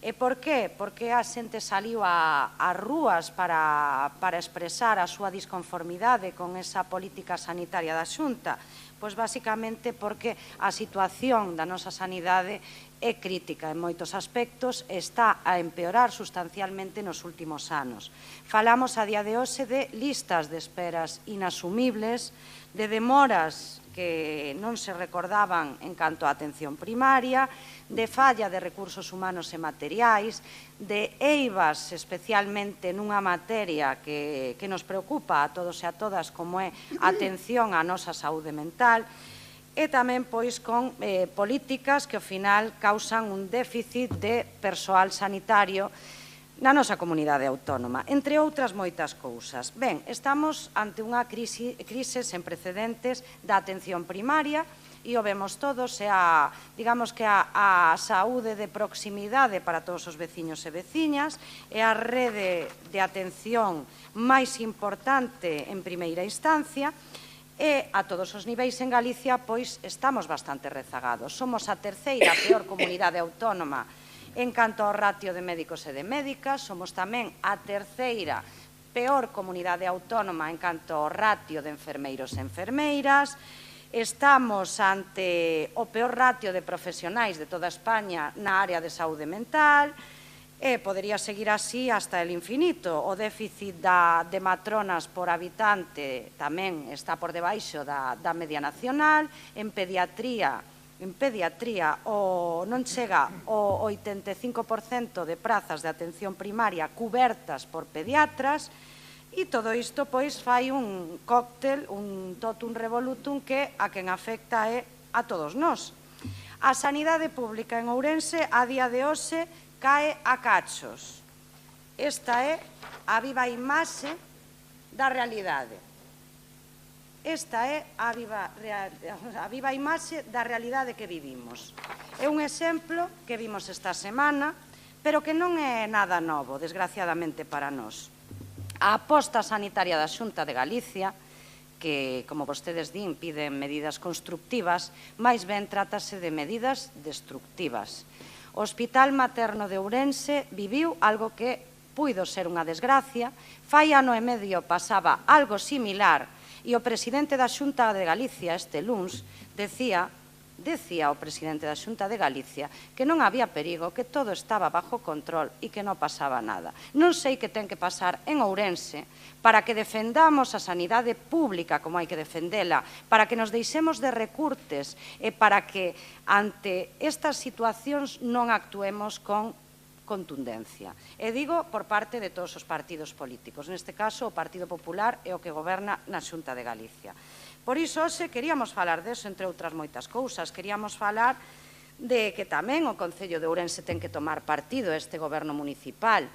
E por qué? Porque a xente saliu ás rúas para expresar a súa disconformidade con esa política sanitaria da Xunta? Pois basicamente porque a situación da nosa sanidade é crítica en moitos aspectos e está a empeorar sustancialmente nos últimos anos. Falamos a día de hoxe de listas de esperas inasumibles, de demoras que non se recordaban en canto á atención primaria, de falla de recursos humanos e materiais, de eivas especialmente nunha materia que nos preocupa a todos e a todas como é a atención á nosa saúde mental, e tamén pois con políticas que ao final causan un déficit de persoal sanitario na nosa comunidade autónoma, entre outras moitas cousas. Ben, estamos ante unha crise sen precedentes da atención primaria e o vemos todos, digamos que a saúde de proximidade para todos os veciños e veciñas, é a rede de atención máis importante en primeira instancia, e a todos os niveis en Galicia, pois, estamos bastante rezagados. Somos a terceira peor comunidade autónoma en canto ao ratio de médicos e de médicas, somos tamén a terceira peor comunidade autónoma en canto ao ratio de enfermeiros e enfermeiras, estamos ante o peor ratio de profesionais de toda España na área de saúde mental, E podería seguir así hasta el infinito. O déficit de matronas por habitante tamén está por debaixo da media nacional. En pediatría non chega o 85% de prazas de atención primaria cubertas por pediatras, e todo isto pois fai un cóctel, un totum revolutum que a quen afecta é a todos nós. A sanidade pública en Ourense a día de hoxe cae a cachos. Esta é a viva imaxe da realidade. Esta é a viva imaxe da realidade que vivimos. É un exemplo que vimos esta semana, pero que non é nada novo, desgraciadamente para nós. A aposta sanitaria da Xunta de Galicia, que, como vostedes din, piden medidas constructivas, máis ben trátase de medidas destructivas. O Hospital Materno de Ourense viviu algo que puido ser unha desgracia. Fai ano e medio pasaba algo similar e o presidente da Xunta de Galicia este luns decía o presidente da Xunta de Galicia que non había perigo, que todo estaba bajo control e que non pasaba nada. Non sei que ten que pasar en Ourense para que defendamos a sanidade pública como hai que defendela, para que nos deixemos de recurtes e para que ante estas situacións non actuemos con contundencia. E digo por parte de todos os partidos políticos, neste caso o Partido Popular é o que goberna na Xunta de Galicia. Por iso, hoxe, queríamos falar deso, entre outras moitas cousas. Queríamos falar de que tamén o Concello de Ourense ten que tomar partido este goberno municipal.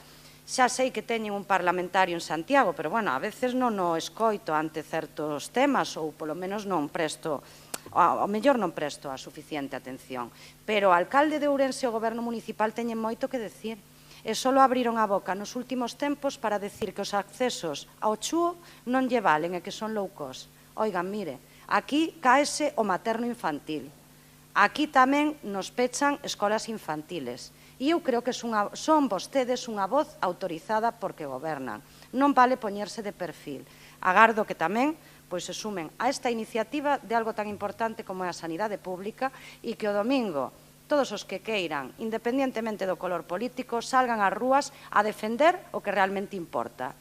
Xa sei que teñen un parlamentario en Santiago, pero, bueno, a veces non o escoito ante certos temas ou, polo menos, non presto, ao mellor non presto a suficiente atención. Pero o alcalde de Ourense e o goberno municipal teñen moito que decir. E só abriron a boca nos últimos tempos para decir que os accesos ao chúo non lle valen e que son low cost. Oigan, mire, aquí caese o materno infantil. Aquí tamén nos pechan escolas infantiles. E eu creo que son vostedes unha voz autorizada porque gobernan. Non vale poñerse de perfil. Agardo que tamén se sumen a esta iniciativa de algo tan importante como é a sanidade pública e que o domingo todos os que queiran, independentemente do color político, salgan ás rúas a defender o que realmente importa.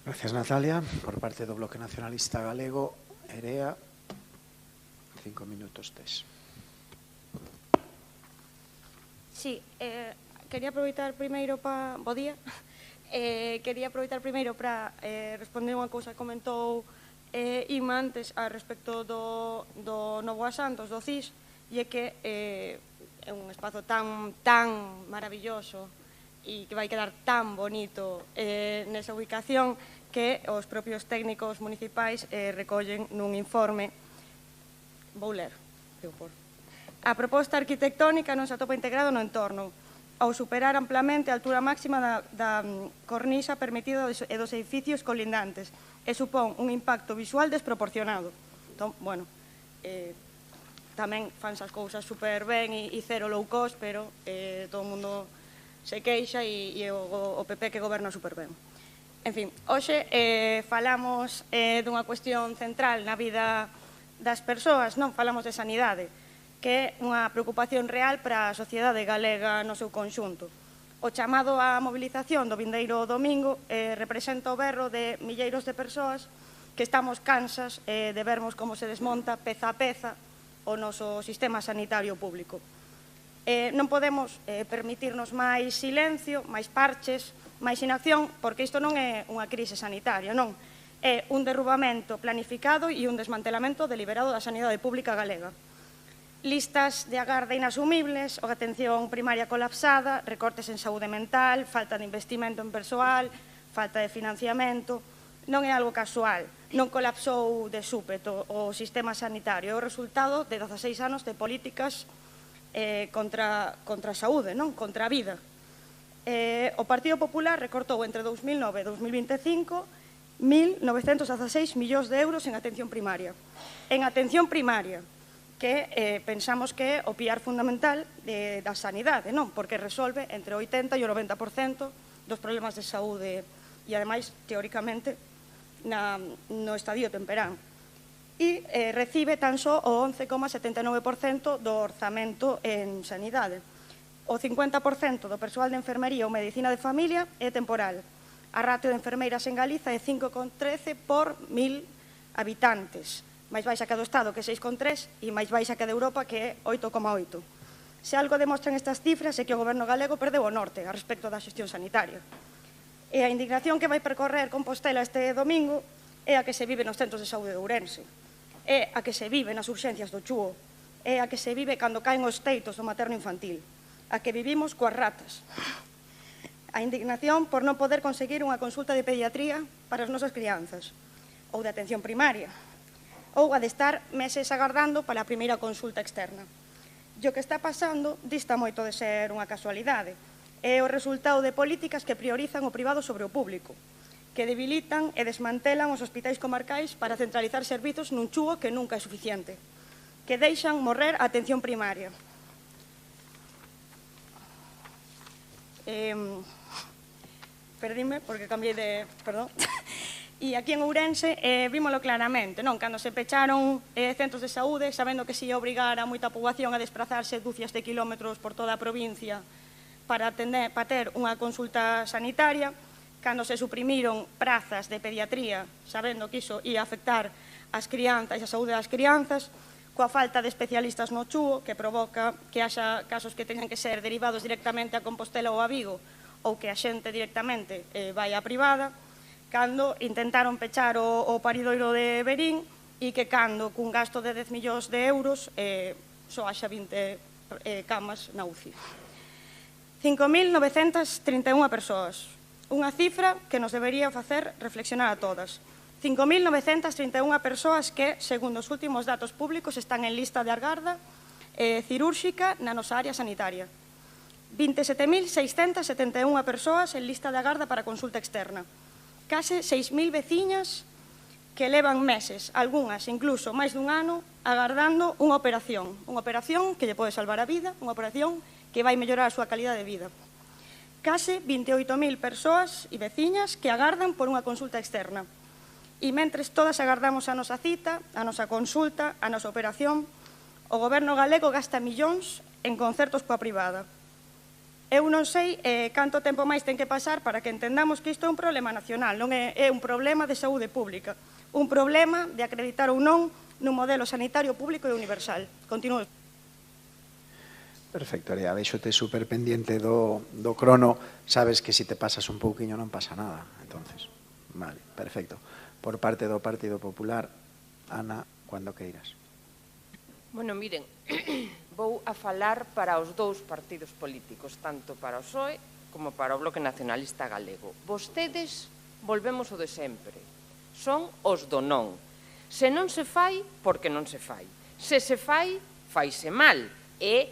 Gracias, Natalia. Por parte do Bloque Nacionalista Galego, Erea, 5 minutos tes. Sí, quería aproveitar primeiro para... Bo día. Quería aproveitar primeiro para responder unha cousa que comentou Ima antes a respecto do Novo Asantos, do CIS, e é que é un espazo tan maravilloso e que vai quedar tan bonito nesa ubicación que os propios técnicos municipais recollen nun informe. Vou ler. A proposta arquitectónica non se atopa integrado no entorno, ao superar amplamente a altura máxima da cornisa permitida e dos edificios colindantes, e supón un impacto visual desproporcionado. Entón, bueno, tamén fan as cousas super ben e cero low cost, pero todo o mundo se queixa e o PP que goberna super ben. En fin, hoxe falamos dunha cuestión central na vida das persoas, non falamos de sanidade, que é unha preocupación real para a sociedade galega no seu conxunto. O chamado á mobilización do vindeiro domingo representa o berro de milleiros de persoas que estamos cansas de vermos como se desmonta peza a peza o noso sistema sanitario público. Non podemos permitirnos máis silencio, máis parches, máis inacción, porque isto non é unha crise sanitaria, non. É un derrubamento planificado e un desmantelamento deliberado da sanidade pública galega. Listas de agarda inasumibles, a atención primaria colapsada, recortes en saúde mental, falta de investimento en persoal, falta de financiamento. Non é algo casual, non colapsou de súpeto o sistema sanitario, é o resultado de 16 anos de políticas contra a saúde, non? Contra a vida. O Partido Popular recortou entre 2009 e 2025 1.916 millóns de euros en atención primaria. En atención primaria, que pensamos que é o piar fundamental da sanidade, non? Porque resolve entre o 80 e o 90% dos problemas de saúde e, ademais, teóricamente, no estadio temperán. E recibe tan só o 11,79% do orzamento en sanidade. O 50% do persoal de enfermería ou medicina de familia é temporal. A ratio de enfermeiras en Galiza é 5,13 por 1000 habitantes. máis baixa que a do Estado, que é 6,3, e máis baixa que a de Europa, que é 8,8. Se algo demostran estas cifras é que o Goberno galego perdeu o norte a respecto da xestión sanitaria. E a indignación que vai percorrer Compostela este domingo é a que se vive nos centros de saúde de Ourense, é a que se vive nas urxencias do Chúo, é a que se vive cando caen os teitos do materno infantil, a que vivimos coas ratas. A indignación por non poder conseguir unha consulta de pediatría para as nosas crianzas, ou de atención primaria, ou a de estar meses agardando para a primeira consulta externa. E o que está pasando dista moito de ser unha casualidade. É o resultado de políticas que priorizan o privado sobre o público, que debilitan e desmantelan os hospitais comarcais para centralizar servizos nun Chúo que nunca é suficiente, que deixan morrer a atención primaria. Perdíme porque cambiei de... Perdón. E aquí en Ourense vímolo claramente, non? Cando se pecharon centros de saúde, sabendo que se ia obrigar a moita poboación a desplazarse dúcias de kilómetros por toda a provincia para ter unha consulta sanitaria, cando se suprimiron prazas de pediatría, sabendo que iso ia afectar as crianzas e a saúde das crianzas, coa falta de especialistas no Chúo, que provoca que haxa casos que teñan que ser derivados directamente a Compostela ou a Vigo, ou que a xente directamente vai á privada, cando intentaron pechar o paridoiro de Verín e que cando, cun gasto de 10 millóns de euros, só haxa 20 camas na UCI. 5.931 persoas, unha cifra que nos debería facer reflexionar a todas. 5.931 persoas que, segundo os últimos datos públicos, están en lista de agarda cirúrxica na nosa área sanitaria. 27.671 persoas en lista de agarda para consulta externa. Case 6.000 veciñas que levan meses, algunhas incluso máis dun ano, agardando unha operación que lle pode salvar a vida, unha operación que vai mellorar a súa calidad de vida. Case 28.000 persoas e veciñas que agardan por unha consulta externa. E mentres todas agardamos a nosa cita, a nosa consulta, a nosa operación, o Goberno galego gasta millóns en concertos coa privada. Eu non sei canto tempo máis ten que pasar para que entendamos que isto é un problema nacional, non é un problema de saúde pública, un problema de acreditar ou non nun modelo sanitario público e universal. Continúo. Perfecto, Aria, vexote super pendiente do crono, sabes que se te pasas un pouquiño non pasa nada, entonces, vale, perfecto. Por parte do Partido Popular, Ana, cando queiras. Bueno, miren, vou a falar para os dous partidos políticos, tanto para o PSOE como para o Bloque Nacionalista Galego. Vostedes volvemos o de sempre, son os do non. Se non se fai, porque non se fai. Se se fai, faise mal. E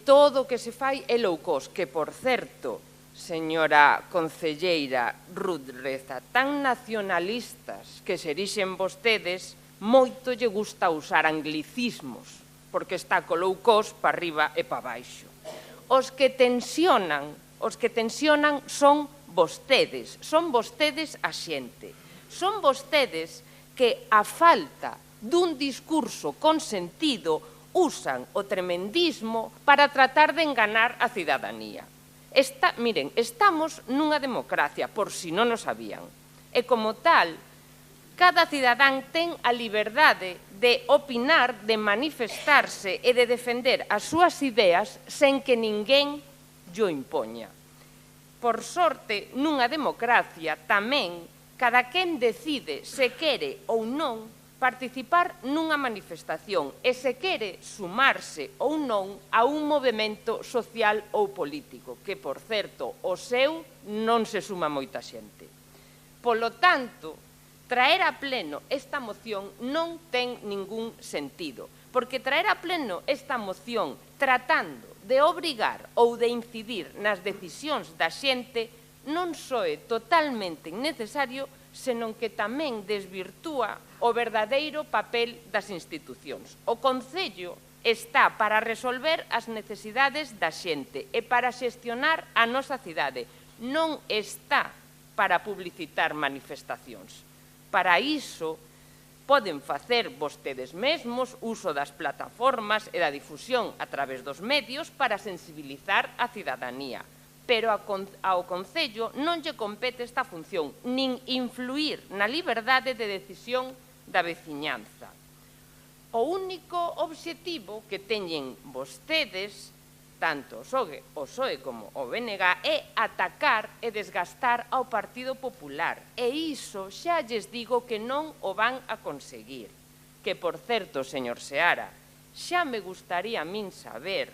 todo o que se fai é low cost, que, por certo, señora concelleira Ruth Reza, tan nacionalistas que se erixen vostedes, moito lle gusta usar anglicismos, porque está co low cost para arriba e para baixo. Os que tensionan son vostedes a xente. Son vostedes que, a falta dun discurso con sentido, usan o tremendismo para tratar de enganar a cidadanía. Miren, estamos nunha democracia, por si non o sabían. E como tal, cada cidadán ten a liberdade de opinar, de manifestarse e de defender as súas ideas sen que ninguén llo impoña. Por sorte, nunha democracia tamén cada quen decide se quere ou non participar nunha manifestación e se quere sumarse ou non a un movemento social ou político, que, por certo, o seu non se suma moita xente. Polo tanto, traer a pleno esta moción non ten ningún sentido, porque traer a pleno esta moción tratando de obrigar ou de incidir nas decisións da xente non só é totalmente innecesario, senón que tamén desvirtúa o verdadeiro papel das institucións. O Concello está para resolver as necesidades da xente e para xestionar a nosa cidade. Non está para publicitar manifestacións. Para iso poden facer vostedes mesmos uso das plataformas e da difusión a través dos medios para sensibilizar a cidadanía. Pero ao Concello non lle compete esta función, nin influir na liberdade de decisión da veciñanza. O único obxectivo que teñen vostedes, tanto o PSOE como o BNG, é atacar e desgastar ao Partido Popular. E iso xa lles digo que non o van a conseguir. Que, por certo, señor Seara, xa me gustaría a min saber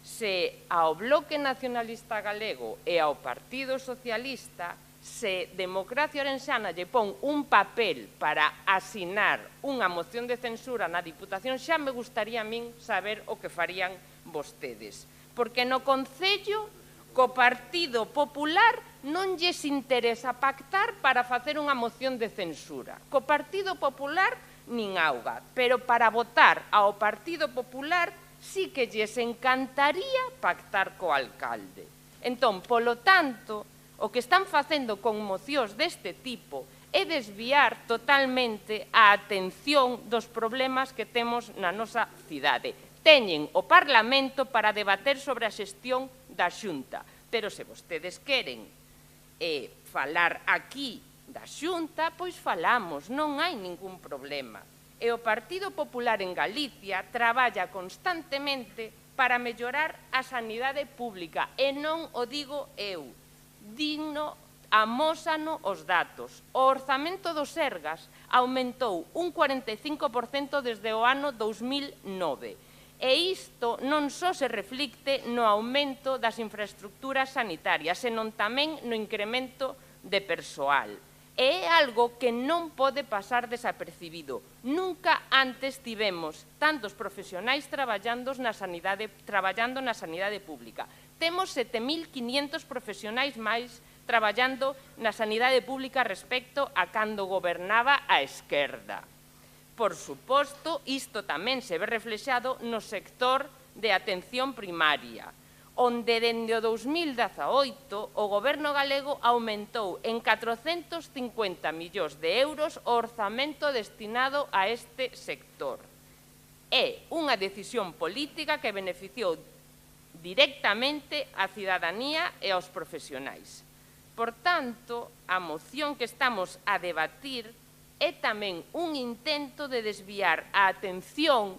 se ao Bloque Nacionalista Galego e ao Partido Socialista se Democracia Orensana lle pon un papel para asinar unha moción de censura na Diputación, xa me gustaría a min saber o que farían vostedes. Porque no Concello, co Partido Popular, non lles interesa pactar para facer unha moción de censura. Co Partido Popular, nin auga. Pero para votar ao Partido Popular, sí que lles encantaría pactar co alcalde. Entón, polo tanto, o que están facendo con mocións deste tipo é desviar totalmente a atención dos problemas que temos na nosa cidade. Teñen o Parlamento para debater sobre a xestión da Xunta, pero se vostedes queren falar aquí da Xunta, pois falamos, non hai ningún problema. E o Partido Popular en Galicia traballa constantemente para mellorar a sanidade pública, e non o digo eu, amósano os datos. O orzamento do Sergas aumentou un 45% desde o ano 2009. E isto non só se reflicte no aumento das infraestructuras sanitarias, senón tamén no incremento de persoal. E é algo que non pode pasar desapercibido. Nunca antes tivemos tantos profesionais traballando na sanidade pública. Temos 7.500 profesionais máis traballando na sanidade pública respecto a cando gobernaba a esquerda. Por suposto, isto tamén se ve reflexado no sector de atención primaria, onde dende o 2018 o Goberno galego aumentou en 450 millóns de euros o orzamento destinado a este sector. É unha decisión política que beneficiou directamente á cidadanía e aos profesionais. Por tanto, a moción que estamos a debatir é tamén un intento de desviar a atención,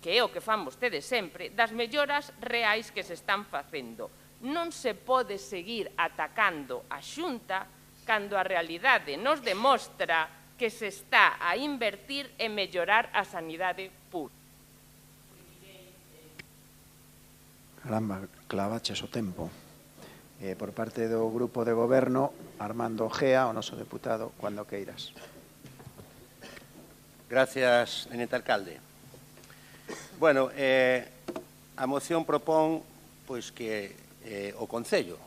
que é o que fan vostedes sempre, das melloras reais que se están facendo. Non se pode seguir atacando a Xunta cando a realidade nos demostra que se está a invertir en mellorar a sanidade pública. Caramba, clavaches o tempo. Por parte do Grupo de Goberno, Armando Ojea, o noso deputado, cuando queiras. Gracias, teniente alcalde. Bueno, a moción propón pois que o Concello,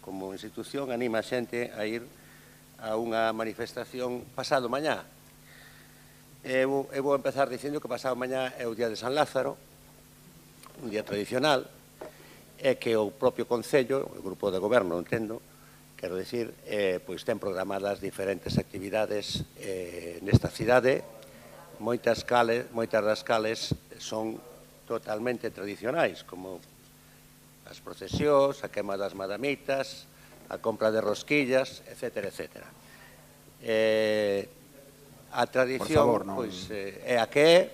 como institución, anima a xente a ir a unha manifestación pasado mañá. Eu vou empezar dicindo que pasado mañá é o día de San Lázaro, un día tradicional, e que o propio Concello, o Grupo de Goberno, entendo, quero dicir, pois ten programadas diferentes actividades nesta cidade. Moitas das cales son totalmente tradicionais, como as procesións, a queima das madamitas, a compra de rosquillas, etc. A tradición é a que é,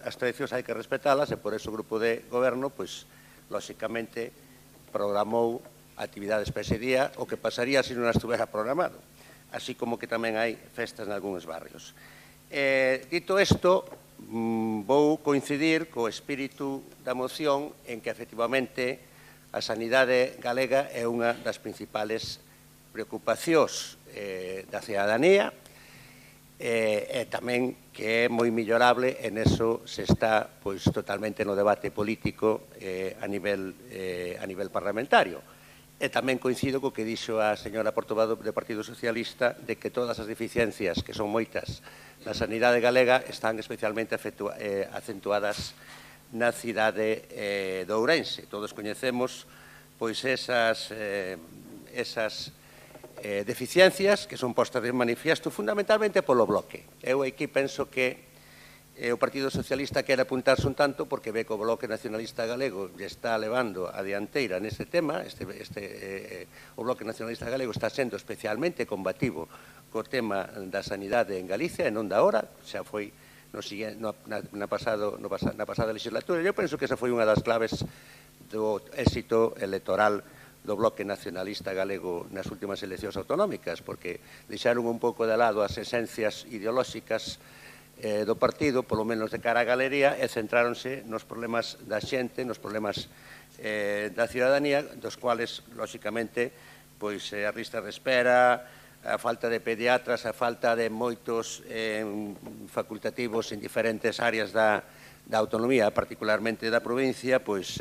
as tradicións hai que respetalas, e por eso o Grupo de Goberno, pois, lóxicamente, programou actividades para ese día, o que pasaría se non estuvera programado, así como que tamén hai festas nalgúns barrios. Dito isto, vou coincidir co espírito da moción en que, efectivamente, a sanidade galega é unha das principales preocupacións da cidadanía e tamén que é moi millorable, en eso se está totalmente no debate político a nivel parlamentario. E tamén coincido co que dixo a señora portavoz do Partido Socialista de que todas as deficiencias, que son moitas, na sanidade galega están especialmente acentuadas na cidade de Ourense. Todos coñecemos pois esas deficiencias que son postas de manifiesto fundamentalmente polo bloque. Eu aquí penso que o Partido Socialista quere apuntarse un tanto porque ve que o Bloque Nacionalista Galego lle está levando a dianteira neste tema. O Bloque Nacionalista Galego está sendo especialmente combativo co tema da sanidade en Galicia e non da hora, xa foi na pasada legislatura. Eu penso que esa foi unha das claves do éxito electoral do Bloque Nacionalista Galego nas últimas eleccións autonómicas, porque deixaron un pouco de lado as esencias ideolóxicas do partido, polo menos de cara á galería, e centráronse nos problemas da xente, nos problemas da ciudadanía, dos cuales, lóxicamente, pois a lista de espera, a falta de pediatras, a falta de moitos facultativos en diferentes áreas da autonomía, particularmente da provincia, pois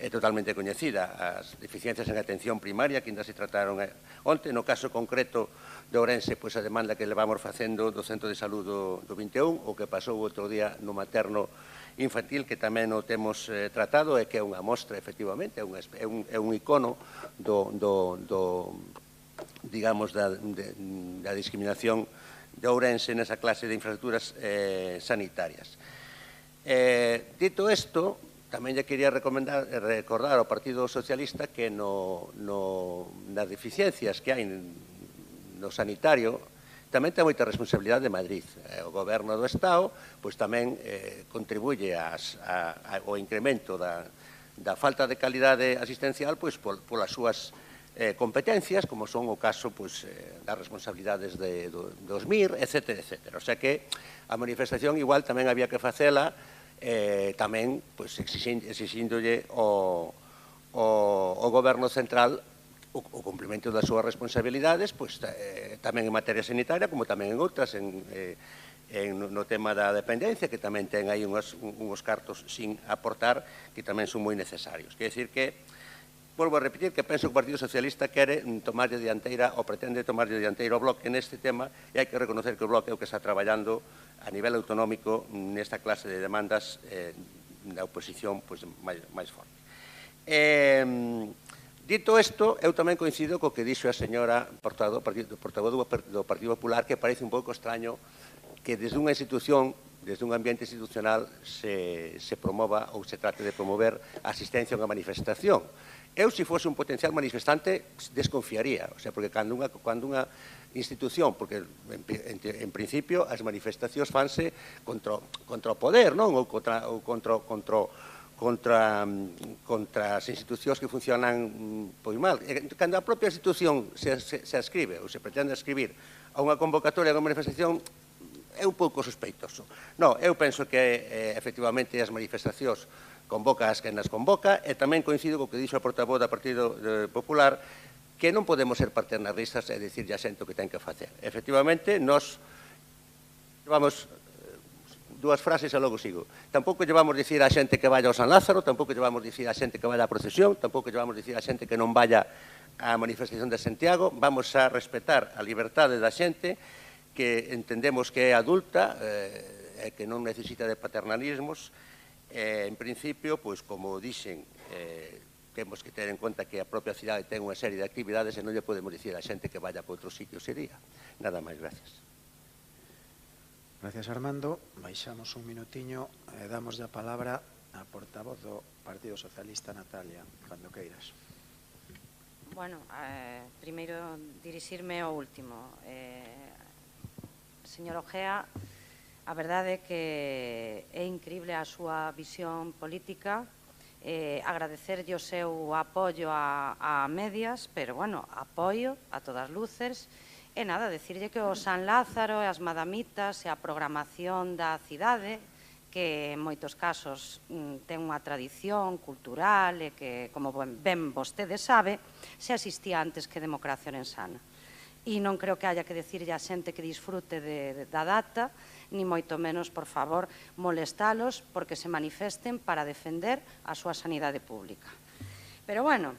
é totalmente coñecida. As deficiencias en atención primaria, que ainda se trataron onte, no caso concreto de Ourense, pois a demanda que levamos facendo do Centro de Salud do 21, o que pasou outro día no materno infantil, que tamén o temos tratado, e que é unha mostra, efectivamente, é un icono digamos, da discriminación de Ourense nesa clase de infraestructuras sanitarias. Dito isto, tamén lle quería recordar ao Partido Socialista que nas deficiencias que hai no sanitario tamén ten moita responsabilidade de Madrid. O Goberno do Estado pois tamén contribuye ao incremento da falta de calidade asistencial pois polas súas competencias, como son o caso das responsabilidades dos MIR, etc. O sea que a manifestación igual tamén había que facela tamén exixíndolle ao Goberno Central o cumprimento das súas responsabilidades, tamén en materia sanitaria, como tamén en outras, no tema da dependencia, que tamén ten aí uns cartos sin aportar, que tamén son moi necesarios. Quer dicir que, volvo a repetir, que penso que o Partido Socialista quere tomarlle dianteira ou pretende tomarlle dianteira ao Bloque neste tema, e hai que reconocer que o Bloque é o que está traballando a nivel autonómico nesta clase de demandas da oposición máis forte. Dito isto, eu tamén coincido co que dixo a señora portavoz do Partido Popular, que parece un pouco extraño que desde unha institución, desde un ambiente institucional, se promova ou se trate de promover a asistencia a unha manifestación. Eu, se fose un potencial manifestante, desconfiaría, porque cando unha institución, porque en principio as manifestacións fanse contra o poder, non? Ou contra as institucións que funcionan mal. Cando a propia institución se ascribe ou se pretende ascribir a unha convocatoria de unha manifestación, é un pouco sospeitoso. Non, eu penso que efectivamente as manifestacións convoca as que nas convoca, e tamén coincido co que dixo a portavoz do Partido Popular, que non podemos ser paternalistas e dicirlle a xente o que ten que facer. Efectivamente, nós llevamos dúas frases e logo sigo. Tampouco llevamos dicir a xente que vaya ao San Lázaro, tampouco llevamos dicir a xente que vaya á procesión, tampouco llevamos dicir a xente que non vaya á manifestación de Santiago. Vamos a respetar a liberdade da xente, que entendemos que é adulta e que non necesita de paternalismos. En principio, pois, como dixen, temos que ter en conta que a propia cidade ten unha serie de actividades e non lle podemos dicir a xente que vaya para outro sitio sería. Nada máis, gracias. Gracias, Armando. Baixamos un minutiño e damos a palabra a portavoz do Partido Socialista, Natalia, cando queiras. Bueno, primeiro dirixirme ao último. Señor Ojea, a verdade é que é incrible a súa visión política, agradecerlle o seu apoio a medias, pero, bueno, apoio a todas luces, e nada, decirlle que o San Lázaro e as madamitas e a programación da cidade, que en moitos casos ten unha tradición cultural e que, como ben vostede sabe, se asistía antes que Democracia Orensana. E non creo que haya que decirlle a xente que disfrute da data, ni moito menos, por favor, molestalos porque se manifesten para defender a súa sanidade pública. Pero, bueno,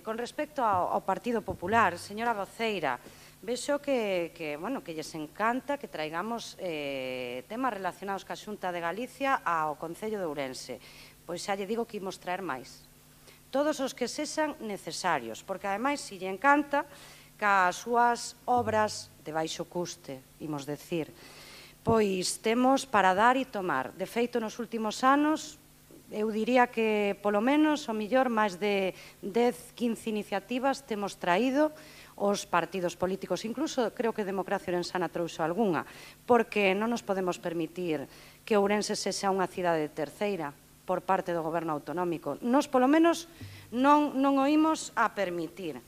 con respecto ao Partido Popular, señora voceira, vexo que lles encanta que traigamos temas relacionados ca Xunta de Galicia ao Concello de Ourense. Pois xa lle digo que imos traer máis. Todos os que sexan necesarios, porque, ademais, si lle encanta, cas súas obras de baixo custe, imos decir. Pois temos para dar e tomar. De feito, nos últimos anos, eu diría que, polo menos, o millor, máis de 10-15 iniciativas temos traído os partidos políticos, incluso creo que Democracia Ourensana trouxo algunha, porque non nos podemos permitir que Ourense sexa unha cidade terceira por parte do goberno autonómico. Nos, polo menos, non o imos a permitir.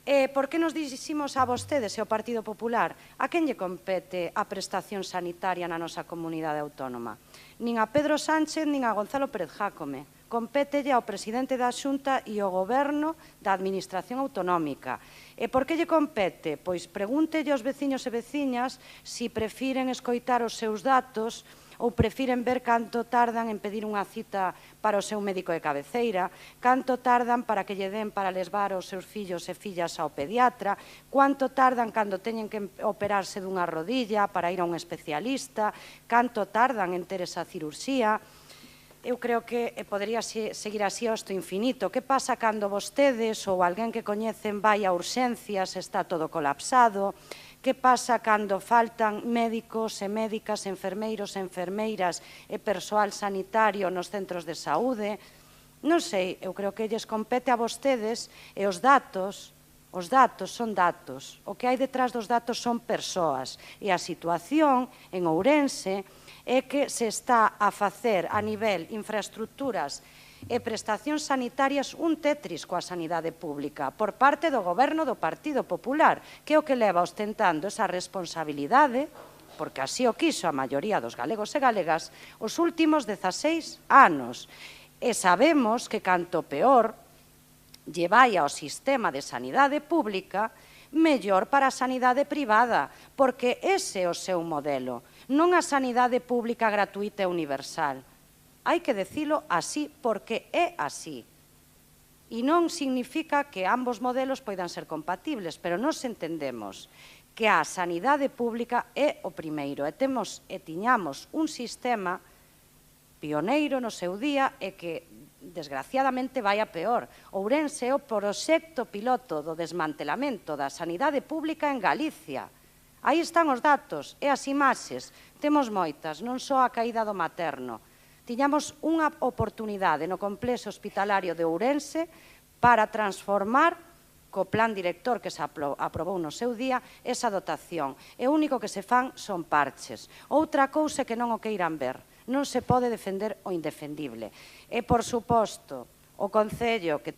Por que nos diriximos a vostedes e ao Partido Popular? A quen lle compete a prestación sanitaria na nosa comunidade autónoma? Nin a Pedro Sánchez, nin a Gonzalo Pérez Jácome. Compételle ao presidente da Xunta e ao goberno da Administración Autonómica. E por que lle compete? Pois pregúntelle aos veciños e veciñas se prefiren escoitar os seus datos ou prefiren ver canto tardan en pedir unha cita para o seu médico de cabeceira, canto tardan para que lle den para lesvar os seus fillos e fillas ao pediatra, cuánto tardan cando teñen que operarse dunha rodilla para ir a un especialista, canto tardan en ter esa cirurxía. Eu creo que podería seguir así hasta o infinito. Que pasa cando vostedes ou alguén que coñecen vai a urxencias, está todo colapsado? Que pasa cando faltan médicos e médicas, enfermeiros e enfermeiras e persoal sanitario nos centros de saúde? Non sei, eu creo que lles compete a vostedes e os datos son datos. O que hai detrás dos datos son persoas. E a situación en Ourense é que se está a facer a nivel infraestructuras e prestacións sanitarias un tetris coa sanidade pública por parte do goberno do Partido Popular, que é o que leva ostentando esa responsabilidade, porque así o quiso a maioría dos galegos e galegas, os últimos 16 anos. E sabemos que canto peor lle vai ao sistema de sanidade pública, mellor para a sanidade privada, porque ese é o seu modelo, non a sanidade pública gratuita e universal. Hai que dicilo así porque é así. E non significa que ambos modelos poidan ser compatibles, pero nos entendemos que a sanidade pública é o primeiro e tiñamos un sistema pioneiro no seu día e que desgraciadamente vai a peor. Ourense é o proxecto piloto do desmantelamento da sanidade pública en Galicia. Aí están os datos e as imaxes. Temos moitas, non só a caída do materno. Tiñamos unha oportunidade no complexo hospitalario de Ourense para transformar, co plan director que se aprobou no seu día, esa dotación. E o único que se fan son parches. Outra cousa que non o queiran ver. Non se pode defender o indefendible. E, por suposto, o Concello que...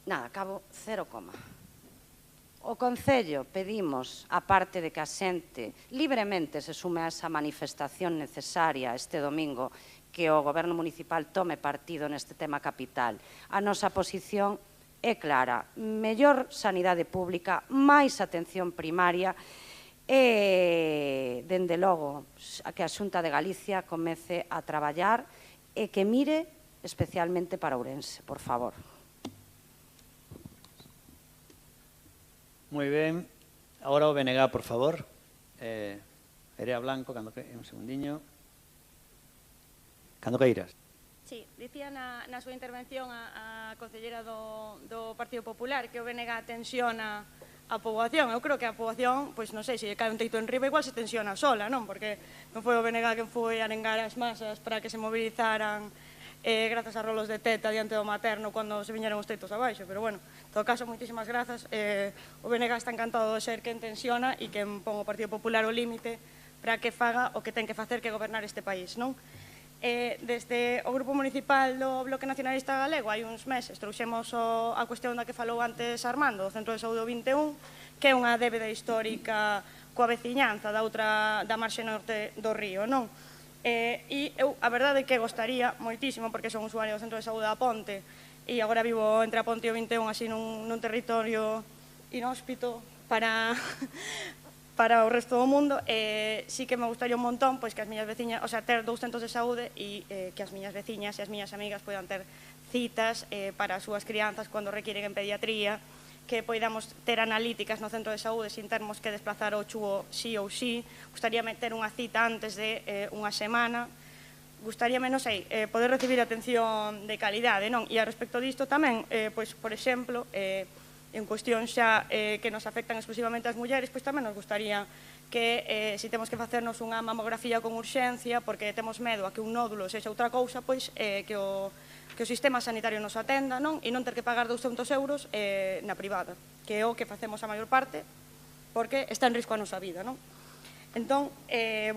Nada, acabo 0, O Concello pedimos, a parte de que a xente libremente se sume a esa manifestación necesaria este domingo, que o Goberno Municipal tome partido neste tema capital. A nosa posición é clara. Mellor sanidade pública, máis atención primaria e, dende logo, que a Xunta de Galicia comece a traballar e que mire especialmente para Ourense, por favor. Moi ben. Agora o BNG, por favor. Erea Blanco, un segundiño. Cando queiras. Sí, dicía na súa intervención a concellera do Partido Popular que o BNG tensiona a poboación. Eu creo que a poboación, pois non sei, se lle cae un teito en riba, igual se tensiona sola, non? Porque non foi o BNG que foi arengar as masas para que se movilizaran grazas a rolos de teta diante do materno cando se viñeron os teitos abaixo, pero bueno, en todo caso, moitísimas grazas. O BNG está encantado de ser quen tensiona e quen pon o Partido Popular o límite para que faga o que ten que facer, que gobernar este país, non? Desde o Grupo Municipal do Bloque Nacionalista Galego hai uns meses trouxemos a cuestión da que falou antes Armando, o Centro de Saúde 21, que é unha débeda histórica coa veciñanza da marxe norte do río, non? E eu, a verdade é que gostaría moitísimo, porque son usuario do Centro de Saúde da Ponte e agora vivo entre a Ponte e o 21 así nun territorio inhóspito para o resto do mundo, sí que me gustaría un montón pois que as miñas veciñas, o sea, ter 2 centros de saúde e que as miñas veciñas e as miñas amigas poidan ter citas para as súas crianzas cando requiren en pediatría, que poidamos ter analíticas no centro de saúde sin termos que desplazar o chuo sí ou sí. Gustaría ter unha cita antes de unha semana. gustaríame, non sei, poder recibir atención de calidade, non? E a respecto disto tamén, pois, por exemplo, en cuestión xa que nos afectan exclusivamente as mulleres, pois tamén nos gustaría que se temos que facernos unha mamografía con urxencia porque temos medo a que un nódulo sexa outra cousa, pois que o sistema sanitario nos atenda, non? E non ter que pagar 200 euros na privada, que é o que facemos a maior parte porque está en risco a nosa vida, non? Entón,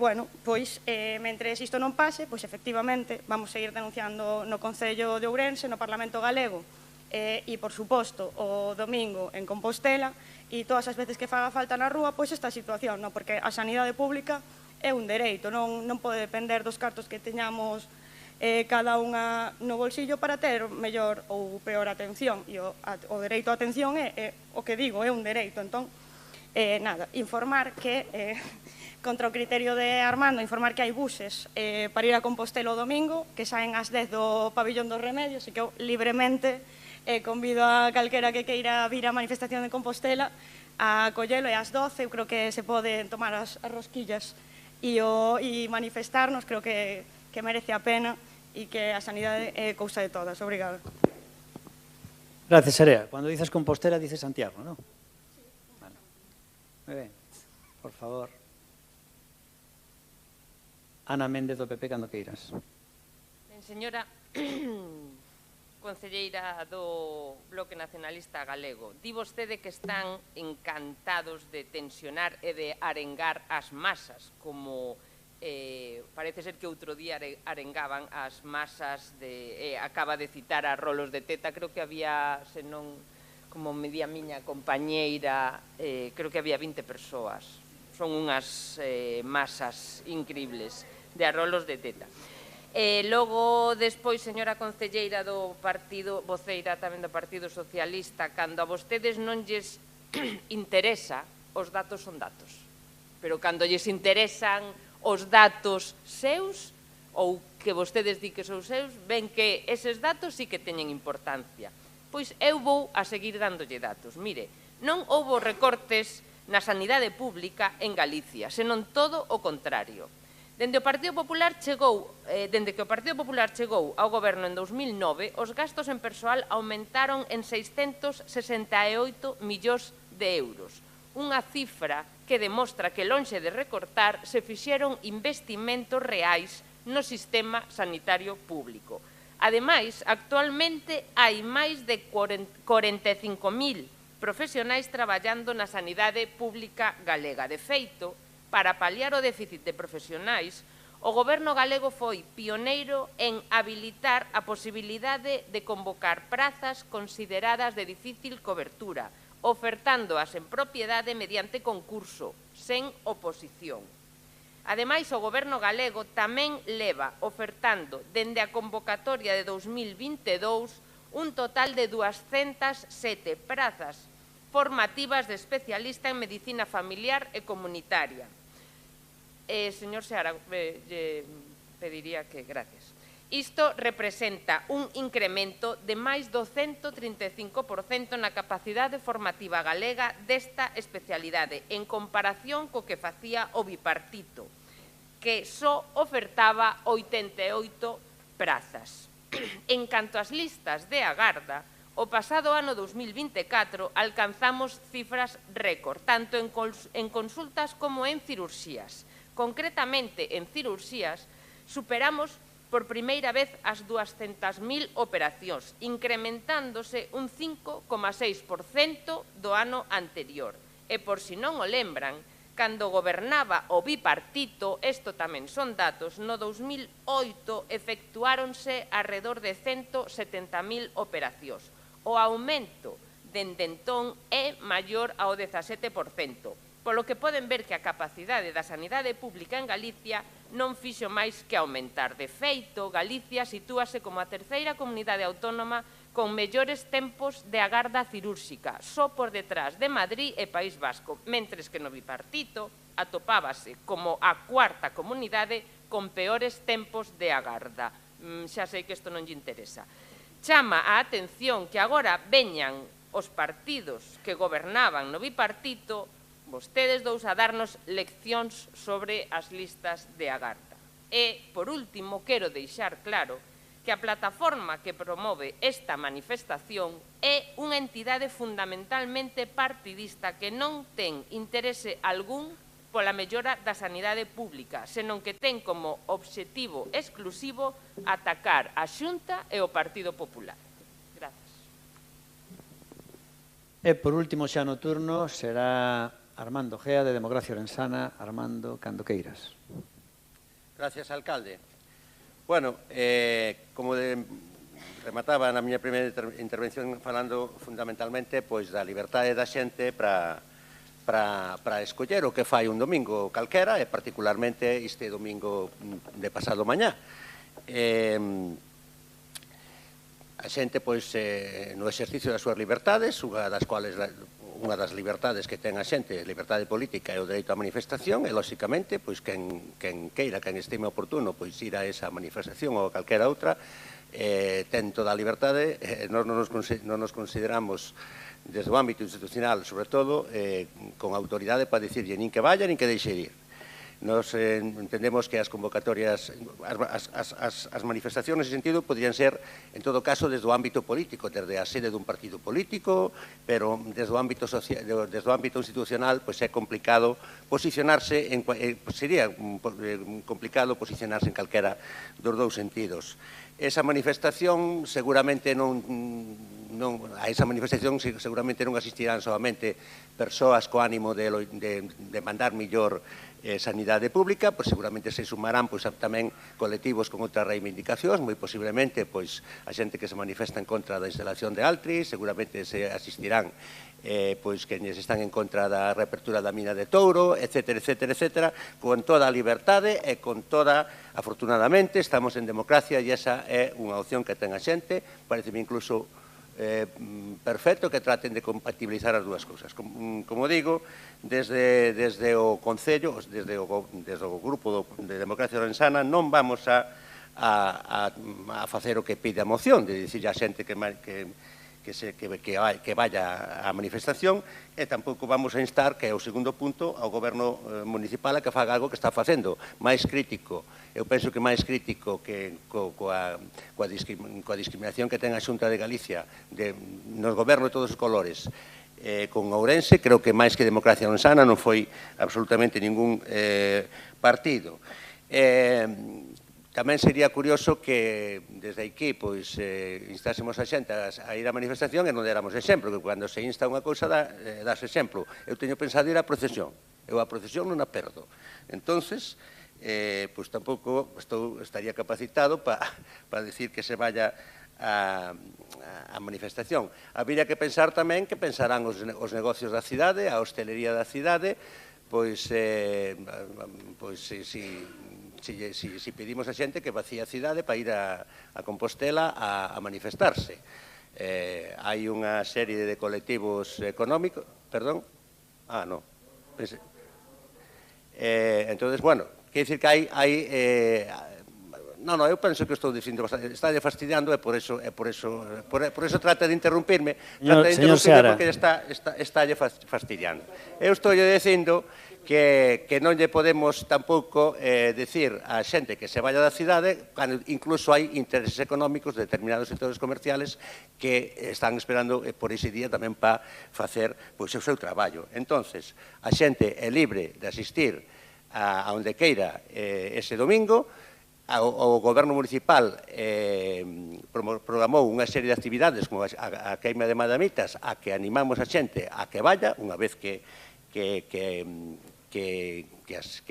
bueno, pois, mentres isto non pase, pois, efectivamente, vamos seguir denunciando no Concello de Ourense, no Parlamento Galego, e, por suposto, o domingo en Compostela, e todas as veces que faga falta na rúa, pois, esta situación, non? Porque a sanidade pública é un dereito, non pode depender dos cartos que teñamos cada unha no bolsillo para ter mellor ou peor atención, e o dereito á atención é o que digo, é un dereito. Entón, nada, informar que... contra o criterio de Armando, informar que hai buses para ir a Compostela o domingo, que saen ás 10 do pabillón dos Remedios, e que eu libremente convido a calquera que queira vir á manifestación de Compostela a collelo, e ás 12, eu creo que se pode tomar as rosquillas e manifestarnos, creo que merece a pena e que a sanidade é cousa de todas. Obrigada. Gracias, Area. Cuando dices Compostela, dices Santiago, ¿no? Sí. Vale. Muy bien. Por favor. Ana Méndez do PP, cando queiras. Señora concelleira do Bloque Nacionalista Galego, di vostede que están encantados de tensionar e de arengar as masas, como parece ser que outro día arengaban as masas acaba de citar a Rolos de Teta, creo que había, senón como me di a miña compañeira, creo que había 20 persoas. Son unhas masas increíbles de arrolos de Teta. Logo, despois, señora concelleira do partido, voceira tamén do Partido Socialista, cando a vostedes non lles interesa, os datos son datos. Pero cando lles interesan os datos seus, ou que vostedes di que son seus, ven que eses datos sí que teñen importancia. Pois eu vou a seguir dándolle datos. Mire, non houbo recortes na sanidade pública en Galicia, senón todo o contrario. Dende que o Partido Popular chegou ao goberno en 2009, os gastos en persoal aumentaron en 668 millóns de euros. Unha cifra que demostra que, lonxe de recortar, se fixeron investimentos reais no sistema sanitario público. Ademais, actualmente hai máis de 45.000 profesionais traballando na sanidade pública galega. De feito, para paliar o déficit de profesionais, o Goberno galego foi pioneiro en habilitar a posibilidade de convocar prazas consideradas de difícil cobertura, ofertándoas en propiedade mediante concurso, sen oposición. Ademais, o Goberno galego tamén leva ofertando, dende a convocatoria de 2022, un total de 207 prazas formativas de especialista en medicina familiar e comunitaria. Señor Seara, pediría que, gracias. Isto representa un incremento de máis do 135% na capacidade formativa galega desta especialidade, en comparación co que facía o bipartito, que só ofertaba 88 prazas. En canto ás listas de agarda, o pasado ano 2024 alcanzamos cifras récord, tanto en consultas como en cirurxías. Concretamente, en cirurxías, superamos por primeira vez as 200.000 operacións, incrementándose un 5,6% do ano anterior. E por si non o lembran, cando gobernaba o bipartito, isto tamén son datos, no 2008 efectuáronse alrededor de 170.000 operacións. O aumento dende entón é maior ao 17%, polo que poden ver que a capacidade da sanidade pública en Galicia non fixo máis que aumentar. De feito, Galicia sitúase como a terceira comunidade autónoma con mellores tempos de agarda cirúrxica, só por detrás de Madrid e País Vasco, mentres que no bipartito atopábase como a cuarta comunidade con peores tempos de agarda. Xa sei que isto non lle interesa. Chama a atención que agora veñan os partidos que gobernaban no bipartito, vostedes dous, a darnos leccións sobre as listas de agarda. E, por último, quero deixar claro que a plataforma que promove esta manifestación é unha entidade fundamentalmente partidista que non ten interese algún pola mellora da sanidade pública, senón que ten como obxectivo exclusivo atacar a Xunta e o Partido Popular. Grazas. E, por último, xa no turno, será Armando Gea, de Democracia Orensana. Armando, cando queiras. Gracias, alcalde. Bueno, como remataba na miña primeira intervención falando fundamentalmente pois da liberdade da xente para escoller o que fai un domingo calquera, e particularmente este domingo de pasado mañá. A xente, pois, no exercicio das súas liberdades, unha das liberdades que ten a xente, a liberdade política e o dereito á manifestación, e, lóxicamente, pois, quen queira, quen estime oportuno, pois, ir a esa manifestación ou a calquera outra, ten toda a liberdade. Nós non nos consideramos, desde o ámbito institucional, sobre todo, con autoridade para dicirlle nin que vaya, nin que deixe ir. Nos entendemos que as convocatorias, as manifestacións nese sentido podrían ser, en todo caso, desde o ámbito político, desde a sede dun partido político, pero desde o ámbito institucional pois é complicado posicionarse, sería complicado posicionarse en calquera dos dous sentidos. Esa manifestación seguramente seguramente non asistirán solamente persoas co ánimo de demandar mellor sanidade pública, pois seguramente se sumarán pois tamén colectivos con outras reivindicacións, moi posiblemente pois a xente que se manifesta en contra da instalación de Altri, seguramente se asistirán pois quenes están en contra da reapertura da mina de Touro, etcétera, etcétera, etcétera, con toda a liberdade e con toda, afortunadamente, estamos en democracia e esa é unha opción que ten a xente, pareceme incluso perfecto que traten de compatibilizar as dúas cousas. Como digo, desde o Concello, desde o Grupo de Democracia Orensana, non vamos a facer o que pide a moción, de dicir a xente que vaya á manifestación, e tampouco vamos a instar, que é o segundo punto, ao Goberno municipal a que faga algo que está facendo, máis crítico. Eu penso que máis crítico que coa discriminación que ten a Xunta de Galicia nos gobernos de todos os colores con Ourense, creo que máis que Democracia Orensana non foi absolutamente ningún partido. Tamén sería curioso que desde aquí instásemos a xente a ir á manifestación e non deramos exemplo, que cando se insta unha cousa das exemplo. Eu teño pensado ir á procesión, eu a procesión non a perdo. Entonces, pois tampouco estaría capacitado para decir que se vaya a manifestación. Habería que pensar tamén que pensarán os negocios da cidade, a hostelería da cidade, pois si pedimos a xente que vacía a cidade para ir a Compostela a manifestarse. Hai unha serie de colectivos económicos... Perdón? Non. Entonces, bueno, quer dicir que hai... Non, eu penso que estou dicindo bastante. Está fastidiando e por eso trata de interrumpirme. Trata de interrumpirme porque está fastidiando. Eu estou dicindo que non lle podemos tampouco decir a xente que se vaya da cidade cando incluso hai intereses económicos de determinados sectores comerciales que están esperando por ese día tamén para facer o seu traballo. Entonces, a xente é libre de asistir a onde queira ese domingo. O Goberno municipal programou unha serie de actividades como a queima de madamitas a que animamos a xente a que vaya unha vez que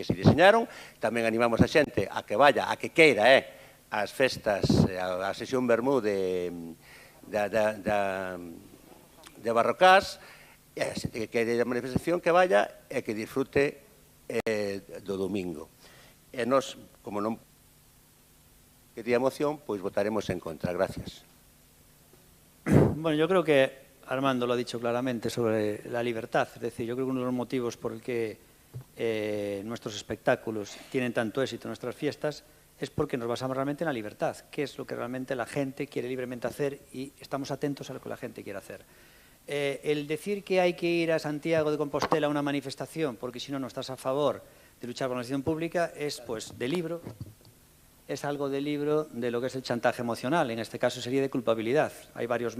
se diseñaron. Tamén animamos a xente a que vaya, a que queira as festas, a sesión vermú de Barrocás, e a xente que queira a manifestación que vaya e que disfrute do domingo. E nós, como non quería moción, pois votaremos en contra. Gracias. Bueno, yo creo que Armando lo ha dicho claramente sobre la libertad. Es decir, yo creo que uno de los motivos por el que nuestros espectáculos tienen tanto éxito en nuestras fiestas es porque nos basamos realmente en la libertad, que es lo que realmente la gente quiere libremente hacer y estamos atentos a lo que la gente quiere hacer. El decir que hay que ir a Santiago de Compostela a una manifestación porque si no, no estás a favor de luchar por la organización pública es pues de libro, es algo del libro de lo que es el chantaje emocional. En este caso sería de culpabilidad. Hay varios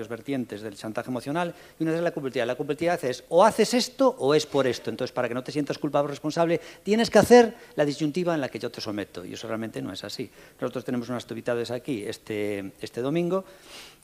vertientes del chantaje emocional y una es la culpabilidad. La culpabilidad es o haces esto o es por esto. Entonces, para que no te sientas culpable o responsable, tienes que hacer la disyuntiva en la que yo te someto. Y eso realmente no es así. Nosotros tenemos unas actividades aquí este domingo.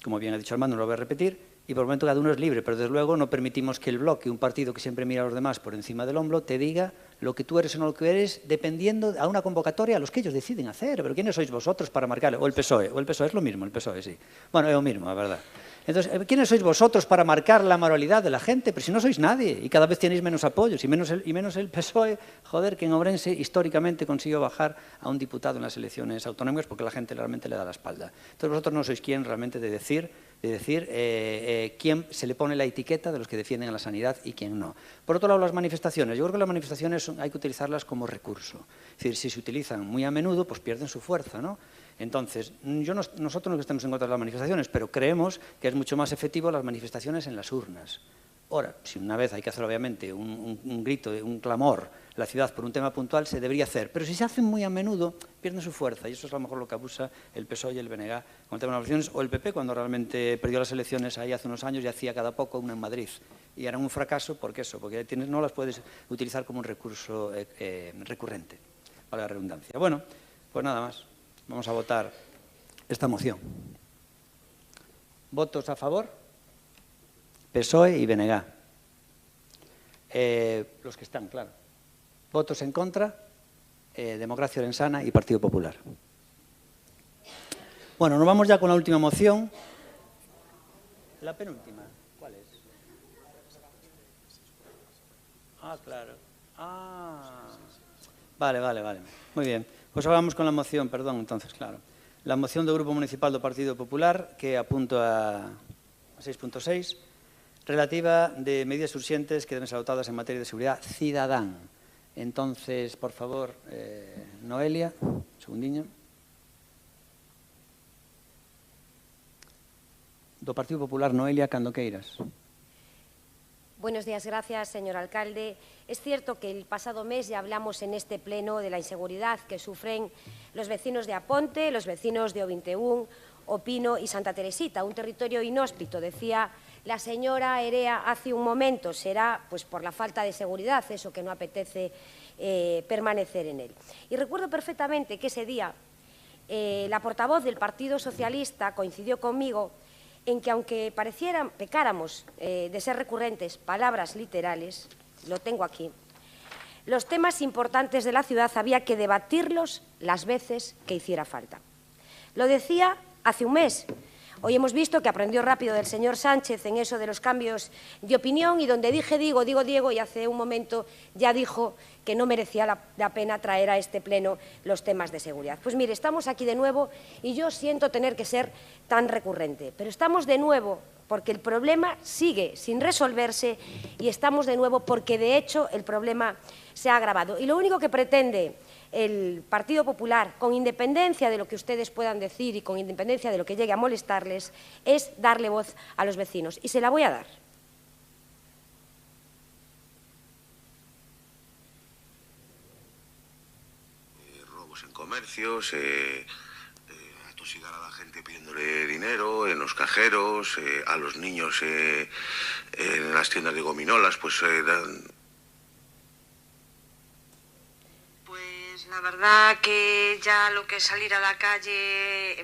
Como bien ha dicho Armando, no lo voy a repetir. Y por el momento cada uno es libre, pero desde luego no permitimos que el bloque, un partido que siempre mira a los demás por encima del hombro, te diga lo que tú eres o no lo que eres, dependiendo a una convocatoria a los que ellos deciden hacer. Pero ¿quiénes sois vosotros para marcarle? O el PSOE es lo mismo, el PSOE, sí. Bueno, es lo mismo, la verdad. Entonces, ¿quiénes sois vosotros para marcar la moralidad de la gente? Pero si no sois nadie y cada vez tenéis menos apoyos y menos el PSOE, joder, que en Ourense históricamente consiguió bajar a un diputado en las elecciones autonómicas porque la gente realmente le da la espalda. Entonces vosotros no sois quien realmente de decir quién se le pone la etiqueta de los que defienden a la sanidad y quién no. Por otro lado, las manifestaciones. Yo creo que las manifestaciones hay que utilizarlas como recurso. Es decir, si se utilizan muy a menudo, pues pierden su fuerza, ¿no? Entonces, nosotros no estamos en contra de las manifestaciones, pero creemos que es mucho más efectivo las manifestaciones en las urnas. Ahora, si una vez hay que hacer, obviamente, un grito, un clamor en la ciudad por un tema puntual, se debería hacer. Pero si se hacen muy a menudo, pierden su fuerza. Y eso es a lo mejor lo que abusa el PSOE y el BNG con el tema de las elecciones, o el PP, cuando realmente perdió las elecciones ahí hace unos años y hacía cada poco una en Madrid. Y eran un fracaso, ¿por qué eso? Porque no las puedes utilizar como un recurso recurrente, para la redundancia. Bueno, pues nada más. Vamos a votar esta moción. ¿Votos a favor? PSOE y BNG. Los que están, claro. ¿Votos en contra? Democracia Orensana y Partido Popular. Bueno, nos vamos ya con la última moción. La penúltima. ¿Cuál es? Ah, claro. Vale. Muy bien. Pues ahora vamos con la moción, perdón, entonces, claro. La moción do Grupo Municipal do Partido Popular, que apunto a 6.6, relativa de medidas urxentes que deben ser adoptadas en materia de seguridad cidadán. Entonces, por favor, Noelia, un segundiño. Do Partido Popular, Noelia, cando queiras. Buenos días, gracias, señor alcalde. Es cierto que el pasado mes ya hablamos en este pleno de la inseguridad que sufren los vecinos de Aponte, los vecinos de O21, Opino y Santa Teresita, un territorio inhóspito, decía la señora Erea hace un momento. Será pues por la falta de seguridad, eso que no apetece permanecer en él. Y recuerdo perfectamente que ese día la portavoz del Partido Socialista coincidió conmigo en que, aunque pecáramos de ser recurrentes palabras literales, lo tengo aquí, los temas importantes de la ciudad había que debatirlos las veces que hiciera falta. Lo decía hace un mes. Hoy hemos visto que aprendió rápido del señor Sánchez en eso de los cambios de opinión y donde dije digo, digo Diego, y hace un momento ya dijo que no merecía la pena traer a este pleno los temas de seguridad. Pues mire, estamos aquí de nuevo y yo siento tener que ser tan recurrente, pero estamos de nuevo porque el problema sigue sin resolverse y estamos de nuevo porque de hecho el problema se ha agravado. Y lo único que pretende el Partido Popular, con independencia de lo que ustedes puedan decir y con independencia de lo que llegue a molestarles, es darle voz a los vecinos. Y se la voy a dar. Robos en comercios, atosigar a la gente pidiéndole dinero en los cajeros, a los niños en las tiendas de gominolas, pues la verdad que ya lo que es salir a la calle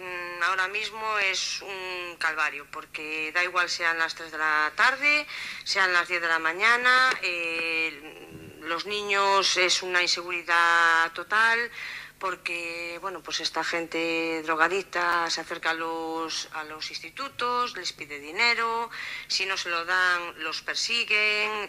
ahora mismo es un calvario, porque da igual sean las 3 de la tarde, sean las 10 de la mañana, los niños es una inseguridad total, porque bueno, pues esta gente drogadicta se acerca a los institutos, les pide dinero, si no se lo dan los persiguen.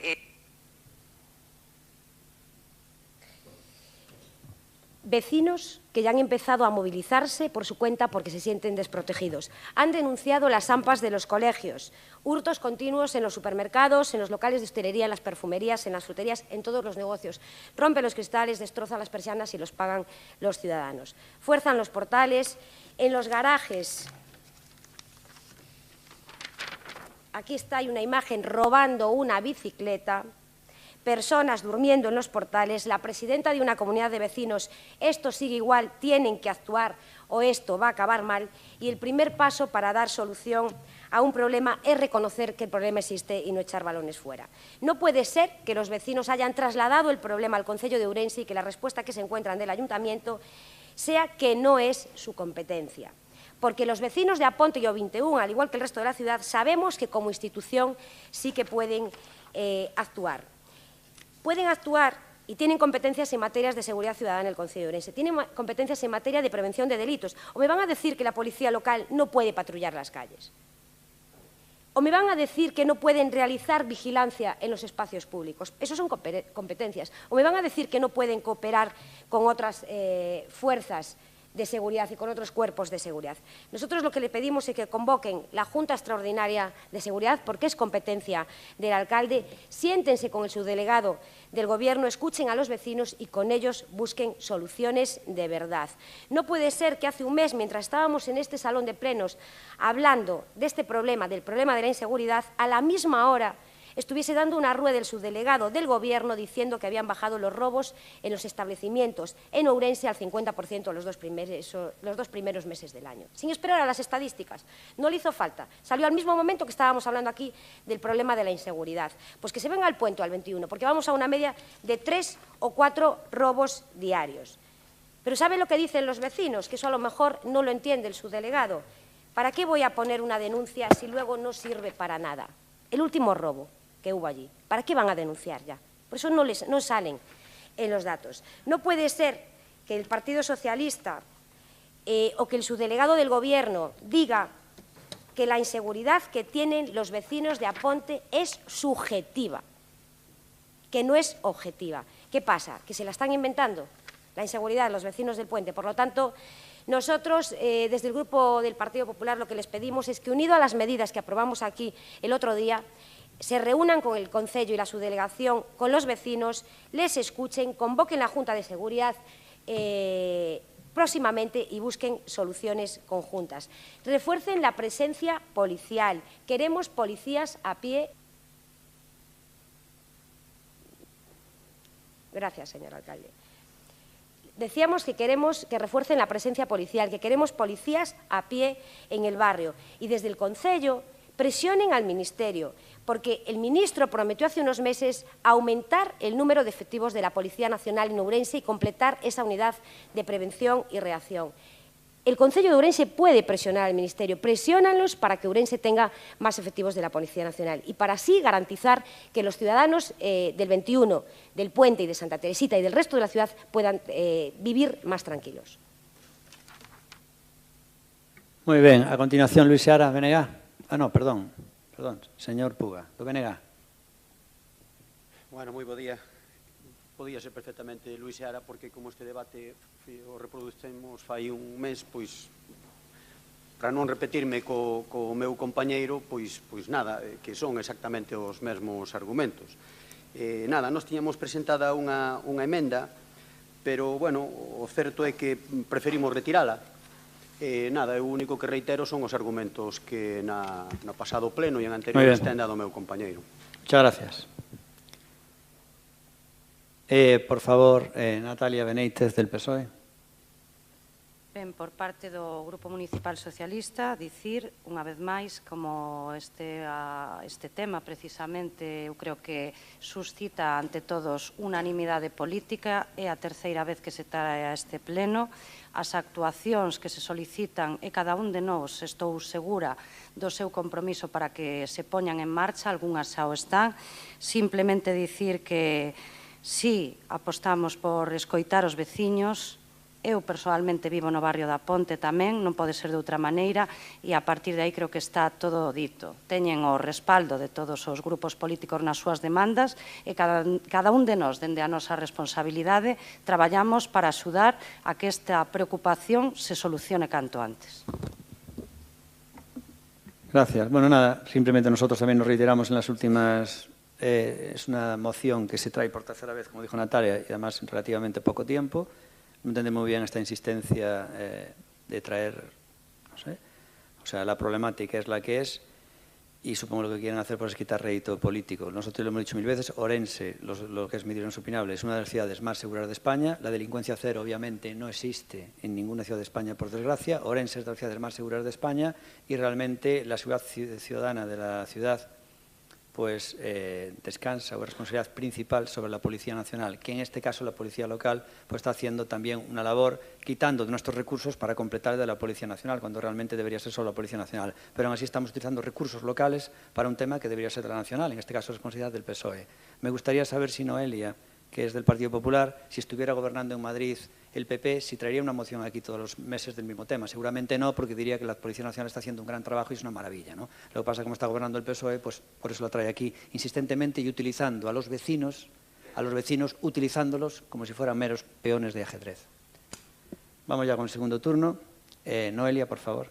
Vecinos que ya han empezado a movilizarse por su cuenta porque se sienten desprotegidos. Han denunciado las AMPAs de los colegios, hurtos continuos en los supermercados, en los locales de hostelería, en las perfumerías, en las fruterías, en todos los negocios. Rompen los cristales, destrozan las persianas y los pagan los ciudadanos. Fuerzan los portales, en los garajes. Aquí está, hay una imagen robando una bicicleta. personas durmiendo en los portales, la presidenta de una comunidad de vecinos, esto sigue igual, tienen que actuar o esto va a acabar mal, y el primer paso para dar solución a un problema es reconocer que el problema existe y no echar balones fuera. No puede ser que los vecinos hayan trasladado el problema al Concello de Ourense y que la respuesta que se encuentran del Ayuntamiento sea que no es su competencia. Porque los vecinos de Aponte y o 21, al igual que el resto de la ciudad, sabemos que como institución sí que pueden actuar. Pueden actuar y tienen competencias en materias de seguridad ciudadana en el Concello de Ourense, tienen competencias en materia de prevención de delitos. O me van a decir que la policía local no puede patrullar las calles. O me van a decir que no pueden realizar vigilancia en los espacios públicos. Eso son competencias. O me van a decir que no pueden cooperar con otras fuerzas de seguridad y con otros cuerpos de seguridad. Nosotros lo que le pedimos es que convoquen la Junta Extraordinaria de Seguridad, porque es competencia del alcalde, siéntense con el subdelegado del Gobierno, escuchen a los vecinos y con ellos busquen soluciones de verdad. No puede ser que hace un mes, mientras estábamos en este salón de plenos hablando de este problema, del problema de la inseguridad, a la misma hora estuviese dando una rueda el subdelegado del Gobierno diciendo que habían bajado los robos en los establecimientos en Ourense al 50% los dos primeros meses del año, sin esperar a las estadísticas. No le hizo falta. Salió al mismo momento que estábamos hablando aquí del problema de la inseguridad. Pues que se venga al puente al 21, porque vamos a una media de 3 o 4 robos diarios. Pero ¿sabe lo que dicen los vecinos? Que eso a lo mejor no lo entiende el subdelegado. ¿Para qué voy a poner una denuncia si luego no sirve para nada? El último robo que hubo allí, ¿para qué van a denunciar ya? Por eso no salen en los datos. No puede ser que el Partido Socialista o que el subdelegado del Gobierno diga que la inseguridad que tienen los vecinos de Aponte es subjetiva, que no es objetiva. ¿Qué pasa? ¿Que se la están inventando? La inseguridad de los vecinos del puente. Por lo tanto, nosotros, desde el Grupo del Partido Popular, lo que les pedimos es que, unido a las medidas que aprobamos aquí el otro día, se reúnan con el Concello y la subdelegación, con los vecinos, les escuchen, convoquen la Junta de Seguridad próximamente y busquen soluciones conjuntas. Refuercen la presencia policial. Queremos policías a pie. Gracias, señor alcalde. Decíamos que queremos que refuercen la presencia policial, que queremos policías a pie en el barrio. Y desde el Concello presionen al Ministerio, porque el ministro prometió hace unos meses aumentar el número de efectivos de la Policía Nacional en Ourense y completar esa unidad de prevención y reacción. El Concello de Ourense puede presionar al Ministerio, presiónanlos para que Ourense tenga más efectivos de la Policía Nacional y para así garantizar que los ciudadanos del 21, del Puente y de Santa Teresita y del resto de la ciudad puedan vivir más tranquilos. Muy bien. A continuación, Luis Seara, BNG. Perdón, señor Puga, do BNG. Bueno, moi bo día. Podía ser perfectamente Luis Seara, porque como este debate o reproducemos fai un mes, pois, para non repetirme co meu compañeiro, pois nada, que son exactamente os mesmos argumentos. Nada, nós tiñamos presentada unha emenda, pero, bueno, o certo é que preferimos retirala. Nada, o único que reitero son os argumentos que no pasado pleno e en anteriores ten dado o meu compañeiro. Muchas gracias. Por favor, Natalia Benítez, del PSOE. Ben, por parte do Grupo Municipal Socialista, dicir, unha vez máis, como este tema precisamente, eu creo que suscita ante todos unanimidade política, é a terceira vez que se trae a este pleno. As actuacións que se solicitan e cada un de nós, estou segura, do seu compromiso para que se poñan en marcha, algunhas xa o están. Simplemente dicir que si apostamos por escoitar os veciños. Eu persoalmente vivo no barrio da Ponte tamén, non pode ser de outra maneira, e a partir de aí creo que está todo dito. Teñen o respaldo de todos os grupos políticos nas súas demandas e cada un de nós, dende a nosa responsabilidade, traballamos para axudar a que esta preocupación se solucione canto antes. Gracias. Bueno, nada, simplemente nosotros también nos reiteramos en las últimas... es una moción que se trae por tercera vez, como dijo Natalia, y además en relativamente poco tiempo. No entendemos muy bien esta insistencia de traer, no sé, o sea, la problemática es la que es y supongo lo que quieren hacer pues, es quitar rédito político. Nosotros lo hemos dicho 1000 veces, Orense, lo que es medidas inopinables, es una de las ciudades más seguras de España. La delincuencia cero, obviamente, no existe en ninguna ciudad de España, por desgracia. Orense es de las ciudades más seguras de España y realmente la seguridad ciudadana de la ciudad pues descansa o responsabilidad principal sobre la Policía Nacional, que en este caso la Policía Local pues está haciendo también una labor quitando de nuestros recursos para completar de la Policía Nacional, cuando realmente debería ser solo la Policía Nacional. Pero aún así estamos utilizando recursos locales para un tema que debería ser de la nacional, en este caso responsabilidad del PSOE. Me gustaría saber si Noelia, que es del Partido Popular, si estuviera gobernando en Madrid el PP, si traería una moción aquí todos los meses del mismo tema. Seguramente no, porque diría que la Policía Nacional está haciendo un gran trabajo y es una maravilla, ¿no? Lo que pasa es que como está gobernando el PSOE, pues por eso la trae aquí insistentemente y utilizando a los vecinos utilizándolos como si fueran meros peones de ajedrez. Vamos ya con el segundo turno. Noelia, por favor.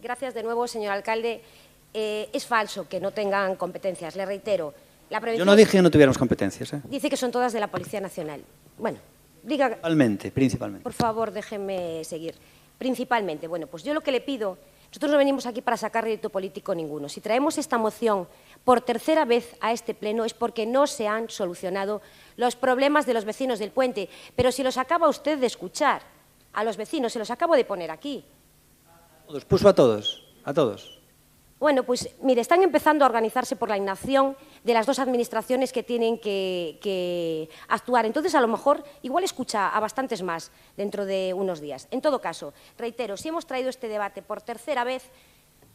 Gracias de nuevo, señor alcalde. Es falso que no tengan competencias, le reitero. Yo no dije que no tuviéramos competencias. Dice que son todas de la Policía Nacional. Bueno, diga... Principalmente. Por favor, déjeme seguir. Principalmente. Bueno, pues yo lo que le pido, nosotros no venimos aquí para sacar rédito político ninguno. Si traemos esta moción por tercera vez a este pleno es porque no se han solucionado los problemas de los vecinos del puente. Pero si los acaba usted de escuchar a los vecinos, se los acabo de poner aquí. Puso a todos, a todos. Bueno, pues mire, están empezando a organizarse por la inacción de las dos administraciones que tienen que actuar. Entonces, a lo mejor, igual escucha a bastantes más dentro de unos días. En todo caso, reitero, si hemos traído este debate por tercera vez,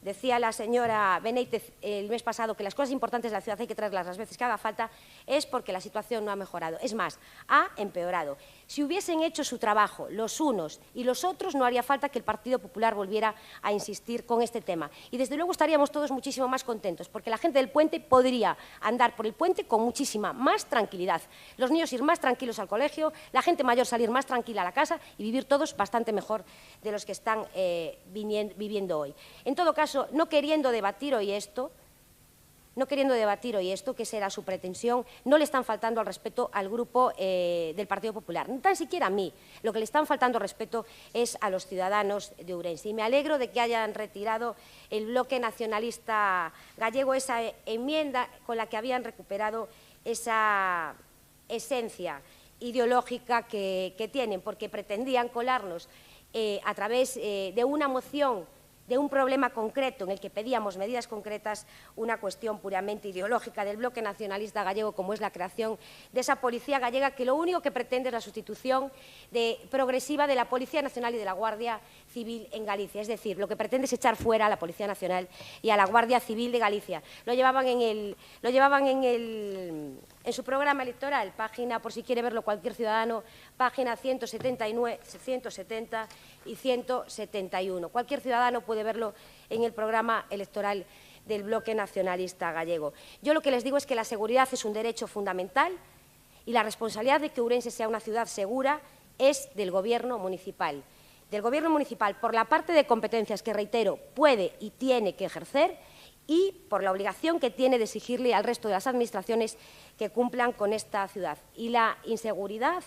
decía la señora Benítez el mes pasado que las cosas importantes de la ciudad hay que traerlas las veces que haga falta, es porque la situación no ha mejorado. Es más, ha empeorado. Si hubiesen hecho su trabajo los unos y los otros, no haría falta que el Partido Popular volviera a insistir con este tema. Y desde luego estaríamos todos muchísimo más contentos, porque la gente del puente podría andar por el puente con muchísima más tranquilidad. Los niños ir más tranquilos al colegio, la gente mayor salir más tranquila a la casa y vivir todos bastante mejor de los que están viviendo hoy. En todo caso, no queriendo debatir hoy esto, que esa era su pretensión, no le están faltando al respeto al grupo del Partido Popular, ni tan siquiera a mí. Lo que le están faltando respeto es a los ciudadanos de Ourense. Y me alegro de que hayan retirado el bloque nacionalista gallego esa enmienda con la que habían recuperado esa esencia ideológica que tienen, porque pretendían colarnos a través de una moción de un problema concreto en el que pedíamos medidas concretas, una cuestión puramente ideológica del bloque nacionalista gallego, como es la creación de esa policía gallega, que lo único que pretende es la sustitución progresiva de la Policía Nacional y de la Guardia Civil en Galicia. Es decir, lo que pretende es echar fuera a la Policía Nacional y a la Guardia Civil de Galicia. Lo llevaban en su programa electoral, página, por si quiere verlo cualquier ciudadano, página 179, 170 y 171. Cualquier ciudadano puede verlo en el programa electoral del bloque nacionalista gallego. Yo lo que les digo es que la seguridad es un derecho fundamental y la responsabilidad de que Ourense sea una ciudad segura es del Gobierno municipal. Del Gobierno municipal por la parte de competencias que, reitero, puede y tiene que ejercer, y por la obligación que tiene de exigirle al resto de las administraciones que cumplan con esta ciudad. Y la inseguridad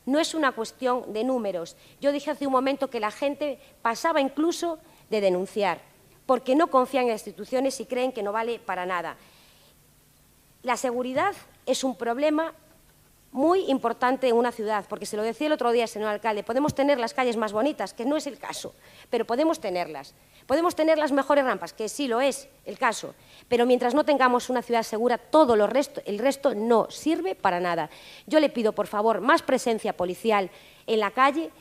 no es una cuestión de números. Yo dije hace un momento que la gente pasaba incluso de denunciar, porque no confían en las instituciones y creen que no vale para nada. La seguridad es un problema muy importante en una ciudad, porque se lo decía el otro día, señor alcalde, podemos tener las calles más bonitas, que no es el caso, pero podemos tenerlas. Podemos tener las mejores rampas, que sí lo es el caso, pero mientras no tengamos una ciudad segura, el resto no sirve para nada. Yo le pido, por favor, más presencia policial en la calle.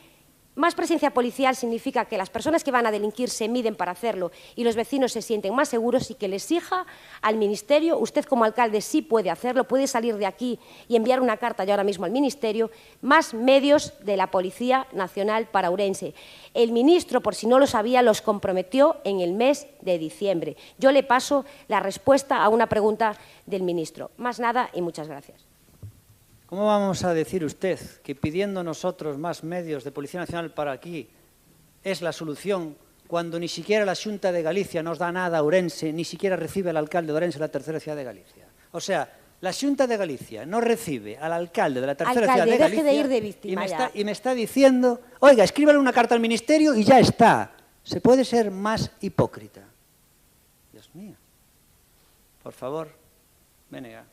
Más presencia policial significa que las personas que van a delinquir se miden para hacerlo y los vecinos se sienten más seguros, y que le exija al Ministerio, usted como alcalde sí puede hacerlo, puede salir de aquí y enviar una carta ya ahora mismo al Ministerio, más medios de la Policía Nacional para Ourense. El ministro, por si no lo sabía, los comprometió en el mes de diciembre. Yo le paso la respuesta a una pregunta del ministro. Más nada y muchas gracias. ¿Cómo vamos a decir usted que pidiendo nosotros más medios de Policía Nacional para aquí es la solución, cuando ni siquiera la Xunta de Galicia nos da nada a Ourense, ni siquiera recibe al alcalde de Ourense, la tercera ciudad de Galicia? O sea, la Xunta de Galicia no recibe al alcalde de la tercera ciudad de Galicia, deje de ir de víctima y me está diciendo, oiga, escríbale una carta al Ministerio y ya está. ¿Se puede ser más hipócrita? mía. Por favor, Bénega.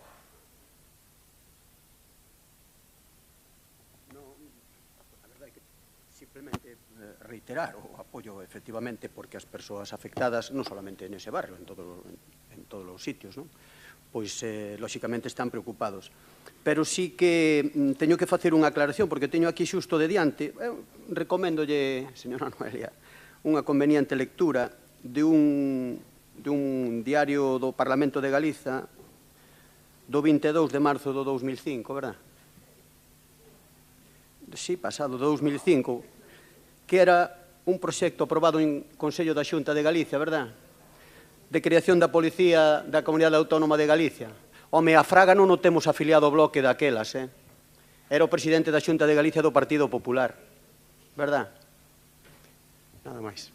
Simplemente reiterar o apoyo efectivamente porque as persoas afectadas, non solamente nese barrio, en todos os sitios, non? Pois, lóxicamente, están preocupados. Pero sí que teño que facer unha aclaración, porque teño aquí xusto de diante, recoméndolle, señora Noelia, unha conveniente lectura de un diario do Parlamento de Galiza do 22 de marzo do 2005, verdad? Sí, pasado 2005, que era un proxecto aprobado en Consello da Xunta de Galicia, verdad? De creación da Policía da Comunidade Autónoma de Galicia. Home, a Fraga non o temos afiliado ao bloque daquelas, Era o presidente da Xunta de Galicia do Partido Popular, verdad? Nada máis.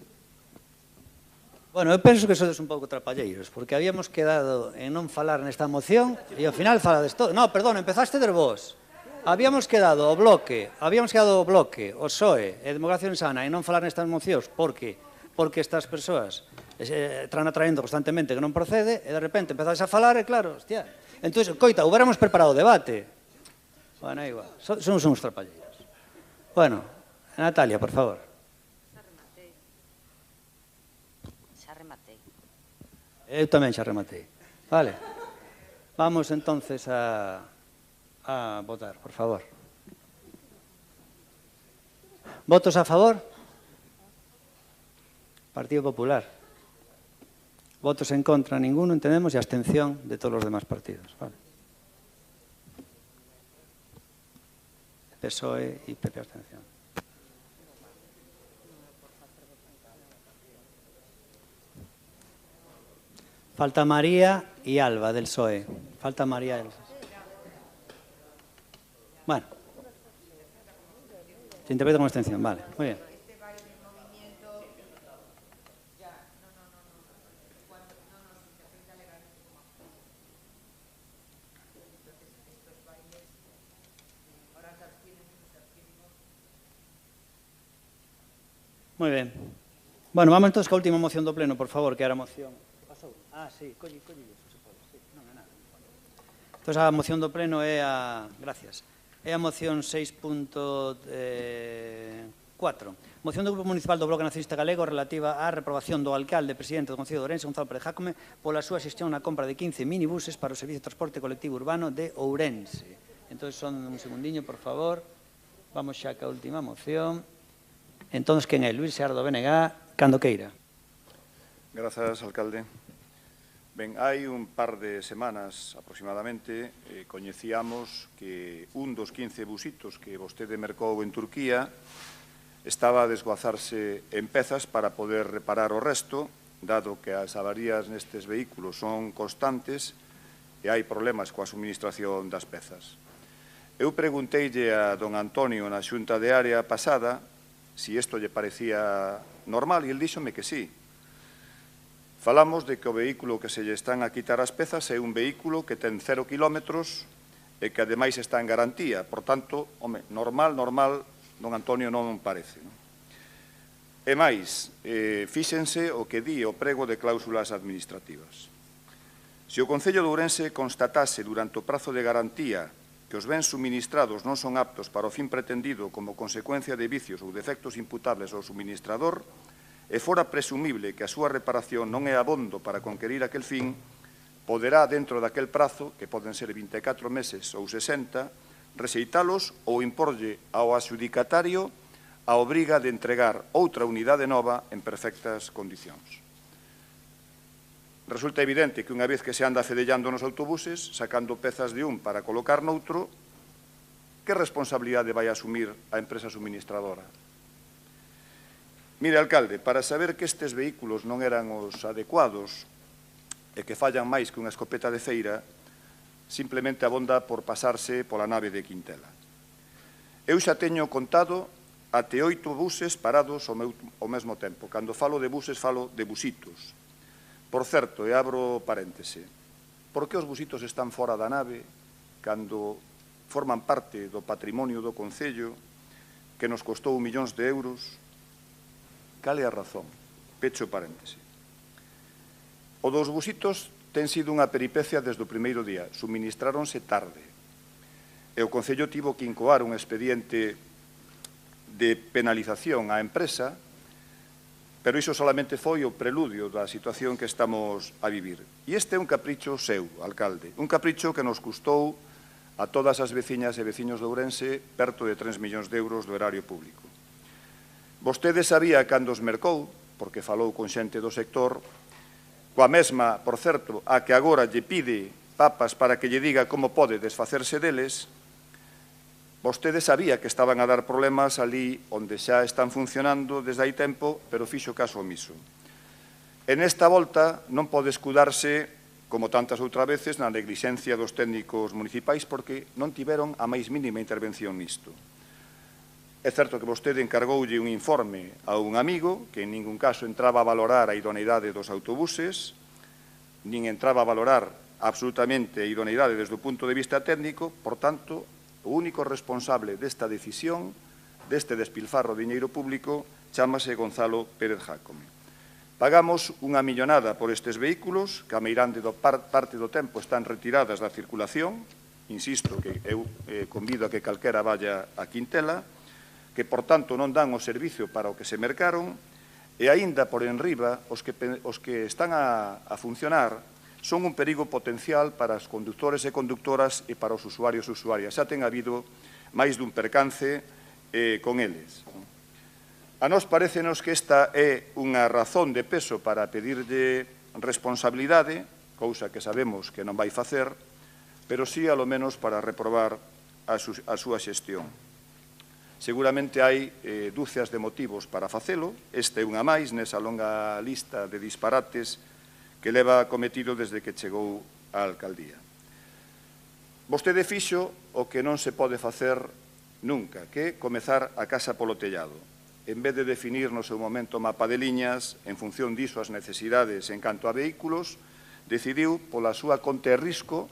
Bueno, eu penso que sodes un pouco trapalleiros, porque habíamos quedado en non falar nesta moción e ao final falades todo. No, perdón, empezaste de vos. Habíamos quedado o bloque, o PSOE e Democracia Sana en non falar nestas mocións porque estas persoas están atraendo constantemente que non procede e de repente empezades a falar e claro, hostia. Entón, coita, hubiéramos preparado o debate. Bueno, igual, son uns trapalleiros. Bueno, Natalia, por favor. Xa rematei. Eu tamén xa rematei. Vale. Vamos entonces a votar, por favor. ¿Votos a favor? Partido Popular. ¿Votos en contra? Ninguno, entendemos, y abstención de todos los demás partidos. Vale. PSOE y PP abstención. Falta María y Alba del PSOE. Falta María y Alba. Bueno, se interpreta como extensión, vale, muy bien. Muy bien. Bueno, vamos entonces con la última moción do pleno, por favor, que era a moción. Ah, sí, colle, eso se pode, sí, non é nada. Entón, a moción do pleno é a... Gracias. É a moción 6.4. Moción do Grupo Municipal do Bloque Nacionalista Galego relativa á reprobación do alcalde presidente do Concello de Ourense, Gonzalo Pérez Jácome, pola súa xestión na compra de 15 minibuses para o Servicio de Transporte Colectivo Urbano de Ourense. Entón, son un segundiño, por favor. Vamos xa ca última moción. Entón, quen é? Luís Seardo Benegá, cando queira. Grazas, alcalde. Ben, hai un par de semanas aproximadamente coñecíamos que un dos 15 busitos que vostede mercou en Turquía estaba a desguazarse en pezas para poder reparar o resto, dado que as avarías nestes vehículos son constantes e hai problemas coa suministración das pezas. Eu pregunteille a don Antonio na xunta de área pasada se isto lle parecía normal e el díxome que sí. Falamos de que o vehículo que se lle están a quitar as pezas é un vehículo que ten 0 kilómetros e que ademais está en garantía. Por tanto, home, normal, don Antonio non parece. E máis, fíxense o que di o prego de cláusulas administrativas. Se o Concello de Ourense constatase durante o prazo de garantía que os bens suministrados non son aptos para o fin pretendido como consecuencia de vicios ou defectos imputables ao suministrador, e fora presumible que a súa reparación non é abondo para conquerir aquel fin, poderá, dentro daquel prazo, que poden ser 24 meses ou 60, rexeitalos ou imporlle ao adxudicatario a obriga de entregar outra unidade nova en perfectas condicións. Resulta evidente que unha vez que se anda fedellando nos autobuses, sacando pezas de un para colocar noutro, que responsabilidade vai asumir a empresa suministradora? Mire, alcalde, para saber que estes vehículos non eran os adecuados e que fallan máis que unha escopeta de feira, simplemente abonda por pasarse pola nave de Quintela. Eu xa teño contado até 8 buses parados ao mesmo tempo. Cando falo de buses, falo de busitos. Por certo, e abro paréntese, por que os busitos están fora da nave cando forman parte do patrimonio do Concello que nos costou millóns de euros? Cal é a razón? Pecho paréntese. O dos busitos ten sido unha peripecia desde o primeiro día. Suministráronse tarde. E o Concello tivo que incoar un expediente de penalización á empresa, pero iso solamente foi o preludio da situación que estamos a vivir. E este é un capricho seu, alcalde, un capricho que nos custou a todas as veciñas e veciños de Ourense perto de 3 millóns de euros do erario público. Vostede sabía cando os mercou, porque falou con xente do sector, coa mesma, por certo, a que agora lle pide papas para que lle diga como pode desfacerse deles, vostede sabía que estaban a dar problemas ali onde xa están funcionando desde hai tempo, pero fixo caso omiso. En esta volta non pode escudarse, como tantas outras veces, na neglixencia dos técnicos municipais porque non tiveron a máis mínima intervención nisto. É certo que vostede encargoulle un informe a un amigo que en ningún caso entraba a valorar a idoneidade dos autobuses, nin entraba a valorar absolutamente a idoneidade desde o punto de vista técnico, por tanto, o único responsable desta decisión, deste despilfarro de diñeiro público, chámase Gonzalo Pérez Jácome. Pagamos unha millonada por estes vehículos, que a meirande parte do tempo están retiradas da circulación, insisto que eu convido a que calquera vaya a Quintela, que, por tanto, non dan o servicio para o que se mercaron, e aínda por enriba, os que están a funcionar son un perigo potencial para os condutores e conductoras e para os usuarios e usuarias. Xa ten habido máis dun percance con eles. A nós parecenos que esta é unha razón de peso para pedirlle responsabilidade, cousa que sabemos que non vai facer, pero sí, alo menos, para reprobar a súa xestión. Seguramente hai dúcias de motivos para facelo, este é unha máis nesa longa lista de disparates que leva cometido desde que chegou á alcaldía. Vostede fixo o que non se pode facer nunca, que é comezar a casa polo tellado. En vez de definir no seu momento mapa de liñas, en función diso as necesidades en canto a vehículos, decidiu, pola súa conta e risco,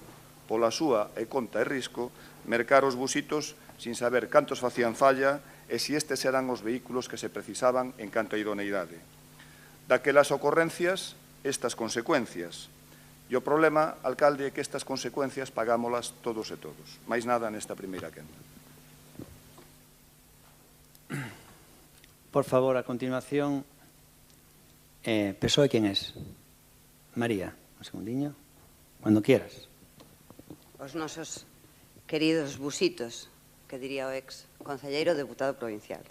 mercar os busitos sin saber cantos facían falla e se estes eran os vehículos que se precisaban en canto a idoneidade. Daquelas ocorrencias, estas consecuencias. E o problema, alcalde, é que estas consecuencias pagámolas todos e todos. Mais nada nesta primeira quenda. Por favor, a continuación, PSOE, ¿quién es? María, un segundiño. Cuando quieras. Os nosos queridos busitos, que diría o ex concelleiro deputado provincial.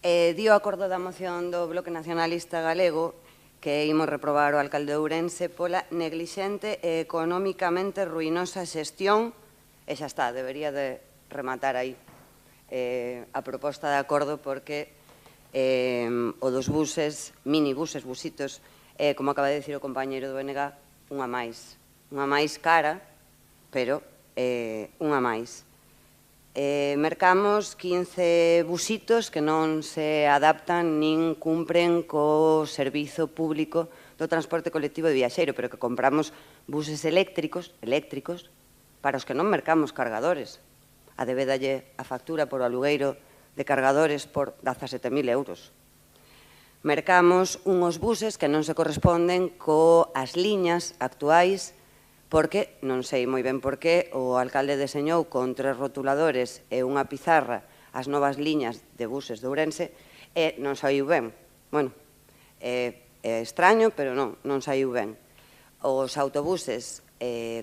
Dio acordo da moción do Bloque Nacionalista Galego que imos reprobar o alcalde de Ourense pola neglixente e económicamente ruinosa xestión, e xa está, debería de rematar aí a proposta de acordo porque o dos buses, minibuses, busitos, como acaba de dicir o compañeiro do BNG, unha máis cara, pero unha máis. Mercamos 15 busitos que non se adaptan nin cumpren co servizo público do transporte colectivo de viaxeiro, pero que compramos buses eléctricos para os que non mercamos cargadores. A debedalle a factura por o alugueiro de cargadores por 17.000 euros. Mercamos unhos buses que non se corresponden coas liñas actuais porque, non sei moi ben por qué, o alcalde deseñou con 3 rotuladores e unha pizarra as novas liñas de buses de Ourense e non saiu ben. Bueno, é extraño, pero non saiu ben. Os autobuses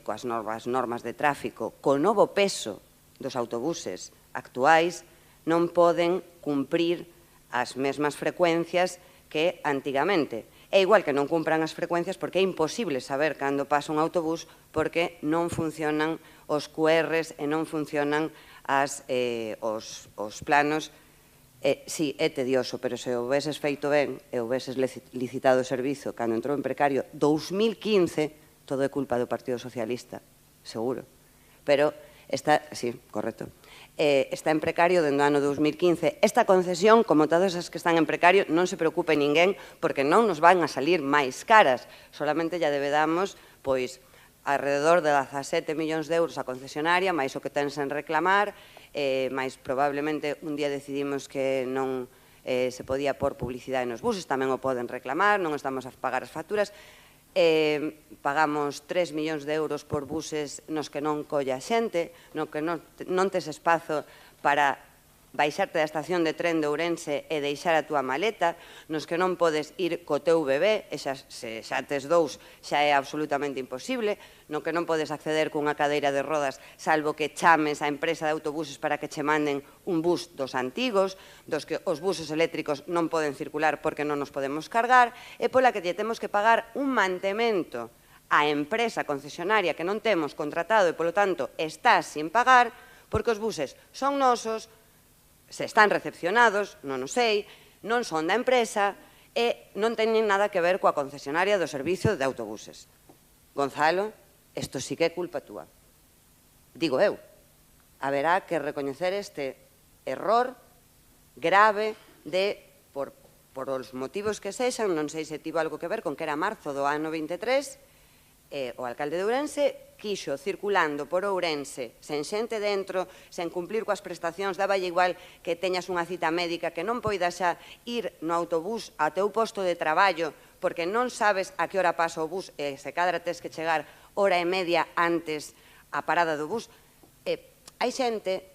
coas normas de tráfico, co novo peso dos autobuses actuais, non poden cumprir as mesmas frecuencias que antigamente. É igual que non cumpran as frecuencias porque é imposible saber cando pasa un autobús porque non funcionan os QRs e non funcionan os planos. Sí, é tedioso, pero se o veses feito ben e o veses licitado o servizo cando entrou en precario 2015, todo é culpa do Partido Socialista, seguro. Pero sí, correcto. Está en precario dende o ano 2015. Esta concesión, como todas as que están en precario, non se preocupe ninguén porque non nos van a salir máis caras. Solamente ya debedamos, pois, alrededor de 17 millóns de euros a concesionaria, máis o que ten sen reclamar, máis probablemente un día decidimos que non se podía pôr publicidade nos buses, tamén o poden reclamar, non estamos a pagar as facturas. Pagamos 3 millóns de euros por buses nos que non colla xente, no que non tes espazo para baixarte da estación de tren de Ourense e deixar a túa maleta, nos que non podes ir co teu bebé, e se xa tes dous xa é absolutamente imposible, no que non podes acceder cunha cadeira de rodas salvo que chames á empresa de autobuses para que che manden un bus dos antigos, dos que os buses eléctricos non poden circular porque non nos podemos cargar, e pola que lle temos que pagar un mantemento á empresa concesionaria que non temos contratado e, polo tanto, está sin pagar porque os buses son nosos, se están recepcionados, non o sei, non son da empresa e non teñen nada que ver coa concesionaria do servicio de autobuses. Gonzalo, isto sí que é culpa túa. Digo eu. Haberá que recoñecer este error grave de, por os motivos que sexan, non sei se tivo algo que ver con que era marzo do ano 23, o alcalde de Ourense quixo circulando por Ourense sen xente dentro, sen cumplir coas prestacións, dáballe igual que teñas unha cita médica, que non poidas xa ir no autobús ao teu posto de traballo porque non sabes a que hora pasa o bus e se cadra tes que chegar hora e media antes a parada do bus. Hai xente,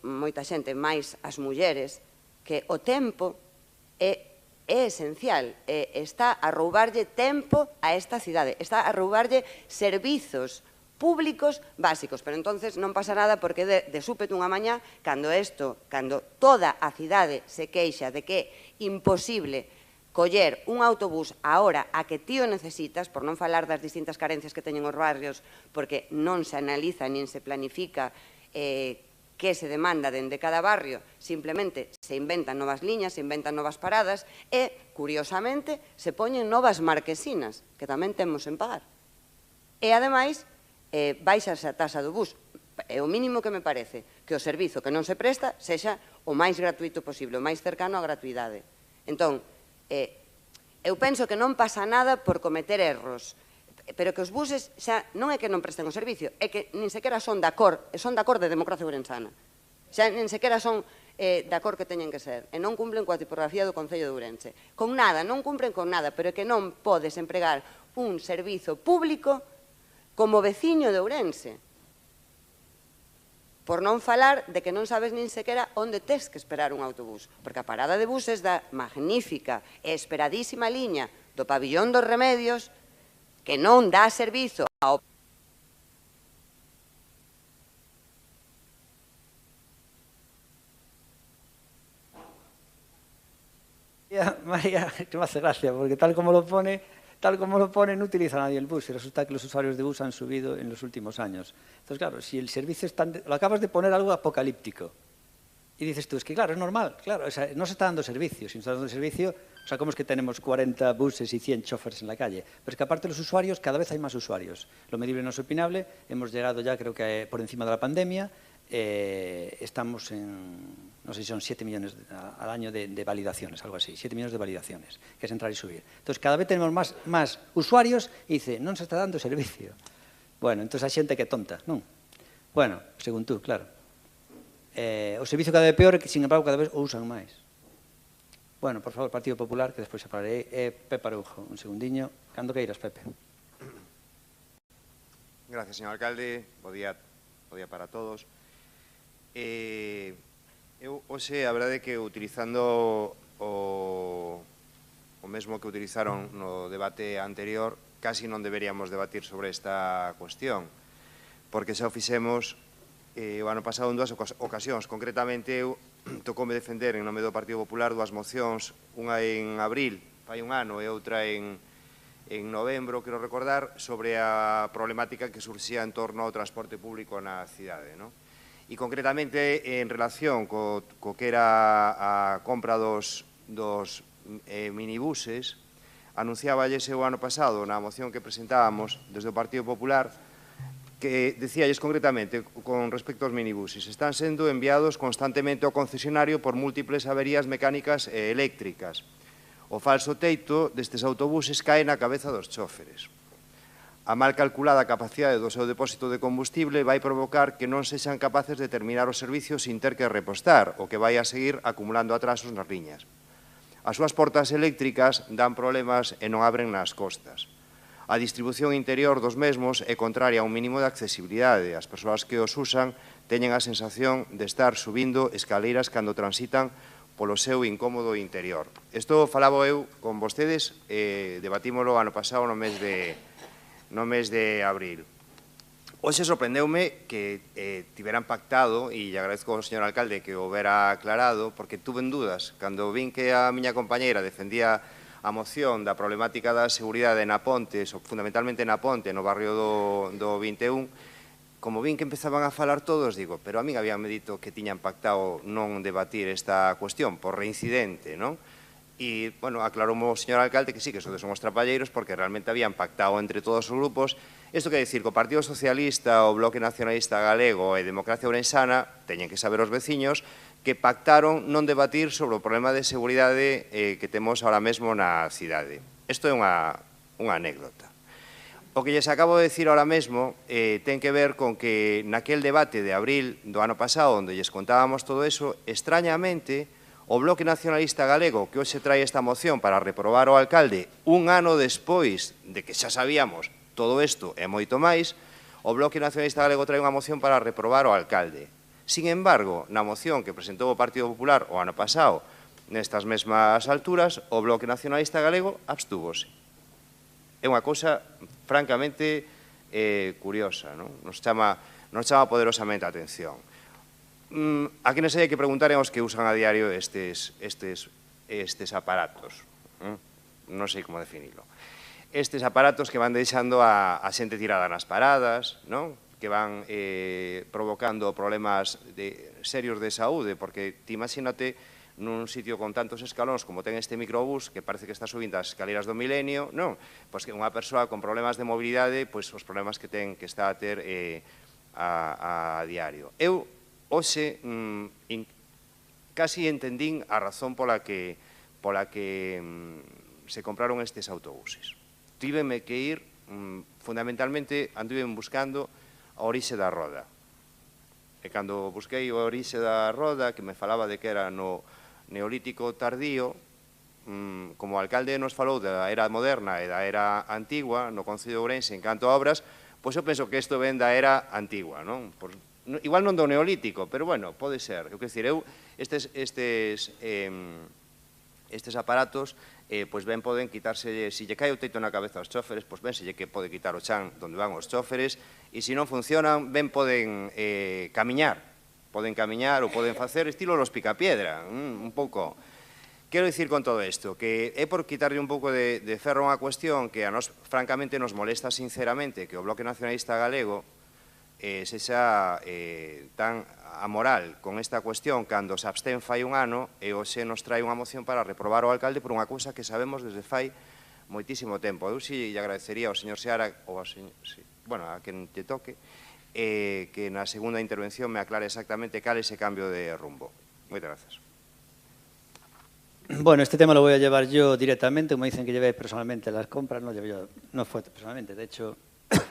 moita xente, máis as mulleres, que o tempo é esencial, está a roubarlle tempo a esta cidade, está a roubarlle servizos públicos básicos, pero entonces non pasa nada porque de súpeto unha mañá, cando toda a cidade se queixa de que é imposible coller un autobús a hora a que ti o necesitas, por non falar das distintas carencias que teñen os barrios, porque non se analiza nin se planifica que se demanda dende cada barrio, simplemente se inventan novas liñas, se inventan novas paradas e, curiosamente, se poñen novas marquesinas, que tamén temos en pagar. E, ademais, baixas a tasa do bus. É o mínimo que me parece, que o servizo que non se presta sexa o máis gratuito posible, o máis cercano á gratuidade. Entón, eu penso que non pasa nada por cometer erros, pero que os buses xa non é que non presten o servicio, é que nin sequera son da cor de democracia ourensana. Xa nin sequera son da cor que teñen que ser, e non cumplen coa tipografía do Concello de Ourense. Con nada, non cumplen con nada, pero é que non podes empregar un servizo público como veciño de Ourense. Por non falar de que non sabes nin sequera onde tes que esperar un autobús, porque a parada de buses da magnífica e esperadísima liña do Pabillón dos Remedios que non dá servizo ao... María, que me hace gracia, porque tal como lo pone, no utiliza nadie el bus, y resulta que los usuarios de bus han subido en los últimos años. Entonces, claro, si el servicio está... Lo acabas de poner algo apocalíptico. Y dices tú, es que claro, es normal, claro, o sea, no se está dando servicio. Si no se está dando servicio, o sea, ¿cómo es que tenemos 40 buses y 100 choferes en la calle? Pero es que aparte de los usuarios, cada vez hay más usuarios. Lo medible no es opinable, hemos llegado ya, creo que por encima de la pandemia, estamos en, no sé si son 7 millones al año de validaciones, algo así, 7 millones de validaciones, que es entrar y subir. Entonces, cada vez tenemos más usuarios y dice, non se está dando servicio. Bueno, entonces hai xente que é tonta, non? Bueno, según tú, claro. O servicio cada vez peor, que, sin embargo, cada vez o usan máis. Bueno, por favor, Partido Popular, que despois separarei. Pepe Aroujo, un segundiño. Cando queiras, Pepe. Gracias, señor alcalde. Bo día para todos. Eu, hoxe, a verdade é que utilizando o mesmo que utilizaron no debate anterior, casi non deberíamos debatir sobre esta cuestión, porque xa o fixemos o ano pasado en dúas ocasións. Concretamente, eu tocoume defender en nome do Partido Popular dúas mocións, unha en abril, fai un ano, e outra en novembro, quero recordar, sobre a problemática que surxía en torno ao transporte público na cidade, non? E concretamente en relación co que era a compra dos minibuses, anunciáballes o ano pasado na moción que presentábamos desde o Partido Popular que decíalles concretamente con respecto aos minibuses, están sendo enviados constantemente ao concesionario por múltiples averías mecánicas e eléctricas. O falso teito destes autobuses cae na cabeza dos chóferes. A mal calculada capacidade do seu depósito de combustible vai provocar que non sexan capaces de terminar o servicio sin ter que repostar, o que vai a seguir acumulando atrasos nas liñas. As súas portas eléctricas dan problemas e non abren nas costas. A distribución interior dos mesmos é contraria a un mínimo de accesibilidade. As persoas que os usan teñen a sensación de estar subindo escaleiras cando transitan polo seu incómodo interior. Isto falaba eu con vostedes, debatímolo ano pasado no mes de abril. Hoxe sorprendeume que tiveran pactado, e lle agradezco ao señor alcalde que o vera aclarado, porque tuve dúdas. Cando vin que a miña compañeira defendía a moción da problemática da seguridade na Ponte, fundamentalmente na Ponte, no barrio do 21, como vin que empezaban a falar todos, digo, pero a mí habíanme dito que tiñan pactado non debatir esta cuestión por reincidente, non? E, bueno, aclaroume o señor alcalde que sí, que sodes unhos trapalleiros porque realmente habían pactado entre todos os grupos. Isto quer dicir que o Partido Socialista, o Bloque Nacionalista Galego e Democracia Ourensana teñen que saber os veciños que pactaron non debatir sobre o problema de seguridade que temos ahora mesmo na cidade. Isto é unha anécdota. O que lles acabo de decir ahora mesmo ten que ver con que naquel debate de abril do ano pasado, onde lles contábamos todo eso, extrañamente, o Bloque Nacionalista Galego, que hoxe trae esta moción para reprobar o alcalde un ano despois de que xa sabíamos todo isto e moito máis, o Bloque Nacionalista Galego trae unha moción para reprobar o alcalde. Sin embargo, na moción que presentou o Partido Popular o ano pasado, nestas mesmas alturas, o Bloque Nacionalista Galego abstúvose. É unha cousa francamente curiosa, non? Nos chama poderosamente a atención. Aquí non sei, hai que preguntar aos que usan a diario estes aparatos. Non sei como definirlo. Estes aparatos que van deixando a xente tirada nas paradas, non? Que van provocando problemas serios de saúde, porque ti imagínate nun sitio con tantos escalóns como ten este microbús, que parece que está subindo as escaleras do milenio, non? Pois que unha persoa con problemas de mobilidade, pois os problemas que ten que está a ter a diario. Eu, hoxe, casi entendín a razón pola que se compraron estes autobuses. Tíveme que ir, fundamentalmente, anduve buscando a orixe da roda. E cando busquei a orixe da roda, que me falaba de que era no neolítico tardío, como o alcalde nos falou da era moderna e da era antigua, no Concello de Ourense, en canto a obras, pois eu penso que isto ven da era antigua, non? Igual non do neolítico, pero, bueno, pode ser. Eu quero dicir, estes aparatos, pois ben poden quitarse, se lle cae o teito na cabeza aos chóferes, pois ben se lle que pode quitar o chan donde van os chóferes, e se non funcionan, ben poden camiñar ou poden facer estilo los picapiedra, un pouco. Quero dicir con todo isto, que é por quitarlle un pouco de ferro a unha cuestión que a nos, francamente, nos molesta sinceramente que o Bloque Nacionalista Galego sexa tan amoral con esta cuestión cando se abstén fai un ano e hoxe nos trae unha moción para reprobar o alcalde por unha cousa que sabemos desde fai moitísimo tempo. Eu si lle agradecería ao señor Seara ou a quen te toque que na segunda intervención me aclare exactamente cal é ese cambio de rumbo. Moitas gracias. Bueno, este tema lo voy a llevar yo directamente, como dicen que llevé personalmente las compras, no fue personalmente, de hecho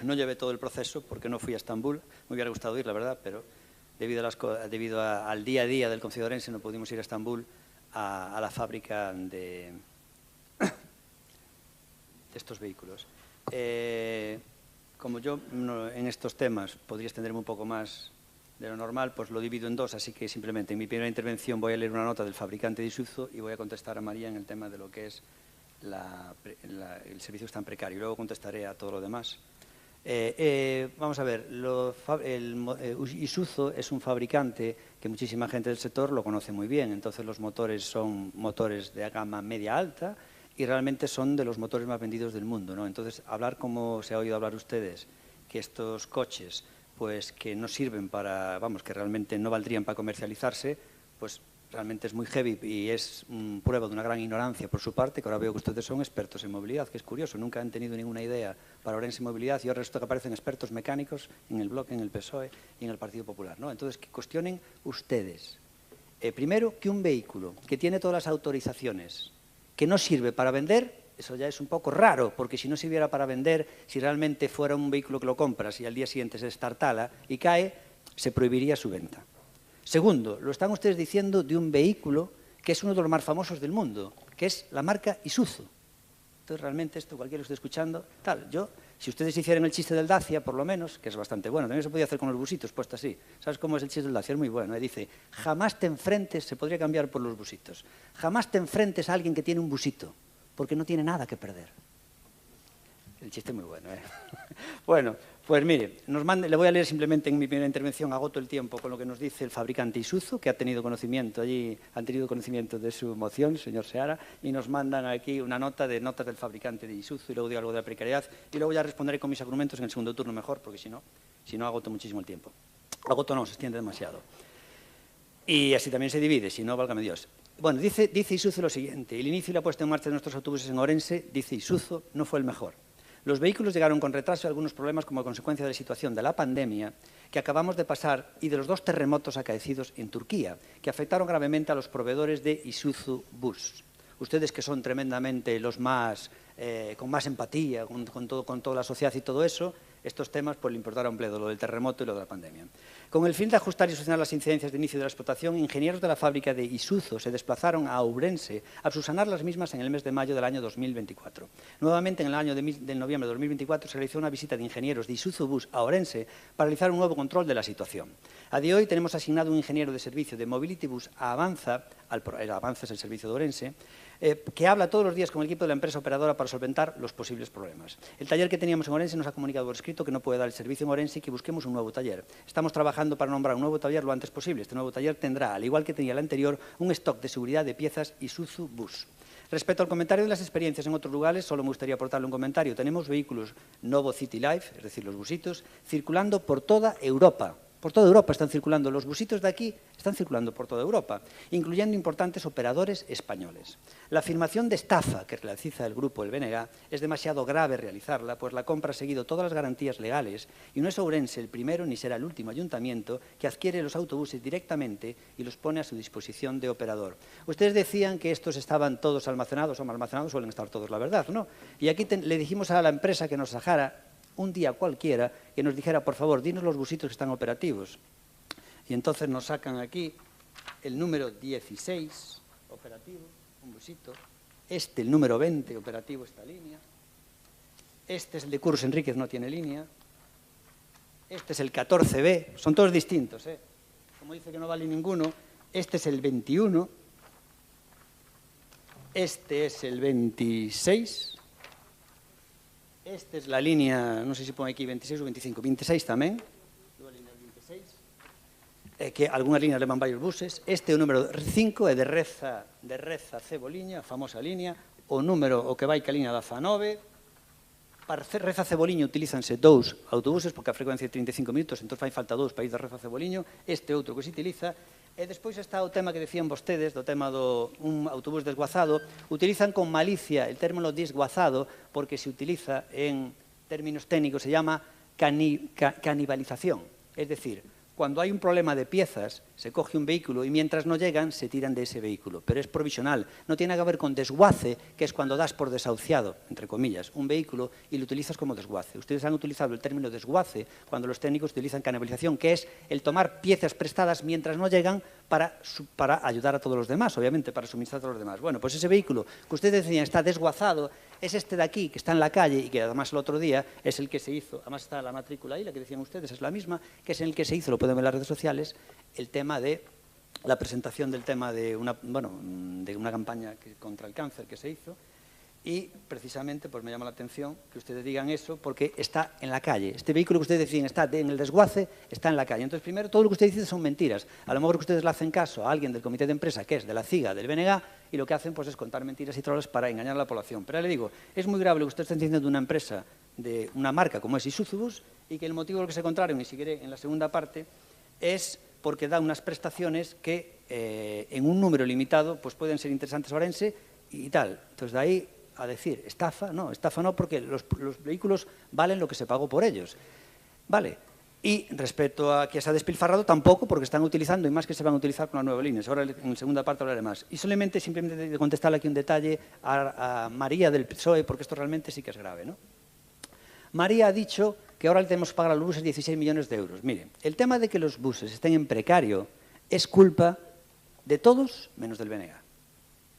no llevé todo el proceso porque no fui a Estambul, me hubiera gustado ir, la verdad, pero debido al día a día del Concello de Ourense no pudimos ir a Estambul a la fábrica de estos vehículos. Como yo en estos temas podría extenderme un poco más de lo normal, pues lo divido en dos, así que simplemente en mi primera intervención voy a leer una nota del fabricante de Isuzu y voy a contestar a María en el tema de lo que es el servicio tan precario. Luego contestaré a todo lo demás. Vamos a ver, Isuzu es un fabricante que muchísima gente del sector lo conoce muy bien, entonces los motores son motores de gama media-alta y realmente son de los motores más vendidos del mundo, ¿no? Entonces, hablar como se ha oído hablar ustedes, que estos coches, pues que no sirven para, vamos, que realmente no valdrían para comercializarse, pues realmente es muy heavy y es prueba de una gran ignorancia por su parte, que ahora veo que ustedes son expertos en movilidad, que es curioso, nunca han tenido ninguna idea para Ourense Movilidad y ahora resulta que aparecen expertos mecánicos en el Bloque, en el PSOE y en el Partido Popular, ¿no? Entonces, que cuestionen ustedes. Primero, que un vehículo que tiene todas las autorizaciones, que no sirve para vender, eso ya es un poco raro, porque si no sirviera para vender, si realmente fuera un vehículo que lo compras y al día siguiente se estartala y cae, se prohibiría su venta. Segundo, lo están ustedes diciendo de un vehículo que es uno de los más famosos del mundo, que es la marca Isuzu. Entonces, realmente, esto cualquiera que esté escuchando, tal, si ustedes hicieran el chiste del Dacia, por lo menos, que es bastante bueno, también se podía hacer con los busitos, puesto así. ¿Sabes cómo es el chiste del Dacia? Es muy bueno. Dice, jamás te enfrentes, se podría cambiar por los busitos, jamás te enfrentes a alguien que tiene un busito, porque no tiene nada que perder. El chiste es muy bueno, ¿eh? Bueno, pues mire, le voy a leer simplemente en mi primera intervención, agoto el tiempo con lo que nos dice el fabricante Isuzu, que ha tenido conocimiento allí, han tenido conocimiento de su moción, señor Seara, y nos mandan aquí una nota de notas del fabricante de Isuzu, y luego digo algo de la precariedad, y luego ya responderé con mis argumentos en el segundo turno mejor, porque si no agoto muchísimo el tiempo. Agoto no, se extiende demasiado. Y así también se divide, si no, válgame Dios. Bueno, dice Isuzu lo siguiente, el inicio y la puesta en marcha de nuestros autobuses en Orense, dice Isuzu, no fue el mejor. Los vehículos llegaron con retraso y algunos problemas como consecuencia de la situación de la pandemia que acabamos de pasar y de los 2 terremotos acaecidos en Turquía, que afectaron gravemente a los proveedores de Isuzu Bus. Ustedes que son tremendamente los más, con más empatía con toda la sociedad y todo eso, estos temas pues le importaron un bledo, lo del terremoto y lo de la pandemia. Con el fin de ajustar y solucionar las incidencias de inicio de la explotación, ingenieros de la fábrica de Isuzu se desplazaron a Ourense a subsanar las mismas en el mes de mayo del año 2024. Nuevamente, en el año de noviembre de 2024, se realizó una visita de ingenieros de Isuzu Bus a Ourense para realizar un nuevo control de la situación. A día de hoy tenemos asignado un ingeniero de servicio de Mobility Bus a Avanza, Avanza es el servicio de Ourense, que habla todos los días con el equipo de la empresa operadora para solventar los posibles problemas. El taller que teníamos en Ourense nos ha comunicado por escrito que no puede dar el servicio en Ourense y que busquemos un nuevo taller. Estamos trabajando para nombrar un nuevo taller lo antes posible. Este nuevo taller tendrá, al igual que tenía el anterior, un stock de seguridad de piezas Isuzu Bus. Respecto al comentario de las experiencias en otros lugares, solo me gustaría aportarle un comentario. Tenemos vehículos Novo City Life, es decir, los busitos, circulando por toda Europa. Por toda Europa están circulando. Los busitos de aquí están circulando por toda Europa, incluyendo importantes operadores españoles. La afirmación de estafa que realiza el grupo El BNG es demasiado grave realizarla, pues la compra ha seguido todas las garantías legales y no es Ourense el primero ni será el último ayuntamiento que adquiere los autobuses directamente y los pone a su disposición de operador. Ustedes decían que estos estaban todos almacenados o mal almacenados, suelen estar todos, la verdad, ¿no? Y aquí le dijimos a la empresa que nos dejara un día cualquiera, que nos dijera, por favor, dinos los busitos que están operativos. Y entonces nos sacan aquí el número 16, operativo, un busito. El número 20, operativo, esta línea. Este es el de Curros Enríquez, no tiene línea. Este es el 14B, son todos distintos, ¿eh? Como dice que no vale ninguno, este es el 21. Este es el 26. Esta es la línea, no sé si pone aquí 26 o 25, 26 tamén. La línea 26. Que algunhas líneas levan varios buses. Este é o número 5, é de Reza Ceboliña, a famosa línea. O número, o que vai que a línea da FA9. Para Reza Ceboliño utilízanse 2 autobuses, porque a frecuencia é 35 minutos, entón fai falta 2 para ir de Reza Ceboliño. Este outro que se utiliza. E despois está o tema que decían vostedes, do tema do un autobús desguazado. Utilizan con malicia el término desguazado porque se utiliza en términos técnicos, se llama canibalización. Es decir, cuando hay un problema de piezas, se coge un vehículo y mientras no llegan, se tiran de ese vehículo. Pero es provisional. No tiene que ver con desguace, que es cuando das por desahuciado, entre comillas, un vehículo y lo utilizas como desguace. Ustedes han utilizado el término desguace cuando los técnicos utilizan canibalización, que es el tomar piezas prestadas mientras no llegan para ayudar a todos los demás, obviamente, para suministrar a todos los demás. Bueno, pues ese vehículo que ustedes decían está desguazado, es este de aquí, que está en la calle y que además el otro día es el que se hizo, además está la matrícula ahí, la que decían ustedes, es la misma, que es en el que se hizo, lo pueden ver en las redes sociales, el tema de la presentación del tema de una campaña contra el cáncer que se hizo y precisamente pues me llama la atención que ustedes digan eso porque está en la calle. Este vehículo que ustedes decían está en el desguace, está en la calle. Entonces, primero, todo lo que ustedes dicen son mentiras. A lo mejor que ustedes le hacen caso a alguien del comité de empresa que es de la CIGA, del BNG, y lo que hacen pues es contar mentiras y troles para engañar a la población. Pero le digo, es muy grave lo que ustedes están diciendo de una empresa, de una marca como es Isuzu Bus, y que el motivo de lo que se contrario, ni siquiera en la segunda parte, es porque da unas prestaciones que en un número limitado pues pueden ser interesantes a Ourense y tal. Entonces, de ahí a decir estafa no porque los vehículos valen lo que se pagó por ellos. Vale, Y respecto a que se ha despilfarrado, tampoco, porque están utilizando, y más que se van a utilizar con las nuevas líneas. Ahora en la segunda parte hablaré más. Y simplemente de contestarle aquí un detalle a María del PSOE, porque esto realmente sí que es grave, ¿no? María ha dicho que ahora le tenemos que pagar a los buses 16 millones de euros. Mire, el tema de que los buses estén en precario es culpa de todos menos del BNG.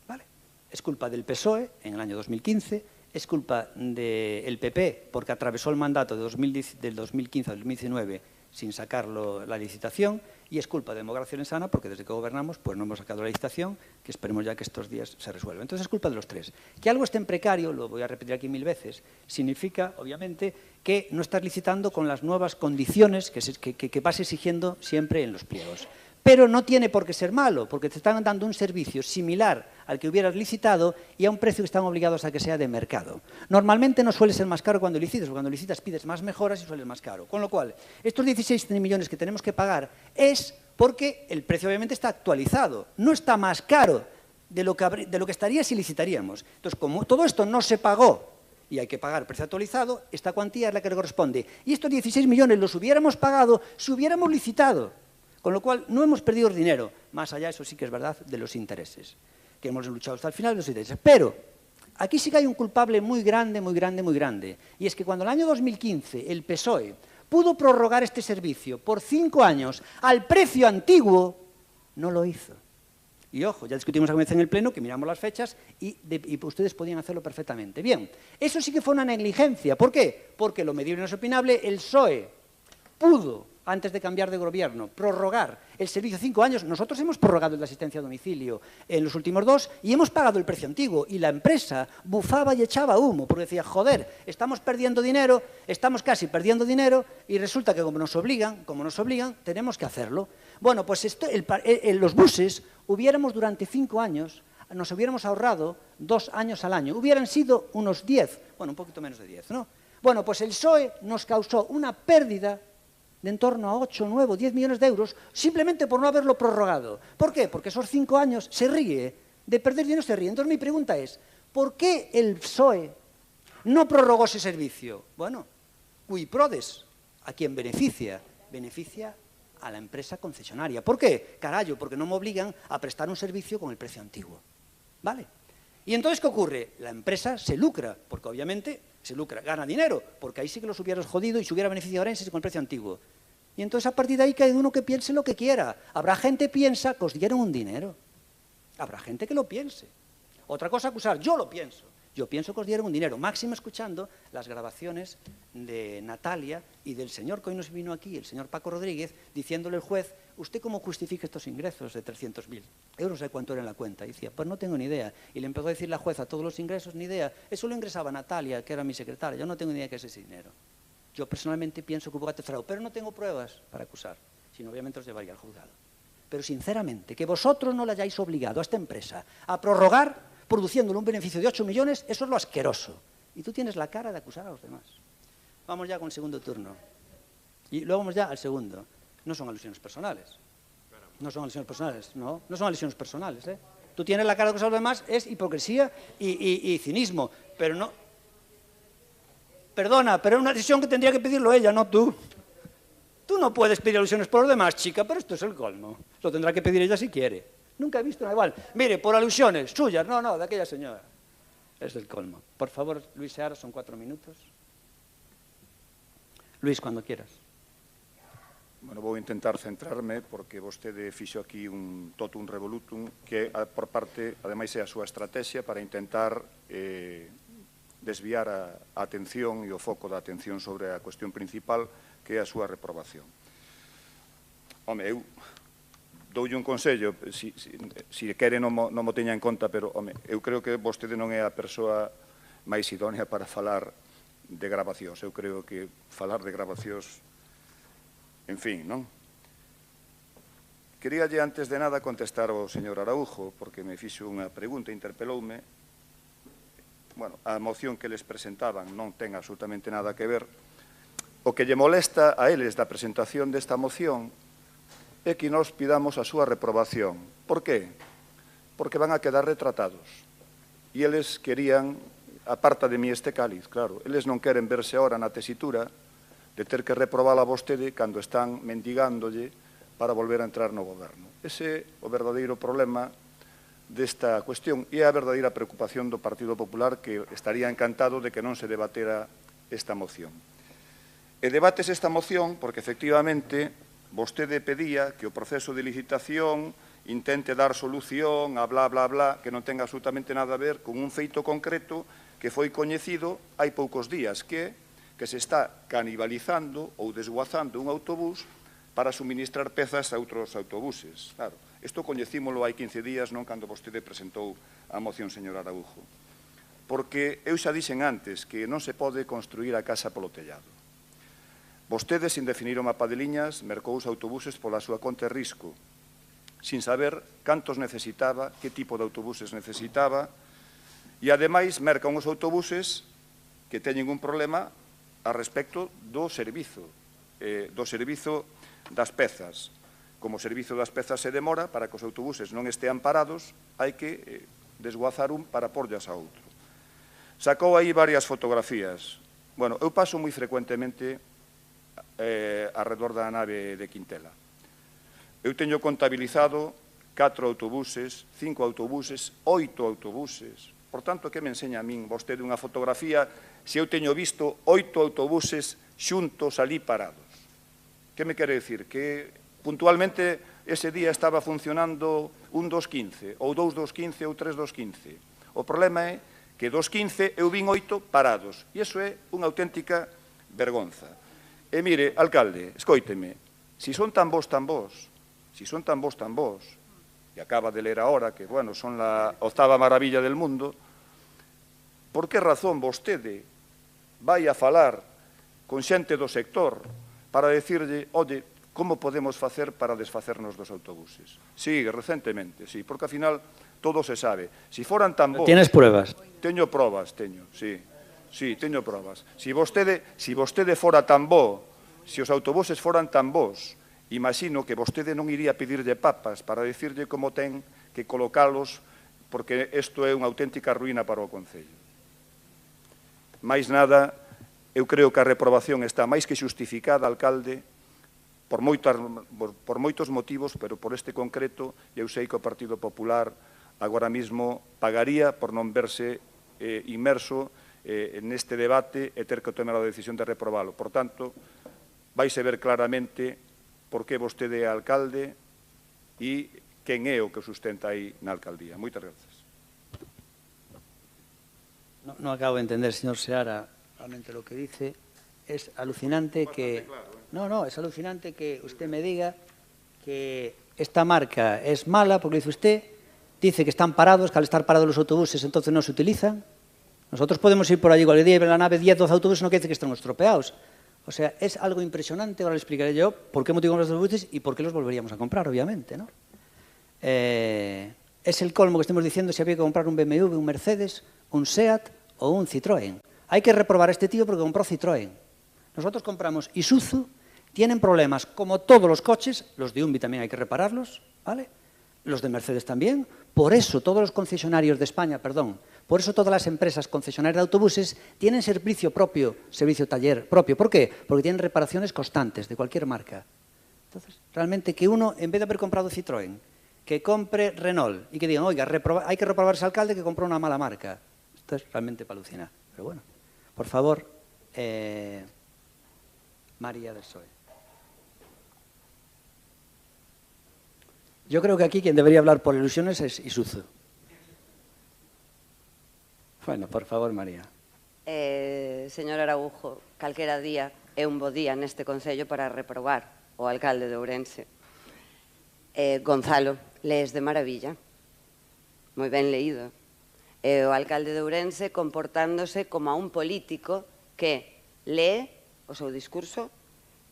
¿Vale? Es culpa del PSOE en el año 2015, es culpa del PP porque atravesó el mandato del 2015 al 2019 sin sacarlo la licitación, y es culpa de Democracia Sana porque desde que gobernamos pues no hemos sacado la licitación, que esperemos ya que estos días se resuelva. Entonces es culpa de los tres. Que algo esté en precario, lo voy a repetir aquí 1000 veces, significa obviamente que no estás licitando con las nuevas condiciones que vas exigiendo siempre en los pliegos. Pero no tiene por qué ser malo, porque te están dando un servicio similar al que hubieras licitado y a un precio que están obligados a que sea de mercado. Normalmente no suele ser más caro cuando licitas, porque cuando licitas pides más mejoras y suele ser más caro. Con lo cual, estos 16 millones que tenemos que pagar es porque el precio obviamente está actualizado, no está más caro de lo que estaría si licitaríamos. Entonces, como todo esto no se pagó y hay que pagar precio actualizado, esta cuantía es la que le corresponde. Y estos 16 millones los hubiéramos pagado si hubiéramos licitado. Con lo cual, no hemos perdido dinero, más allá, eso sí que es verdad, de los intereses, que hemos luchado hasta el final de los intereses. Pero aquí sí que hay un culpable muy grande, muy grande, muy grande. Y es que cuando en el año 2015 el PSOE pudo prorrogar este servicio por 5 años al precio antiguo, no lo hizo. Y ojo, ya discutimos alguna vez en el Pleno que miramos las fechas y ustedes podían hacerlo perfectamente. Bien, eso sí que fue una negligencia. ¿Por qué? Porque lo medible no es opinable, el PSOE pudo, antes de cambiar de gobierno, prorrogar el servicio 5 años. Nosotros hemos prorrogado el de asistencia a domicilio en los últimos 2 y hemos pagado el precio antiguo. Y la empresa bufaba y echaba humo, porque decía, joder, estamos perdiendo dinero, estamos casi perdiendo dinero, y resulta que como nos obligan, tenemos que hacerlo. Bueno, pues los buses hubiéramos durante 5 años, nos hubiéramos ahorrado 2 años al año. Hubieran sido unos 10, bueno, un poquito menos de 10, ¿no? Bueno, pues el PSOE nos causó una pérdida de en torno a 8, 9, 10 millones de euros, simplemente por no haberlo prorrogado. ¿Por qué? Porque esos 5 años se ríe, de perder dinero se ríe. Entonces mi pregunta es, ¿por qué el PSOE no prorrogó ese servicio? Bueno, cui prodest, ¿a quién beneficia? Beneficia a la empresa concesionaria. ¿Por qué? Carallo, porque no me obligan a prestar un servicio con el precio antiguo. ¿Vale? Y entonces, ¿qué ocurre? La empresa se lucra, porque obviamente se lucra, gana dinero, porque ahí sí que los hubieras jodido y se hubiera beneficiado a Orense con el precio antiguo. Y entonces, a partir de ahí, cada uno que piense lo que quiera. Habrá gente que piensa que os dieron un dinero. Habrá gente que lo piense. Otra cosa acusar, yo lo pienso. Yo pienso que os dieron un dinero. Máximo escuchando las grabaciones de Natalia y del señor que hoy nos vino aquí, el señor Paco Rodríguez, diciéndole al juez, ¿usted cómo justifica estos ingresos de 300.000 euros? ¿De cuánto era en la cuenta? Y decía, pues no tengo ni idea. Y le empezó a decir la jueza, todos los ingresos, ni idea. Eso lo ingresaba Natalia, que era mi secretaria. Yo no tengo ni idea de qué es ese dinero. Yo personalmente pienso que hubo gato fraude, pero no tengo pruebas para acusar, sino obviamente os llevaría al juzgado. Pero sinceramente, que vosotros no le hayáis obligado a esta empresa a prorrogar produciéndole un beneficio de 8 millones, eso es lo asqueroso. Y tú tienes la cara de acusar a los demás. Vamos ya con el segundo turno. Y luego vamos ya al segundo. No son alusiones personales. No son alusiones personales, no son alusiones personales, ¿eh? Tú tienes la cara de acusar a los demás, es hipocresía y cinismo. Pero no... Perdona, pero es una decisión que tendría que pedirlo ella, no tú. Tú no puedes pedir alusiones por los demás, chica, pero esto es el colmo. Lo tendrá que pedir ella si quiere. Nunca he visto nada igual. Mire, por alusiones, suyas, no, de aquella señora. Es del colmo. Por favor, Luis Seara, son 4 minutos. Luis, cuando quieras. Bueno, vou intentar centrarme porque vostede fixo aquí un totum revolutum que por parte, ademais, é a súa estrategia para intentar desviar a atención e o foco da atención sobre a cuestión principal que é a súa reprobación. Home, eu doulle un consello, se quere non mo teña en conta, pero home, eu creo que vostede non é a persoa máis idónea para falar de grabacións. Eu creo que falar de grabacións, en fin, non? Queríalle antes de nada contestar ao señor Araújo, porque me fixo unha pregunta, interpeloume. Bueno, a moción que les presentaban non ten absolutamente nada que ver. O que lle molesta a eles da presentación desta moción é que nos pidamos a súa reprobación. Por qué? Porque van a quedar retratados. E eles querían, aparta de mí este cáliz, claro, eles non queren verse ahora na tesitura de ter que reprobar a vostede cando están mendigándolle para volver a entrar no goberno. Ese é o verdadeiro problema desta cuestión e a verdadeira preocupación do Partido Popular, que estaría encantado de que non se debatera esta moción. E debates esta moción porque, efectivamente, vostede pedía que o proceso de licitación intente dar solución a bla, bla, bla, que non tenga absolutamente nada a ver con un feito concreto que foi coñecido hai poucos días, que se está canibalizando ou desguazando un autobús para suministrar pezas a outros autobuses. Claro, isto coñecímolo hai 15 días, non cando vostede presentou a moción, señor Araújo. Porque eu xa dixen antes que non se pode construir a casa polo tellado. Vostede, sin definir o mapa de liñas, mercou os autobuses pola súa conta e risco, sin saber cantos necesitaba, que tipo de autobuses necesitaba, e, ademais, mercan os autobuses que teñen un problema a respecto do servizo das pezas. Como o servizo das pezas se demora, para que os autobuses non estean parados, hai que desguazar un para porllas a outro. Sacou aí varias fotografías. Bueno, eu paso moi frecuentemente arredor da nave de Quintela. Eu teño contabilizado 4 autobuses, 5 autobuses, 8 autobuses. Por tanto, que me enseña a min vostede unha fotografía se eu teño visto 8 autobuses xuntos ali parados? Que me quere dicir? Que puntualmente ese día estaba funcionando un 2.15, ou 2.2.15 ou 3.2.15. O problema é que 2.15 eu vin 8 parados. E iso é unha auténtica vergonza. E mire, alcalde, escóiteme, si son tan vos, e acaba de ler ahora que, bueno, son a 8ª maravilla del mundo, por que razón vostede vai a falar con xente do sector para decirlle, oye, como podemos facer para desfacernos dos autobuses? Sí, recentemente, sí, porque, ao final, todo se sabe. Si foran tan vos... ¿Tienes pruebas? Teño probas, sí. Sí, teño probas. Si vostede fora tan bo, se os autobuses foran tan bons, imagino que vostede non iría a pedirlle papas para decirlle como ten que colocalos, porque isto é unha auténtica ruína para o Concello. Mais nada, eu creo que a reprobación está máis que xustificada, alcalde, por moitos motivos, pero por este concreto, eu sei que o Partido Popular agora mesmo pagaría por non verse inmerso neste debate e ter que tomar a decisión de reprobalo. Por tanto, vaise ver claramente por que vostede é alcalde e quen é o que sustenta aí na alcaldía. Moitas grazas. No acabo de entender, señor Seara, realmente lo que dice. Es alucinante que... es alucinante que usted me diga que esta marca es mala, porque dice que están parados, que al estar parados los autobuses entonces no se utilizan. Nosotros podemos ir por allí cualquier día y ver la nave 10, 12 autobuses, no quiere decir que estén estropeados. O sea, es algo impresionante. Ahora le explicaré yo por qué motivo los autobuses y por qué los volveríamos a comprar, obviamente, ¿no? Es el colmo que estemos diciendo si había que comprar un BMW, un Mercedes, un SEAT o un Citroën. Hay que reprobar a este tío porque compró Citroën. Nosotros compramos Isuzu, tienen problemas como todos los coches, los de Umbi también hay que repararlos, ¿vale? Los de Mercedes también. Por eso todos los concesionarios de España, por eso todas las empresas concesionarias de autobuses tienen servicio taller propio. ¿Por qué? Porque tienen reparaciones constantes de cualquier marca. Entonces, realmente que uno, en vez de haber comprado Citroën, que compre Renault y que digan, oiga, hay que reprobar a ese alcalde que compró una mala marca. Esto es realmente para alucinar. Pero bueno, por favor, María del PSOE. Yo creo que aquí quien debería hablar por ilusiones es Isuzu. Bueno, por favor, María. Señor Araújo, calquera día é un bo día neste Concello para reprobar o alcalde de Ourense. Gonzalo, lees de maravilla. Moi ben leído. O alcalde de Ourense comportándose como a un político que lee o seu discurso,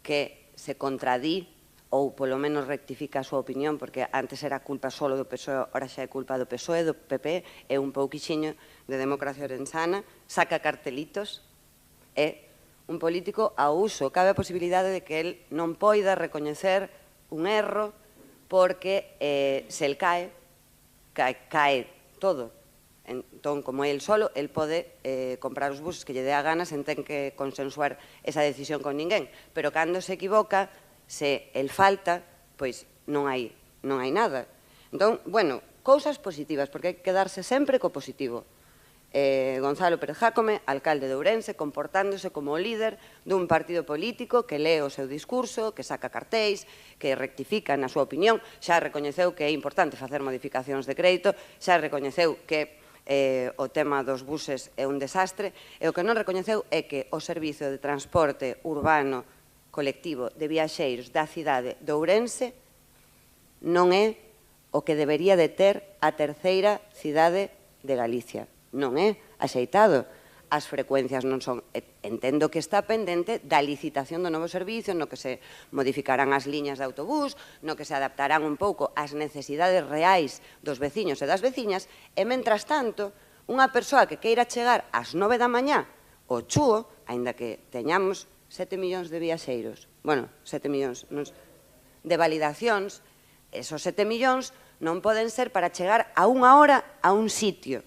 que se contradí ou polo menos rectifica a súa opinión, porque antes era culpa solo do PSOE, ora xa é culpa do PSOE, do PP, é un pouquixiño de democracia orensana, saca cartelitos, é un político a uso. Cabe a posibilidade de que el non poida recoñecer un erro porque se el cae todo. Entón, como el solo, el pode comprar os buses que lle dé a gana sen ten que consensuar esa decisión con ninguén. Pero cando se equivoca, se el falta, pois non hai nada. Entón, bueno, cousas positivas, porque hai que quedarse sempre co positivo. Gonzalo Pérez Jácome, alcalde de Ourense, comportándose como líder dun partido político que lee o seu discurso, que saca cartéis, que rectifica na súa opinión, xa recoñeceu que é importante facer modificacións de crédito, xa recoñeceu que o tema dos buses é un desastre, e o que non recoñeceu é que o servizo de transporte urbano colectivo de viaxeiros da cidade de Ourense non é o que debería de ter a terceira cidade de Galicia. Non é axeitado. As frecuencias non son... Entendo que está pendente da licitación do novo servicio, no que se modificarán as liñas de autobús, no que se adaptarán un pouco ás necesidades reais dos veciños e das veciñas, e, mentras tanto, unha persoa que queira chegar ás 9 da mañá ao Chúo, aínda que teñamos 7 millóns de viaxeiros, bueno, 7 millóns de validacións, esos 7 millóns non poden ser para chegar a unha hora a un sitio.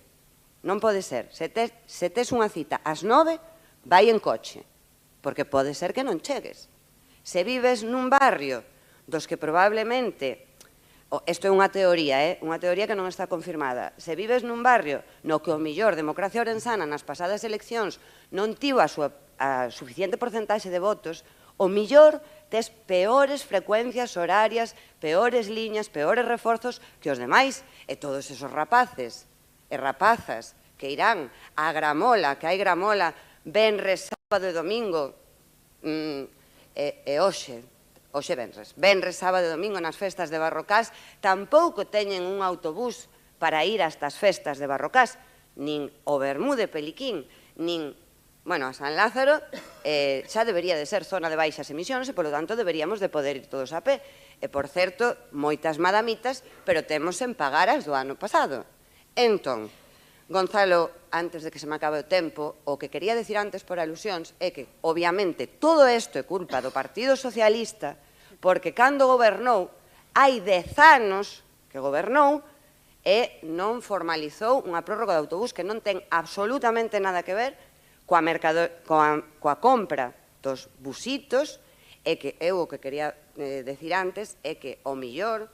Non pode ser. Se tes unha cita ás 9, vai en coche, porque pode ser que non chegues. Se vives nun barrio dos que probablemente, isto é unha teoría que non está confirmada, se vives nun barrio no que o millor Democracia Ourensana nas pasadas eleccións non tivo a suficiente porcentaxe de votos, o millor tes peores frecuencias horarias, peores liñas, peores reforzos que os demais, e todos esos rapaces e rapazas que irán á gramola, que hai gramola venres, sábado e domingo, e hoxe venres, sábado e domingo nas festas de Barrocás, tampouco teñen un autobús para ir a estas festas de Barrocás, nin o Bermúde Peliquín, nin, bueno, a San Lázaro, xa debería de ser zona de baixas emisións e, polo tanto, deberíamos de poder ir todos a pé. E, por certo, moitas madamitas, pero temos en pagar as do ano pasado. Entón, Gonzalo, antes de que se me acabe o tempo, o que quería decir antes por alusións é que, obviamente, todo isto é culpa do Partido Socialista, porque cando gobernou, hai 10 anos que gobernou e non formalizou unha prórroga de autobús que non ten absolutamente nada que ver coa compra dos busitos, e que eu o que quería decir antes é que o millor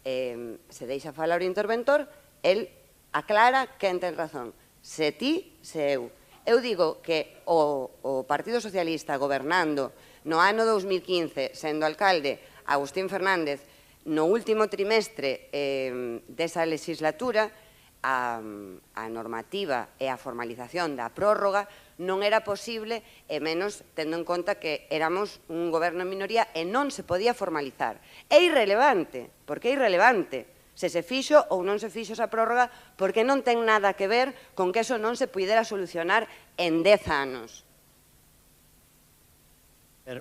se deixa falar o interventor, el aclara quen ten razón, se ti, se eu. Eu digo que o Partido Socialista gobernando no ano 2015, sendo alcalde Agustín Fernández, no último trimestre desa legislatura, a normativa e a formalización da prórroga non era posible, e menos tendo en conta que éramos un goberno en minoría e non se podía formalizar. É irrelevante, porque é irrelevante se se fixo ou non se fixo esa prórroga, porque non ten nada que ver con que eso non se pudera solucionar en 10 anos.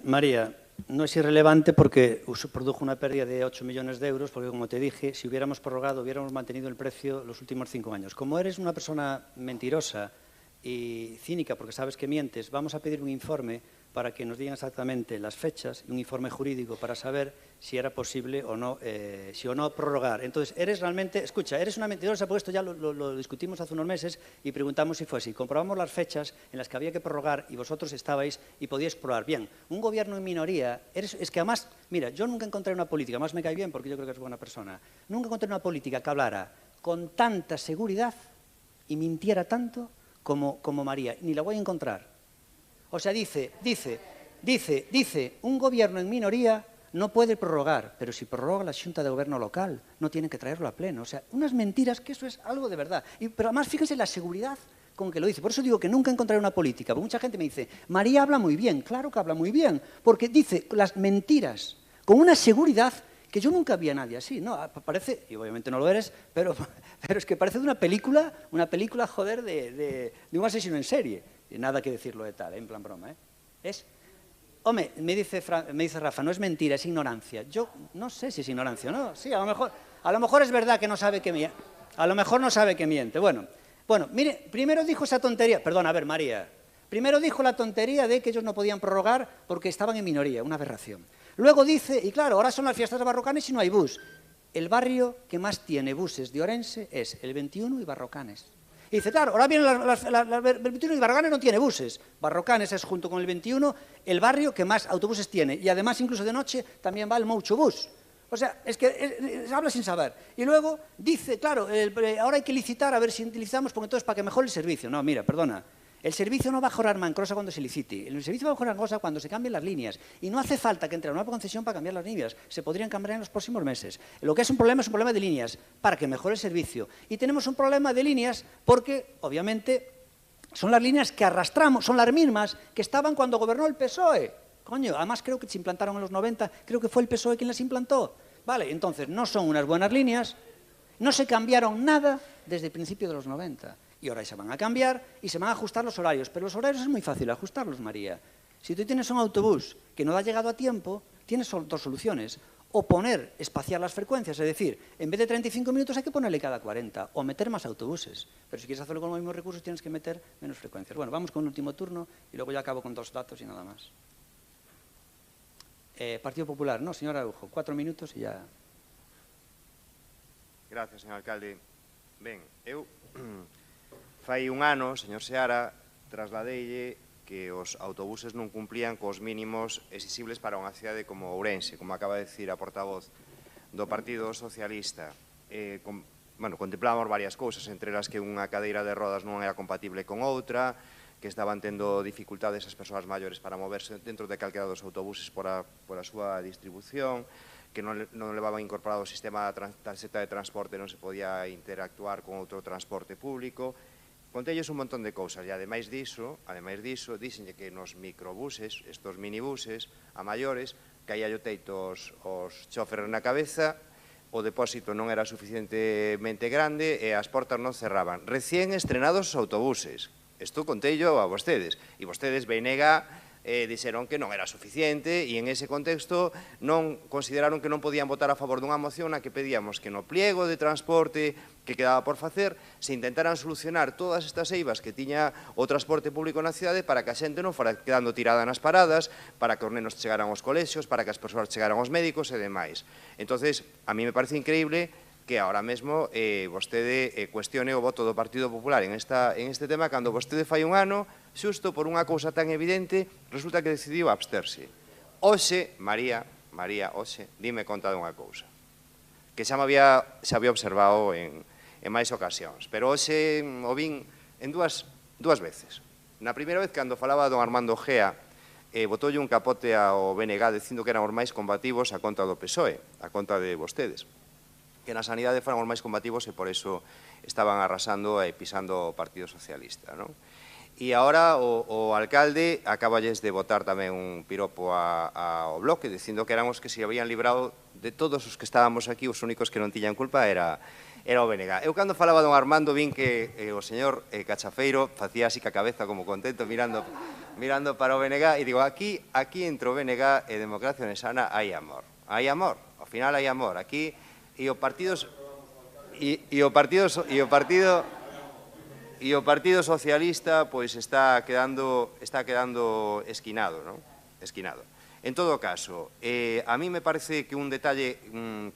María, no es irrelevante porque se produjo una pérdida de 8 millones de euros, porque, como te dije, si hubiéramos prorrogado, hubiéramos mantenido el precio los últimos 5 años. Como eres una persona mentirosa y cínica, porque sabes que mientes, vamos a pedir un informe para que nos digan exactamente las fechas, un informe jurídico para saber si era posible o no, si o no prorrogar. Entonces, eres realmente, escucha, eres una mentirosa, porque esto ya lo discutimos hace unos meses y preguntamos si fue así. Comprobamos las fechas en las que había que prorrogar y vosotros estabais y podíais prorrogar. Bien, un gobierno en minoría, es que además, mira, yo nunca encontré una política, además me cae bien porque yo creo que es buena persona, nunca encontré una política que hablara con tanta seguridad y mintiera tanto como María, ni la voy a encontrar. O sea, dice, un gobierno en minoría no puede prorrogar, pero si prorroga la Xunta de Gobierno local, no tiene que traerlo a pleno. O sea, unas mentiras, que eso es algo de verdad. Pero además, fíjense la seguridad con que lo dice. Por eso digo que nunca encontraré una política, porque mucha gente me dice, María habla muy bien. Claro que habla muy bien, porque dice las mentiras con una seguridad que yo nunca vi a nadie así, ¿no? Parece, y obviamente no lo eres, pero es que parece de una película, joder, de un asesino en serie. Y nada que decirlo de tal, en plan broma, ¿eh? Hombre, me dice Rafa, no es mentira, es ignorancia. Yo no sé si es ignorancia o no. Sí, a lo mejor es verdad que no sabe que miente. A lo mejor no sabe que miente. Bueno, mire, primero dijo esa tontería. Perdón, a ver, María. Primero dijo la tontería de que ellos no podían prorrogar porque estaban en minoría, una aberración. Luego dice, y claro, ahora son las fiestas de Barrocanes y no hay bus. El barrio que más tiene buses de Ourense es el 21 y Barrocanes. Y dice, claro, ahora vienen el 21 y Barraganes no tiene buses. Barrocanes es, junto con el 21, el barrio que más autobuses tiene. Y además, incluso de noche, también va el Moucho Bus. O sea, es que habla sin saber. Y luego dice, claro, ahora hay que licitar, a ver si licitamos, porque entonces para que mejore el servicio. No, mira, perdona. El servicio no va a mejorar Mancrosa cuando se licite. El servicio va a mejorar Mancrosa cuando se cambien las líneas. Y no hace falta que entre una nueva concesión para cambiar las líneas. Se podrían cambiar en los próximos meses. Lo que es un problema de líneas para que mejore el servicio. Y tenemos un problema de líneas porque, obviamente, son las líneas que arrastramos, son las mismas que estaban cuando gobernó el PSOE. Coño, además creo que se implantaron en los 90, creo que fue el PSOE quien las implantó. Vale, entonces no son unas buenas líneas, no se cambiaron nada desde el principio de los 90. Y ahora se van a cambiar y se van a ajustar los horarios. Pero los horarios es muy fácil ajustarlos, María. Si tú tienes un autobús que no ha llegado a tiempo, tienes dos soluciones. O espaciar las frecuencias, es decir, en vez de 35 minutos hay que ponerle cada 40, o meter más autobuses. Pero si quieres hacerlo con los mismos recursos tienes que meter menos frecuencias. Bueno, vamos con el último turno y luego ya acabo con 2 datos y nada más. Partido Popular, no, señor Araujo, 4 minutos y ya. Gracias, señor alcalde. Ben, eu fai un ano, señor Seara, trasladeille que os autobuses non cumplían cos mínimos exigibles para unha cidade como Ourense, como acaba de decir a portavoz do Partido Socialista. Contemplamos varias cousas, entre as que unha cadeira de rodas non era compatible con outra, que estaban tendo dificultades as persoas maiores para moverse dentro de calquera dos autobuses por a súa distribución, que non levaban incorporado o sistema de tarxeta de transporte, non se podía interactuar con outro transporte público. Contelles un montón de cousas, e ademais diso, díxenlle que nos microbuses, estos minibuses, a maiores, caía o teito os choferes na cabeza, o depósito non era suficientemente grande e as portas non cerraban. Recén estrenados os autobuses. Isto contello a vostedes. E vostedes, BNG, dixeron que non era suficiente e en ese contexto non consideraron que non podían votar a favor dunha moción na que pedíamos que no pliego de transporte que quedaba por facer se intentaran solucionar todas estas eivas que tiña o transporte público na cidade para que a xente non fora quedando tirada nas paradas, para que os nenos chegaran aos colexios, para que as persoas chegaran aos médicos e demais. Entonces, a mí me parece increíble que ahora mesmo vostede cuestione o voto do Partido Popular en este tema cando vostede fai un ano, xusto por unha cousa tan evidente, resulta que decidiu absterse. Hoxe, María, hoxe, dime conta dunha cousa, que xa había observado en máis ocasións, pero hoxe o vin en dúas veces. Na primeira vez, cando falaba don Armando Gea, botoulle un capote ao BNG dicindo que éramos máis combativos a conta do PSOE, a conta de vostedes, que na sanidade fóramos máis combativos e por iso estaban arrasando e pisando o Partido Socialista, non? E agora o alcalde acaballes de botar tamén un piropo ao Bloque, dicindo que éramos que se habían librado de todos os que estábamos aquí, os únicos que non tiñan culpa era o BNG. Eu cando falaba don Armando vin que o señor Cachafeiro facía así ca cabeza como contento mirando para o BNG e digo, aquí entre o BNG e Democracia Onesana hai amor, ao final hai amor, aquí e o Partido Socialista pois está quedando esquinado, non? Esquinado. En todo caso, a mí me parece que un detalle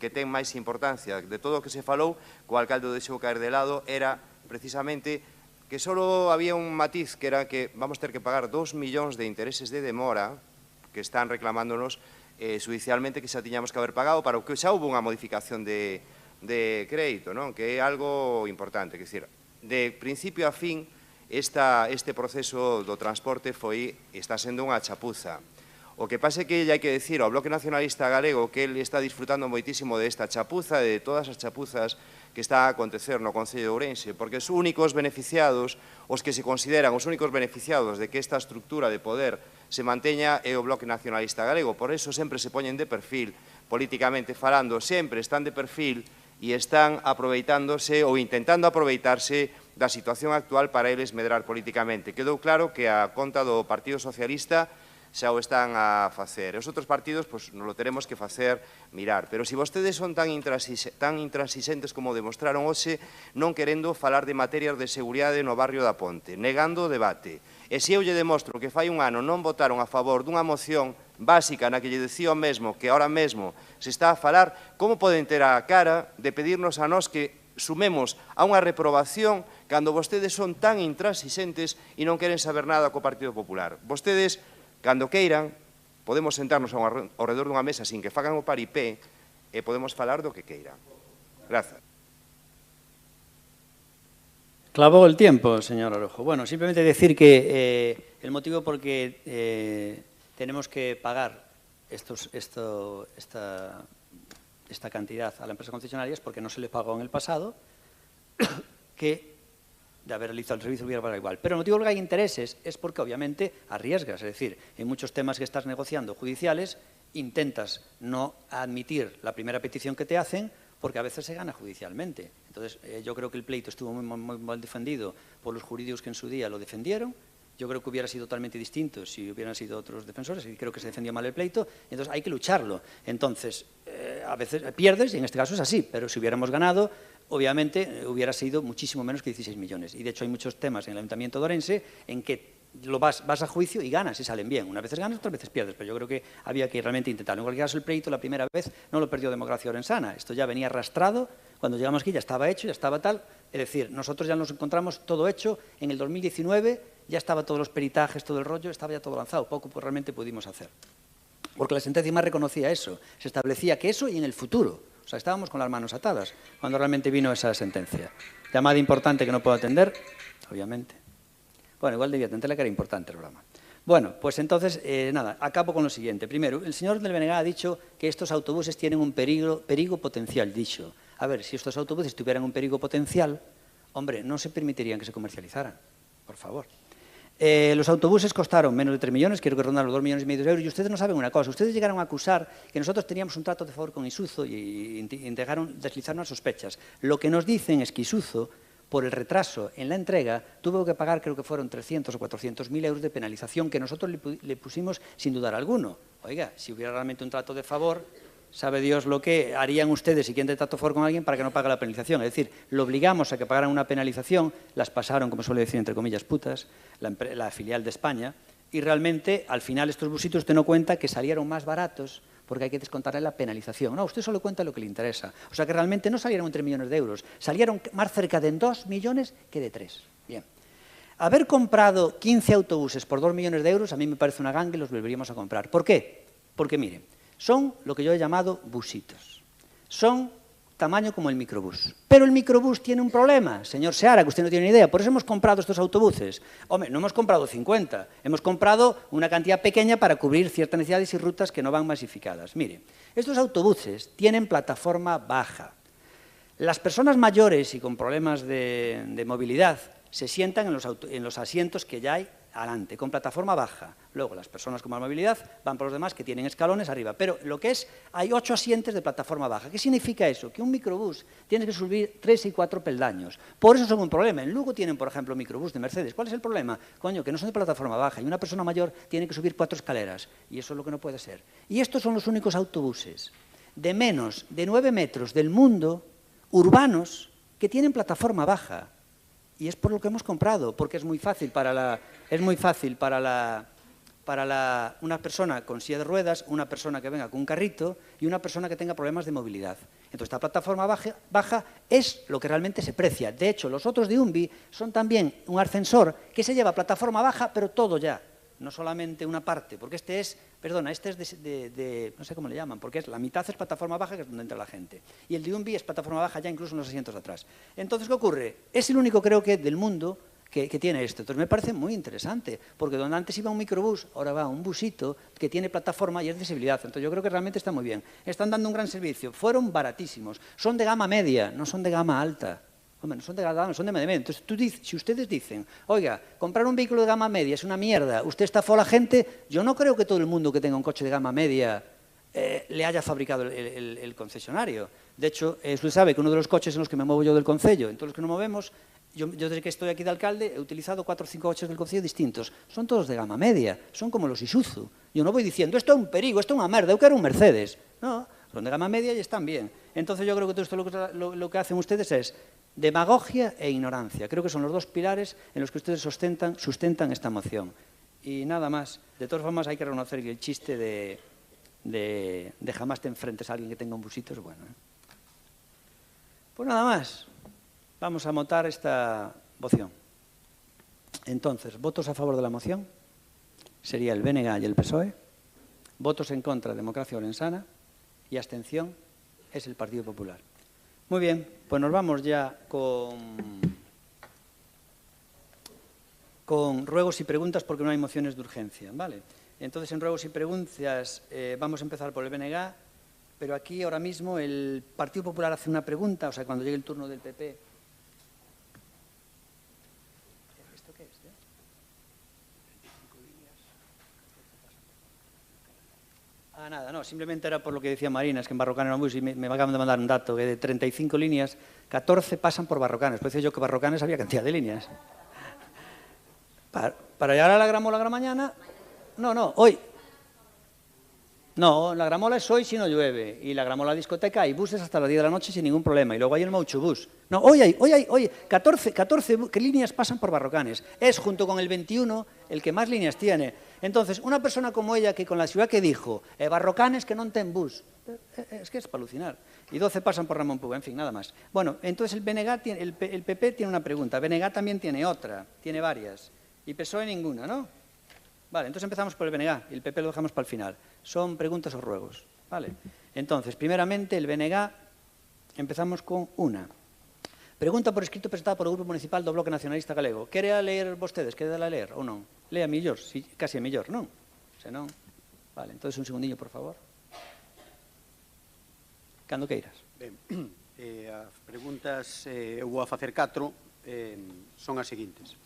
que ten máis importancia de todo o que se falou, co alcalde deixou caer de lado, era precisamente que só había un matiz, que era que vamos ter que pagar 2 millóns de intereses de demora que están reclamándonos judicialmente que xa tiñamos que haber pagado para o que xa houve unha modificación de crédito, non? Que é algo importante, que decir, de principio a fin este proceso do transporte está sendo unha chapuza. O que pasa é que hai que decir ao Bloque Nacionalista Galego que ele está disfrutando moitísimo desta chapuza, de todas as chapuzas que está a acontecer no Concello de Ourense, porque os únicos beneficiados, os que se consideran os únicos beneficiados de que esta estructura de poder se manteña é o Bloque Nacionalista Galego. Por eso sempre se poñen de perfil, políticamente falando, sempre están de perfil e están aproveitándose ou intentando aproveitarse da situación actual para eles medrar políticamente. Quedou claro que a conta do Partido Socialista xa o están a facer. Os outros partidos, pois, non lo teremos que facer mirar. Pero se vostedes son tan intransixentes como demostraron hoxe, non querendo falar de materias de seguridade no barrio da Ponte, negando o debate. E se eu lle demostro que fai un ano non votaron a favor dunha moción básica na que lle decía o mesmo que ahora mesmo se está a falar, como poden ter a cara de pedirnos a nós que sumemos a unha reprobación cando vostedes son tan intransigentes e non queren saber nada co Partido Popular. Vostedes, cando queiran, podemos sentarnos ao redor dunha mesa sin que fagan o paripé e podemos falar do que queiran. Grazas. Clavó el tiempo, señor Arojo. Bueno, simplemente decir que el motivo por que tenemos que pagar esta cantidad a la empresa concesionaria es porque no se le pagó en el pasado, que de haber realizado el servicio hubiera pagado igual. Pero el motivo por el que hay intereses es porque obviamente arriesgas, es decir, en muchos temas que estás negociando judiciales intentas no admitir la primera petición que te hacen porque a veces se gana judicialmente. Entonces, yo creo que el pleito estuvo muy mal defendido por los jurídicos que en su día lo defendieron. Yo creo que hubiera sido totalmente distinto si hubieran sido otros defensores y creo que se defendió mal el pleito. Entonces, hay que lucharlo. Entonces, a veces pierdes y en este caso es así, pero si hubiéramos ganado, obviamente hubiera sido muchísimo menos que 16 millones. Y de hecho hay muchos temas en el Ayuntamiento de Orense en que vas a juicio y ganas y salen bien. Unas veces ganas, otras veces pierdes, pero yo creo que había que realmente intentarlo. En cualquier caso, el pleito la primera vez no lo perdió Democracia Orensana. Esto ya venía arrastrado. Cuando llegamos aquí ya estaba hecho, ya estaba tal. Es decir, nosotros ya nos encontramos todo hecho. En el 2019 ya estaba todos los peritajes, todo el rollo, estaba ya todo lanzado. Poco pues realmente pudimos hacer. Porque la sentencia más reconocía eso. Se establecía que eso y en el futuro. O sea, estábamos con las manos atadas cuando realmente vino esa sentencia. Llamada importante que no puedo atender, obviamente. Bueno, igual debía atenderle que era importante el programa. Bueno, pues entonces, nada, acabo con lo siguiente. Primero, el señor del BNG ha dicho que estos autobuses tienen un perigo potencial, dicho. A ver, si estos autobuses tuvieran un perigo potencial, hombre, no se permitirían que se comercializaran, por favor. Los autobuses costaron menos de 3 millones, quiero que rondan los 2,5 millones de euros, y ustedes no saben una cosa, ustedes llegaron a acusar que nosotros teníamos un trato de favor con Isuzu y deslizaron las sospechas. Lo que nos dicen es que Isuzu, por el retraso en la entrega, tuvo que pagar, creo que fueron 300 o 400.000 euros de penalización que nosotros le pusimos sin dudar alguno. Oiga, si hubiera realmente un trato de favor, sabe Dios lo que harían ustedes si quieren de trato de favor con alguien para que no pague la penalización. Es decir, lo obligamos a que pagaran una penalización, las pasaron, como suele decir, entre comillas, putas, la filial de España, y realmente, al final, estos busitos usted no cuenta que salieron más baratos porque hay que descontarle la penalización. No, usted solo cuenta lo que le interesa. O sea que realmente no salieron en 3 millones de euros, salieron más cerca de 2 millones que de 3. Bien. Haber comprado 15 autobuses por 2 millones de euros a mí me parece una ganga y los volveríamos a comprar. ¿Por qué? Porque, mire, son lo que yo he llamado busitos. Son tamaño como el microbús. Pero el microbús tiene un problema, señor Seara, que usted no tiene ni idea. Por eso hemos comprado estos autobuses. Hombre, no hemos comprado 50, hemos comprado una cantidad pequeña para cubrir ciertas necesidades y rutas que no van masificadas. Mire, estos autobuses tienen plataforma baja. Las personas mayores y con problemas de movilidad se sientan en los asientos que ya hay adelante, con plataforma baja. Luego, las personas con más movilidad van por los demás que tienen escalones arriba. Pero lo que es, hay 8 asientos de plataforma baja. ¿Qué significa eso? Que un microbús tiene que subir 3 y 4 peldaños. Por eso son un problema. En Lugo tienen, por ejemplo, microbús de Mercedes. ¿Cuál es el problema? Coño, que no son de plataforma baja y una persona mayor tiene que subir 4 escaleras. Y eso es lo que no puede ser. Y estos son los únicos autobuses de menos de 9 metros del mundo, urbanos, que tienen plataforma baja. Y es por lo que hemos comprado, porque es muy fácil para una persona con silla de ruedas, una persona que venga con un carrito y una persona que tenga problemas de movilidad. Entonces, esta plataforma baja es lo que realmente se precia. De hecho, los otros de UNBI son también un ascensor que se lleva plataforma baja, pero todo ya, no solamente una parte, porque este es no sé cómo le llaman, porque la mitad es plataforma baja, que es donde entra la gente. Y el de UNBI es plataforma baja ya incluso en los asientos de atrás. Entonces, ¿qué ocurre? Es el único, creo que, del mundo que tiene esto. Entonces, me parece muy interesante, porque donde antes iba un microbús, ahora va un busito que tiene plataforma y es de visibilidad. Entonces, yo creo que realmente está muy bien. Están dando un gran servicio. Fueron baratísimos. Son de gama media, no son de gama alta. Hombre, no son de gama, son de media. Entonces, si ustedes dicen, oiga, comprar un vehículo de gama media es una mierda, usted estafó a la gente, yo no creo que todo el mundo que tenga un coche de gama media le haya fabricado el concesionario. De hecho, usted sabe que uno de los coches en los que me muevo yo del concello, en todos los que nos movemos, yo desde que estoy aquí de alcalde he utilizado 4 o 5 coches del concello distintos. Son todos de gama media, son como los Isuzu. Yo no voy diciendo, esto es un perigo, esto es una merda, yo quiero un Mercedes. No, son de gama media y están bien. Entonces, yo creo que todo esto lo que hacen ustedes es demagogia e ignorancia. Creo que son los 2 pilares en los que ustedes sustentan esta moción. Y nada más. De todas formas, hay que reconocer que el chiste de jamás te enfrentes a alguien que tenga un busito es bueno. Pues nada más. Vamos a votar esta moción. Entonces, votos a favor de la moción sería el BNG y el PSOE. Votos en contra, Democracia Orensana. Y abstención es el Partido Popular. Muy bien, pues nos vamos ya con ruegos y preguntas porque no hay mociones de urgencia, ¿vale? Entonces, en ruegos y preguntas vamos a empezar por el BNG, pero aquí ahora mismo el Partido Popular hace una pregunta, o sea, cuando llegue el turno del PP. ¿Esto qué es? Nada, no, simplemente era por lo que decía Marina, es que en Barrocanes no y me acaban de mandar un dato, que de 35 líneas, 14 pasan por Barrocanes. Pues decía yo que Barrocanes había cantidad de líneas. Para llegar a la Gramola mañana, no, hoy. No, la Gramola es hoy si no llueve, y la Gramola discoteca hay buses hasta las 10 de la noche sin ningún problema, y luego hay el Mauchobús. No, hoy hay 14 líneas pasan por Barrocanes. Es, junto con el 21, el que más líneas tiene. Entonces, una persona como ella, que con la ciudad que dijo, Barrocanes que non ten bus, es que es para alucinar. Y 12 pasan por Ramón Puga, en fin, nada más. Bueno, entonces el PP tiene una pregunta, BNG también tiene otra, tiene varias, y PSOE ninguna, ¿no? Vale, entonces empezamos por el BNG, y el PP lo dejamos para el final. Son preguntas o ruegos, ¿vale? Entonces, primeramente, el BNG, empezamos con una. Pregunta por escrito presentada por o Grupo Municipal do Bloque Nacionalista Galego. Quere a ler vostedes? Quere a ler ou non? Lea mellor, casi a mellor, non? Se non, vale, entón un segundiño, por favor. Cando queiras. Ben, as preguntas, eu vou a facer 4, son as seguintes.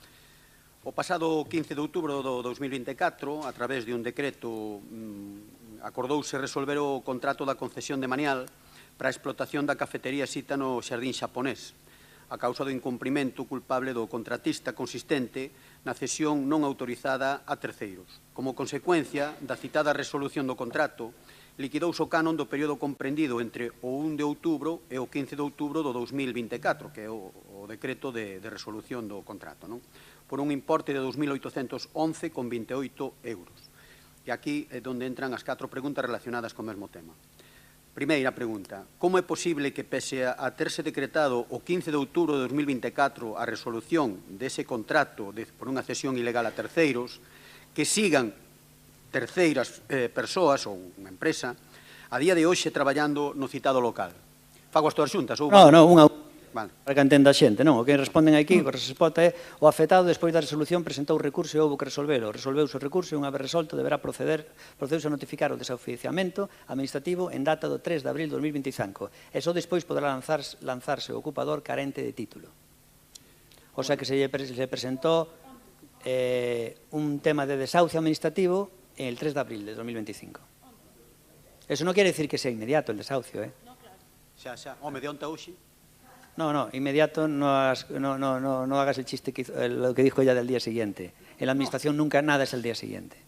O pasado 15 de outubro do 2024, a través de un decreto, acordouse resolver o contrato da concesión de Manial para a explotación da cafetería Sita no Xardín Xaponés, a causa do incumprimento culpable do contratista consistente na cesión non autorizada a terceiros. Como consecuencia da citada resolución do contrato, liquidouse o canon do período comprendido entre o 1 de outubro e o 15 de outubro do 2024, que é o decreto de resolución do contrato, non? Por un importe de 2.811,28 euros. E aquí é onde entran as 4 preguntas relacionadas co mesmo tema. Primeira pregunta, como é posible que, pese a terse decretado o 15 de outubro de 2024 a resolución dese contrato por unha cesión ilegal a terceiros, que sigan terceiras persoas ou unha empresa a día de hoxe traballando no citado local? Fago as túas xuntas? Non, unha... Vale. Para que entenda a xente, non? O que responden aquí, a resposta é o afectado despois da resolución presentou recurso e houve que resolvelo. Resolveuse o recurso e unha vez resolto deberá procedeuse a notificar o desoficiamento administrativo en data do 3 de abril de 2025 e só despois poderá lanzarse o ocupador carente de título. O sea que se presentou un tema de desahucio administrativo el 3 de abril de 2025. Eso non quere decir que sea inmediato el desahucio, Xa, home, de onte a hoxe? No, inmediato no hagas el chiste, lo que dijo ella del día siguiente. En la administración nunca nada es el día siguiente.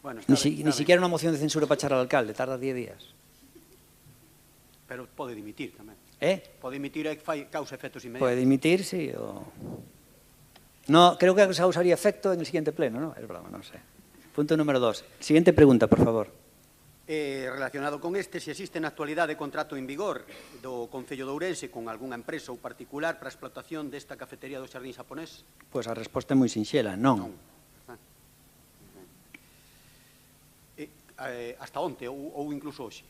Bueno, ni siquiera una moción de censura para echar al alcalde, tarda 10 días. Pero pode dimitir tamén. Pode dimitir e fai causa efectos inmediatos. Pode dimitir, sí. No, creo que causaría efecto en el siguiente pleno, ¿no? Es broma, no sé. Punto número 2. Siguiente pregunta, por favor. Relacionado con este, se existe na actualidade contrato en vigor do Concello de Ourense con algunha empresa ou particular para a explotación desta cafetería do Xardín Xaponés? Pois a resposta é moi sinxela, non. Hasta onte ou incluso hoxe?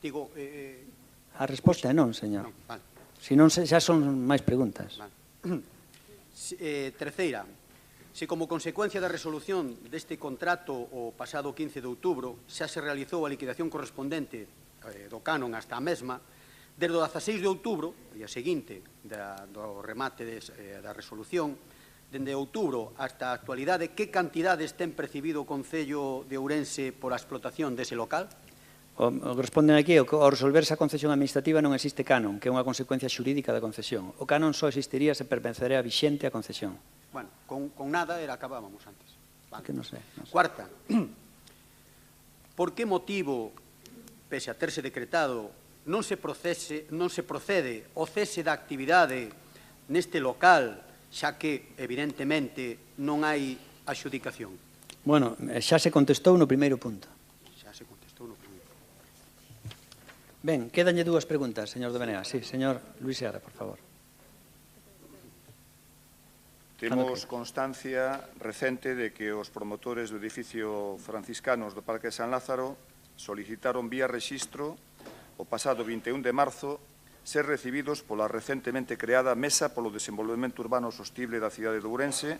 Digo... A resposta é non, señor. Vale. Se non, xa son máis preguntas. Terceira, se como consecuencia da resolución deste contrato o pasado 15 de outubro xa se realizou a liquidación correspondente do canon hasta a mesma, desde o 16 de outubro, día seguinte do remate da resolución, dende outubro hasta a actualidade, que cantidades ten percibido o Concello de Ourense por a explotación dese local? O que responden aquí, ao resolverse a concesión administrativa non existe canon, que é unha consecuencia xurídica da concesión. O canon só existiría se pertencería vixente a concesión. Bueno, con nada acabábamos antes. Vale. Que non sei. Cuarta, por que motivo, pese a terse decretado, non se procede ao cese da actividade neste local, xa que, evidentemente, non hai adxudicación? Bueno, xa se contestou no primeiro punto. Xa se contestou no primeiro punto. Ben, quedanlle dúas preguntas, señor do BNA. Sí, señor Luis Seara, por favor. Temos constancia recente de que os promotores do edificio franciscanos do Parque de San Lázaro solicitaron vía rexistro o pasado 21 de marzo ser recibidos pola recentemente creada Mesa polo Desenvolvemento Urbano Sostible da cidade de Ourense,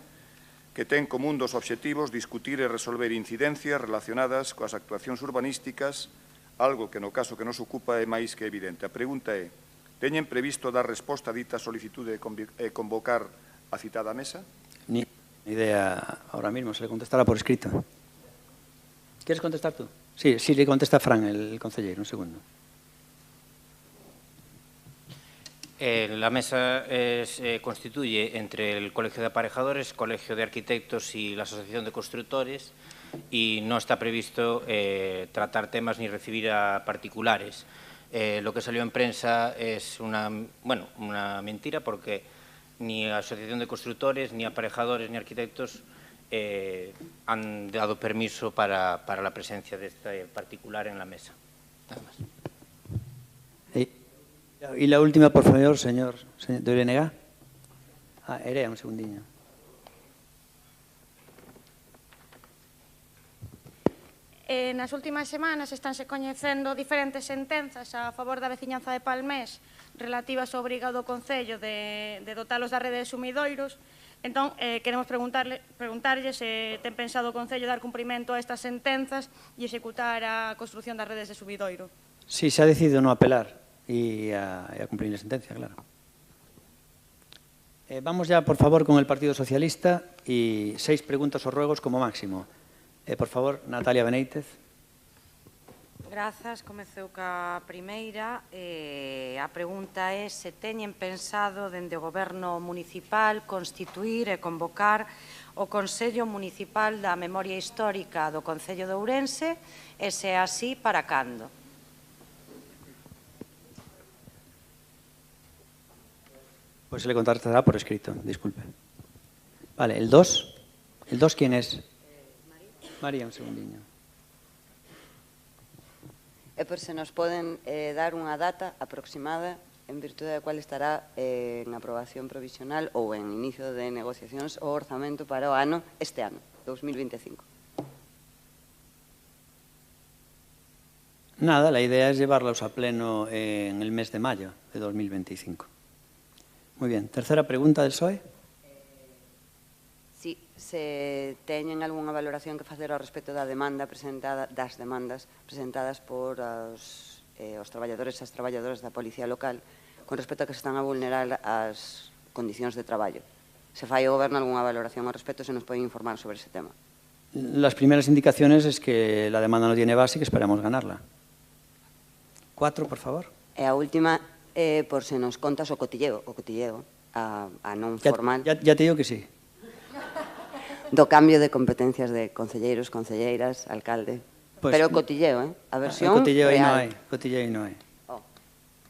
que ten como un dos obxectivos discutir e resolver incidencias relacionadas coas actuacións urbanísticas, algo que no caso que nos ocupa é máis que evidente. A pregunta é, teñen previsto dar resposta a dita solicitude e convocar a citada mesa? Ni idea ahora mismo, se le contestará por escrito. ¿Quieres contestar tú? Sí, le contesta Fran, el concejero, un segundo. La mesa se constituye entre el Colegio de Aparejadores, Colegio de Arquitectos y la Asociación de Constructores y no está previsto tratar temas ni recibir a particulares. Lo que salió en prensa es una mentira porque ni Asociación de Constructores, ni Aparejadores, ni Arquitectos han dado permiso para la presencia de este particular en la mesa. Nada más. Y la última, por favor, señor de Orenega. Erea, un segundinho. Nas últimas semanas estánse coñecendo diferentes sentenzas a favor da veciñanza de Palmés relativas ao obriga do Concello de dotalos da rede de sumidoiros. Entón, queremos preguntarlle se ten pensado o Concello dar cumprimento a estas sentenzas e executar a construción das redes de sumidoiro. Sí, se ha decidido no apelar y a cumplir la sentencia, claro. Vamos ya, por favor, con el Partido Socialista y 6 preguntas o ruegos como máximo. Por favor, Natalia Benítez. Grazas, comeceu ca primeira. A pregunta é se teñen pensado dende o Goberno Municipal constituir e convocar o Consello Municipal da Memoria Histórica do Concello de Ourense e se é así, para cando? Pues se le contestará por escrito, disculpe. Vale, el 2. ¿El 2 quién es? María, un segundinho. E por se nos poden dar unha data aproximada en virtude da cual estará en aprobación provisional ou en inicio de negociacións o orzamento para o ano, este ano, 2025. Nada, la idea es llevarlos a pleno en el mes de mayo de 2025. Muy bien. Tercera pregunta del PSOE. Si se teñen algunha valoración que facer ao respecto das demandas presentadas por os traballadores e as traballadoras da Policía Local con respecto a que se están a vulnerar as condicións de traballo. Se fai o Goberno algunha valoración ao respecto, se nos poden informar sobre ese tema. Las primeras indicaciones es que la demanda no tiene base y que esperamos ganarla. 4, por favor. E a última, por se nos contas o cotilleo a non formal. Ya te digo que sí. Do cambio de competencias de concelleiros, concelleiras, alcalde. Pues, pero cotilleo, a versión cotilleo real. Cotilleo ahí no hay.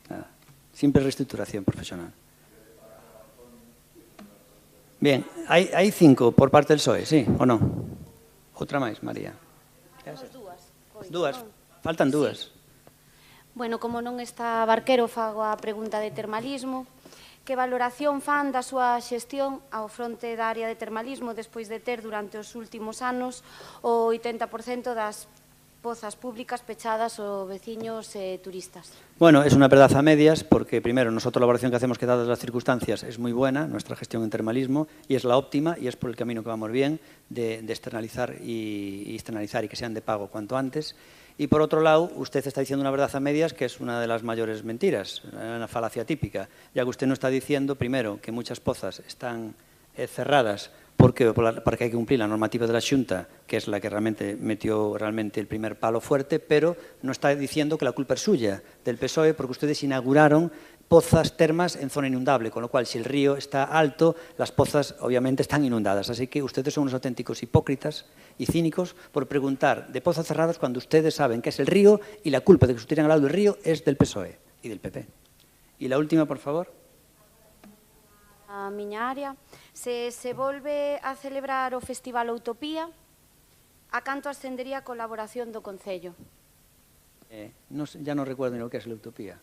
Nada. Siempre reestructuración profesional. Bien, hay 5 por parte del PSOE, ¿sí o no? Outra máis, María. Dúas. Faltan dúas. Bueno, como non está Barquero, fago a pregunta de termalismo. Que valoración fan da súa xestión ao fronte da área de termalismo despois de ter durante os últimos anos o 80% das pozas públicas pechadas aos veciños e turistas? Bueno, es una verdad a medias porque, primero, nosotros la valoración que hacemos que dadas las circunstancias es muy buena, nuestra gestión en termalismo, y es la óptima y es por el camino que vamos bien de externalizar y que sean de pago cuanto antes. Y por otro lado, usted está diciendo una verdad a medias que es una de las mayores mentiras, una falacia típica, ya que usted no está diciendo, primero, que muchas pozas están cerradas porque hay que cumplir la normativa de la Xunta, que es la que realmente metió el primer palo fuerte, pero no está diciendo que la culpa es suya, del PSOE, porque ustedes inauguraron pozas, termas en zona inundable, con lo cual, si el río está alto, las pozas obviamente están inundadas. Así que ustedes son unos auténticos hipócritas y cínicos por preguntar de pozas cerradas cuando ustedes saben que es el río y la culpa de que se tiren al lado del río es del PSOE y del PP. Y la última, por favor. A miña área, se volve a celebrar o Festival Utopía, a canto ascendería a colaboración do Concello? Ya no recuerdo ni lo que es la Utopía.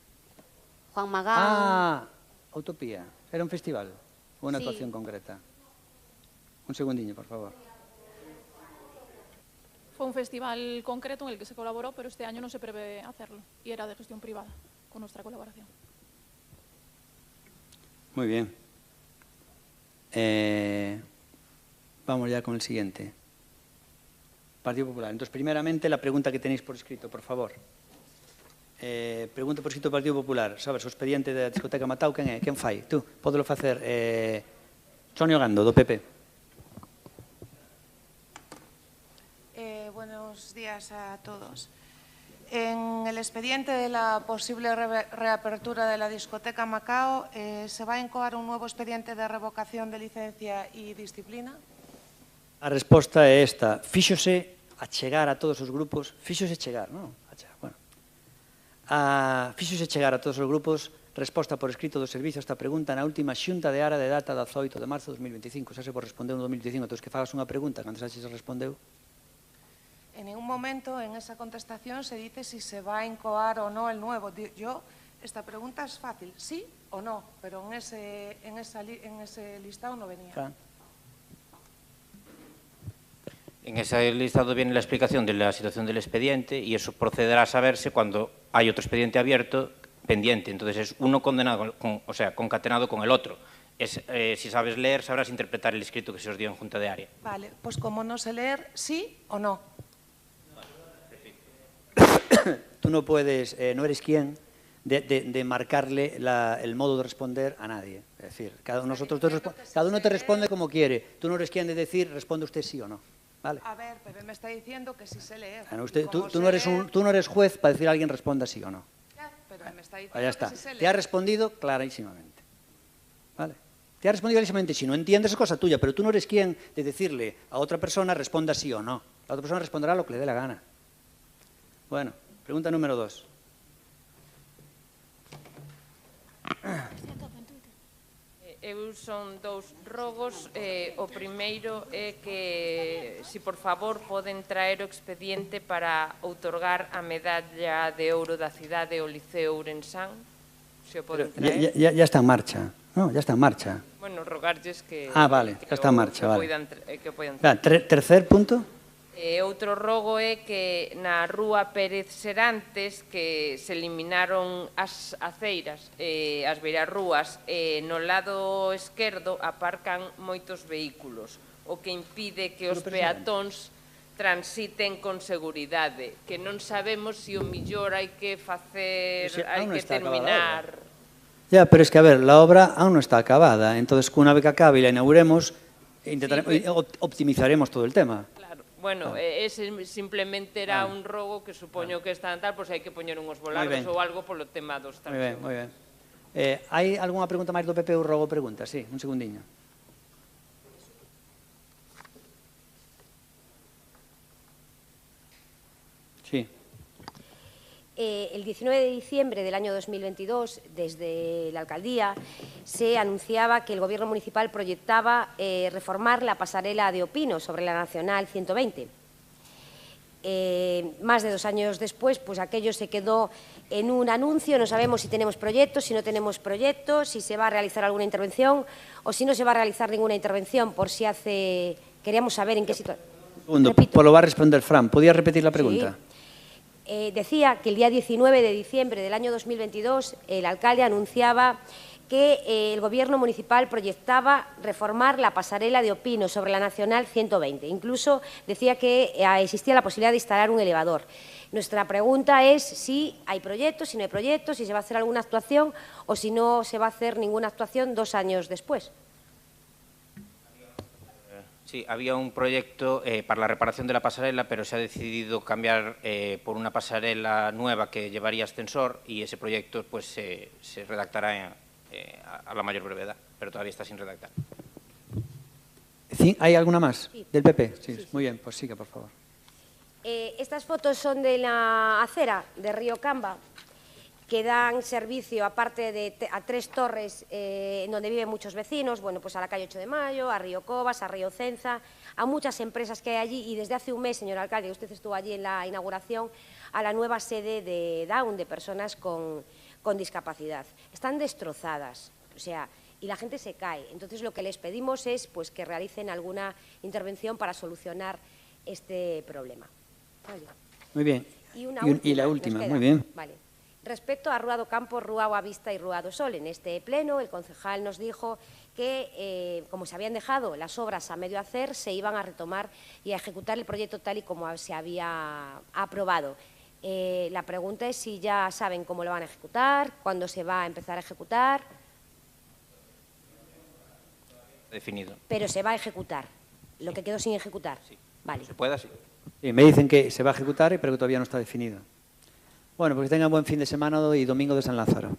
Juan Magán... Ah, Utopía. Era un festival, una Sí. actuación concreta. Un segundinho, por favor. Fue un festival concreto en el que se colaboró, pero este año no se prevé hacerlo y era de gestión privada, con nuestra colaboración. Muy bien. Vamos ya con el siguiente. Partido Popular. Entonces, primeramente, la pregunta que tenéis por escrito, por favor. Pregunta por escrito do Partido Popular. Sabes, o expediente da discoteca Matau, quen é? Quen fai? Tú, pódelo facer. Sonio Gando, do PP. Buenos días a todos. En el expediente de la posible reapertura de la discoteca Macao, ¿se va a incoar un nuevo expediente de revocación de licencia y disciplina? A resposta é esta. Fíxose a chegar a todos os grupos, fíxose chegar, non? Fíxose chegar a todos os grupos resposta por escrito do servicio a esta pregunta na última xunta de ara de data 18 de marzo de 2025. Xa se vos respondeu no 2025, entón que fagas unha pregunta cando xa se respondeu. En ningún momento en esa contestación se dice si se va a incoar o no el nuevo. Yo, esta pregunta es fácil, sí o no, pero en ese listado no venía. Claro. En ese listado viene la explicación de la situación del expediente y eso procederá a saberse cuando hay otro expediente abierto pendiente. Entonces es uno concatenado con el otro. Si sabes leer, sabrás interpretar el escrito que se os dio en Junta de Área. Vale, pues como no sé leer, sí o no. Tú no puedes, no eres quien de marcarle el modo de responder a nadie. Es decir, cada uno te responde como quiere. Tú no eres quien de decir, responde usted sí o no. ¿Vale? A ver, Pepe me está diciendo que sí sé leer. Tú no eres juez para decir a alguien responda sí o no. Ya, pero me está diciendo Ya está. que sí sé leer. Te ha respondido clarísimamente. ¿Vale? Te ha respondido clarísimamente. Si no entiendes es cosa tuya, pero tú no eres quien de decirle a otra persona responda sí o no. La otra persona responderá lo que le dé la gana. Bueno, pregunta número 2. Son dous rogos. O primeiro é que, si por favor, poden traer o expediente para outorgar a medalla de ouro da cidade ao Liceo Ourensán. Se o poden traer. Ya está en marcha. No, ya está en marcha. Bueno, rogarlles que... Vale, ya está en marcha, vale. Que poidan traer. Tercer punto. Outro rogo é que na rúa Pérez Serantes que se eliminaron as aceiras, as beirarrúas, no lado esquerdo aparcan moitos vehículos, o que impide que os peatóns transiten con seguridade, que non sabemos se o millor hai que facer, hai que terminar... Ya, pero es que, a ver, la obra aún no está acabada, entonces, una vez que acabe y la inauguremos, optimizaremos todo el tema. Bueno, ese simplemente era un rogo que supoño que está tal, pois hai que poñer unhos volardos ou algo polo tema dos traccións. Moi ben. Hai algunha pregunta máis do PP ou rogo pregunta? Sí, un segundiño. Sí. El 19 de diciembre del año 2022, desde la alcaldía, se anunciaba que el Gobierno municipal proyectaba reformar la pasarela de Opino sobre la Nacional 120. Más de 2 años después, pues aquello se quedó en un anuncio, no sabemos si tenemos proyectos, si no tenemos proyectos, si se va a realizar alguna intervención o si no se va a realizar ninguna intervención, por si hace... Queríamos saber en qué situación... Segundo, pues lo va a responder Fran. ¿Podías repetir la pregunta? Sí. Decía que el día 19 de diciembre del año 2022 el alcalde anunciaba que el Gobierno municipal proyectaba reformar la pasarela de Opino sobre la Nacional 120. Incluso decía que existía la posibilidad de instalar un elevador. Nuestra pregunta es si hay proyectos, si no hay proyectos, si se va a hacer alguna actuación o si no se va a hacer ninguna actuación 2 años después. Sí, había un proyecto para la reparación de la pasarela, pero se ha decidido cambiar por una pasarela nueva que llevaría ascensor y ese proyecto pues, se redactará a la mayor brevedad, pero todavía está sin redactar. ¿Hay alguna más del PP? Sí. Muy bien, pues siga, por favor. Estas fotos son de la acera de Río Camba que dan servicio, aparte a 3 torres donde viven muchos vecinos, bueno, pues a la calle 8 de Mayo, a Río Cobas, a Río Cenza, a muchas empresas que hay allí, y desde hace un mes, señor alcalde, usted estuvo allí en la inauguración, a la nueva sede de Down, de personas con discapacidad. Están destrozadas, o sea, y la gente se cae. Entonces, lo que les pedimos es pues, que realicen alguna intervención para solucionar este problema. Vale. Muy bien. Y la última, muy bien. Vale. Respecto a Rúa do Campo, Rúa Boa Vista y Rúa do Sol, en este pleno el concejal nos dijo que, como se habían dejado las obras a medio hacer, se iban a retomar y a ejecutar el proyecto tal y como se había aprobado. La pregunta es si ya saben cómo lo van a ejecutar, cuándo se va a empezar a ejecutar. Definido. Pero se va a ejecutar, lo que quedó sin ejecutar. Sí. Vale. Se pueda, sí. Sí, me dicen que se va a ejecutar, pero que todavía no está definido. Bueno, pues que tengan buen fin de semana y domingo de San Lázaro.